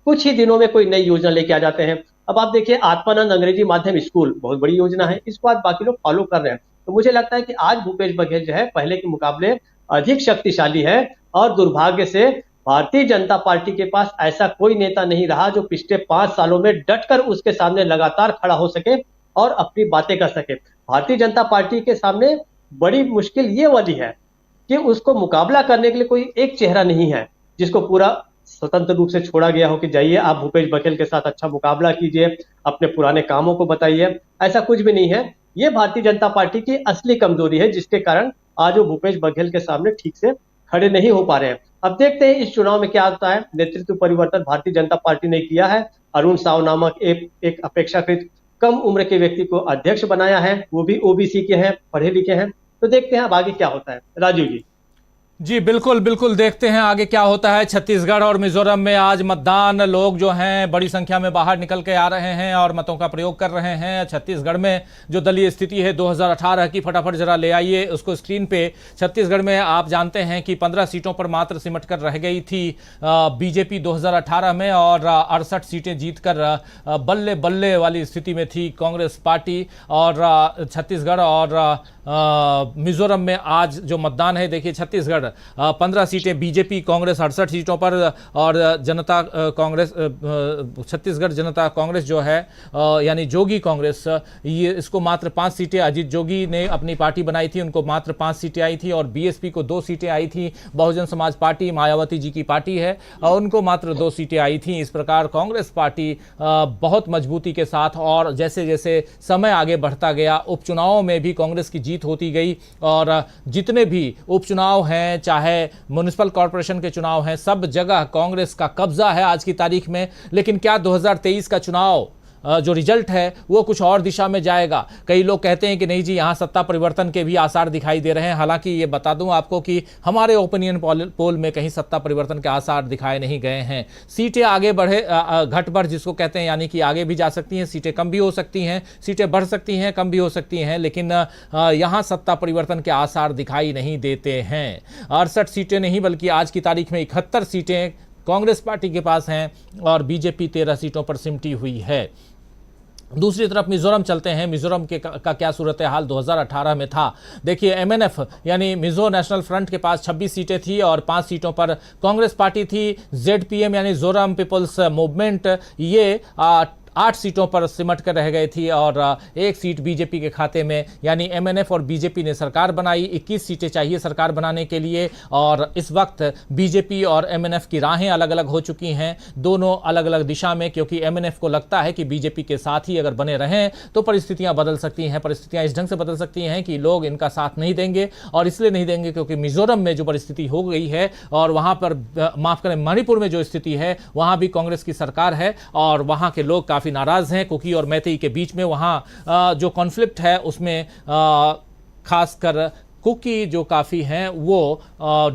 कुछ ही दिनों में कोई नई योजना लेके आ जाते हैं। अब आप देखिए आत्मानंद अंग्रेजी माध्यम स्कूल बहुत बड़ी योजना है, इसको आज बाकी लोग फॉलो कर रहे हैं। तो मुझे लगता है कि आज भूपेश बघेल जो है पहले के मुकाबले अधिक शक्तिशाली है। और दुर्भाग्य से भारतीय जनता पार्टी के पास ऐसा कोई नेता नहीं रहा जो पिछले 5 सालों में डटकर उसके सामने लगातार खड़ा हो सके और अपनी बातें कर सके। भारतीय जनता पार्टी के सामने बड़ी मुश्किल ये वाली है कि उसको मुकाबला करने के लिए कोई एक चेहरा नहीं है जिसको पूरा स्वतंत्र रूप से छोड़ा गया हो कि जाइए आप भूपेश बघेल के साथ अच्छा मुकाबला कीजिए, अपने पुराने कामों को बताइए। ऐसा कुछ भी नहीं है। ये भारतीय जनता पार्टी की असली कमजोरी है, जिसके कारण आज वो भूपेश बघेल के सामने ठीक से खड़े नहीं हो पा रहे हैं। अब देखते हैं इस चुनाव में क्या होता है। नेतृत्व परिवर्तन भारतीय जनता पार्टी ने किया है। अरुण साव नामक एक अपेक्षाकृत कम उम्र के व्यक्ति को अध्यक्ष बनाया है, वो भी ओबीसी के हैं, पढ़े लिखे हैं। तो देखते हैं अब आगे क्या होता है। राजीव जी। जी बिल्कुल बिल्कुल, देखते हैं आगे क्या होता है। छत्तीसगढ़ और मिजोरम में आज मतदान, लोग जो हैं बड़ी संख्या में बाहर निकल के आ रहे हैं और मतों का प्रयोग कर रहे हैं। छत्तीसगढ़ में जो दलीय स्थिति है 2018 की, फटाफट जरा ले आइए उसको स्क्रीन पे। छत्तीसगढ़ में आप जानते हैं कि 15 सीटों पर मात्र सिमट कर रह गई थी बीजेपी 2018 में, और 68 सीटें जीतकर बल्ले बल्ले वाली स्थिति में थी कांग्रेस पार्टी। और छत्तीसगढ़ और मिजोरम में आज जो मतदान है, देखिए छत्तीसगढ़ 15 सीटें बीजेपी, कांग्रेस 68 सीटों पर, और जनता कांग्रेस, छत्तीसगढ़ जनता कांग्रेस जो है यानी जोगी कांग्रेस, ये इसको मात्र 5 सीटें, अजीत जोगी ने अपनी पार्टी बनाई थी, उनको मात्र 5 सीटें आई थी। और बीएसपी को 2 सीटें आई थी। बहुजन समाज पार्टी, मायावती जी की पार्टी है, और उनको मात्र 2 सीटें आई थी। इस प्रकार कांग्रेस पार्टी बहुत मजबूती के साथ, और जैसे जैसे समय आगे बढ़ता गया, उपचुनावों में भी कांग्रेस की जीत होती गई। और जितने भी उपचुनाव हैं, चाहे म्युनिसिपल कॉरपोरेशन के चुनाव हैं, सब जगह कांग्रेस का कब्जा है आज की तारीख में। लेकिन क्या 2023 का चुनाव जो रिजल्ट है वो कुछ और दिशा में जाएगा। कई लोग कहते हैं कि नहीं जी, यहाँ सत्ता परिवर्तन के भी आसार दिखाई दे रहे हैं। हालांकि ये बता दूं आपको कि हमारे ओपिनियन पोल में कहीं सत्ता परिवर्तन के आसार दिखाए नहीं गए हैं। सीटें आगे बढ़े, घट बढ़ जिसको कहते हैं, यानी कि आगे भी जा सकती हैं, सीटें कम भी हो सकती हैं, सीटें बढ़ सकती हैं, कम भी हो सकती हैं, लेकिन यहाँ सत्ता परिवर्तन के आसार दिखाई नहीं देते हैं। 68 सीटें नहीं बल्कि आज की तारीख में 71 सीटें कांग्रेस पार्टी के पास हैं और बीजेपी 13 सीटों पर सिमटी हुई है। दूसरी तरफ मिजोरम चलते हैं। मिजोरम का क्या सूरत हाल 2018 में था। देखिए, एमएनएफ यानी मिजो नेशनल फ्रंट के पास 26 सीटें थी और 5 सीटों पर कांग्रेस पार्टी थी। जेडपीएम यानी जोरम पीपल्स मूवमेंट ये 8 सीटों पर सिमट कर रह गई थी और 1 सीट बीजेपी के खाते में, यानी एमएनएफ और बीजेपी ने सरकार बनाई। 21 सीटें चाहिए सरकार बनाने के लिए और इस वक्त बीजेपी और एमएनएफ की राहें अलग अलग हो चुकी हैं, दोनों अलग अलग दिशा में, क्योंकि एमएनएफ को लगता है कि बीजेपी के साथ ही अगर बने रहें तो परिस्थितियां बदल सकती हैं। परिस्थितियां इस ढंग से बदल सकती हैं कि लोग इनका साथ नहीं देंगे, और इसलिए नहीं देंगे क्योंकि मिजोरम में जो परिस्थिति हो गई है और वहां पर, माफ करें, मणिपुर में जो स्थिति है वहां भी कांग्रेस की सरकार है और वहां के लोग काफी नाराज हैं। कुकी और मैतेई के बीच में वहां जो कॉन्फ्लिक्ट है उसमें खासकर कुकी जो काफी हैं वो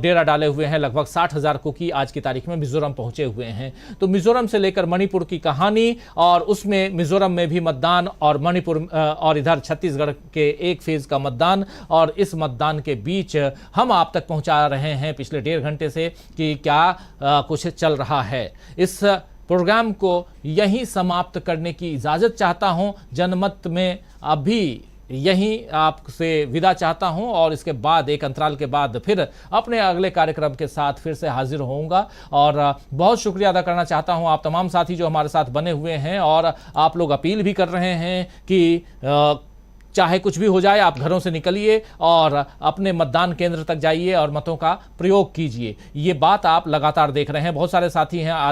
डेरा डाले हुए हैं। लगभग 60,000 कुकी आज की तारीख में मिजोरम पहुंचे हुए हैं। तो मिजोरम से लेकर मणिपुर की कहानी, और उसमें मिजोरम में भी मतदान और मणिपुर और इधर छत्तीसगढ़ के एक फेज का मतदान, और इस मतदान के बीच हम आप तक पहुंचा रहे हैं पिछले 1.5 घंटे से कि क्या कुछ चल रहा है। इस प्रोग्राम को यहीं समाप्त करने की इजाजत चाहता हूं। जनमत में अभी यहीं आपसे विदा चाहता हूं और इसके बाद एक अंतराल के बाद फिर अपने अगले कार्यक्रम के साथ फिर से हाजिर होऊंगा। और बहुत शुक्रिया अदा करना चाहता हूं आप तमाम साथी जो हमारे साथ बने हुए हैं, और आप लोग अपील भी कर रहे हैं कि चाहे कुछ भी हो जाए आप घरों से निकलिए और अपने मतदान केंद्र तक जाइए और मतों का प्रयोग कीजिए। ये बात आप लगातार देख रहे हैं। बहुत सारे साथी हैं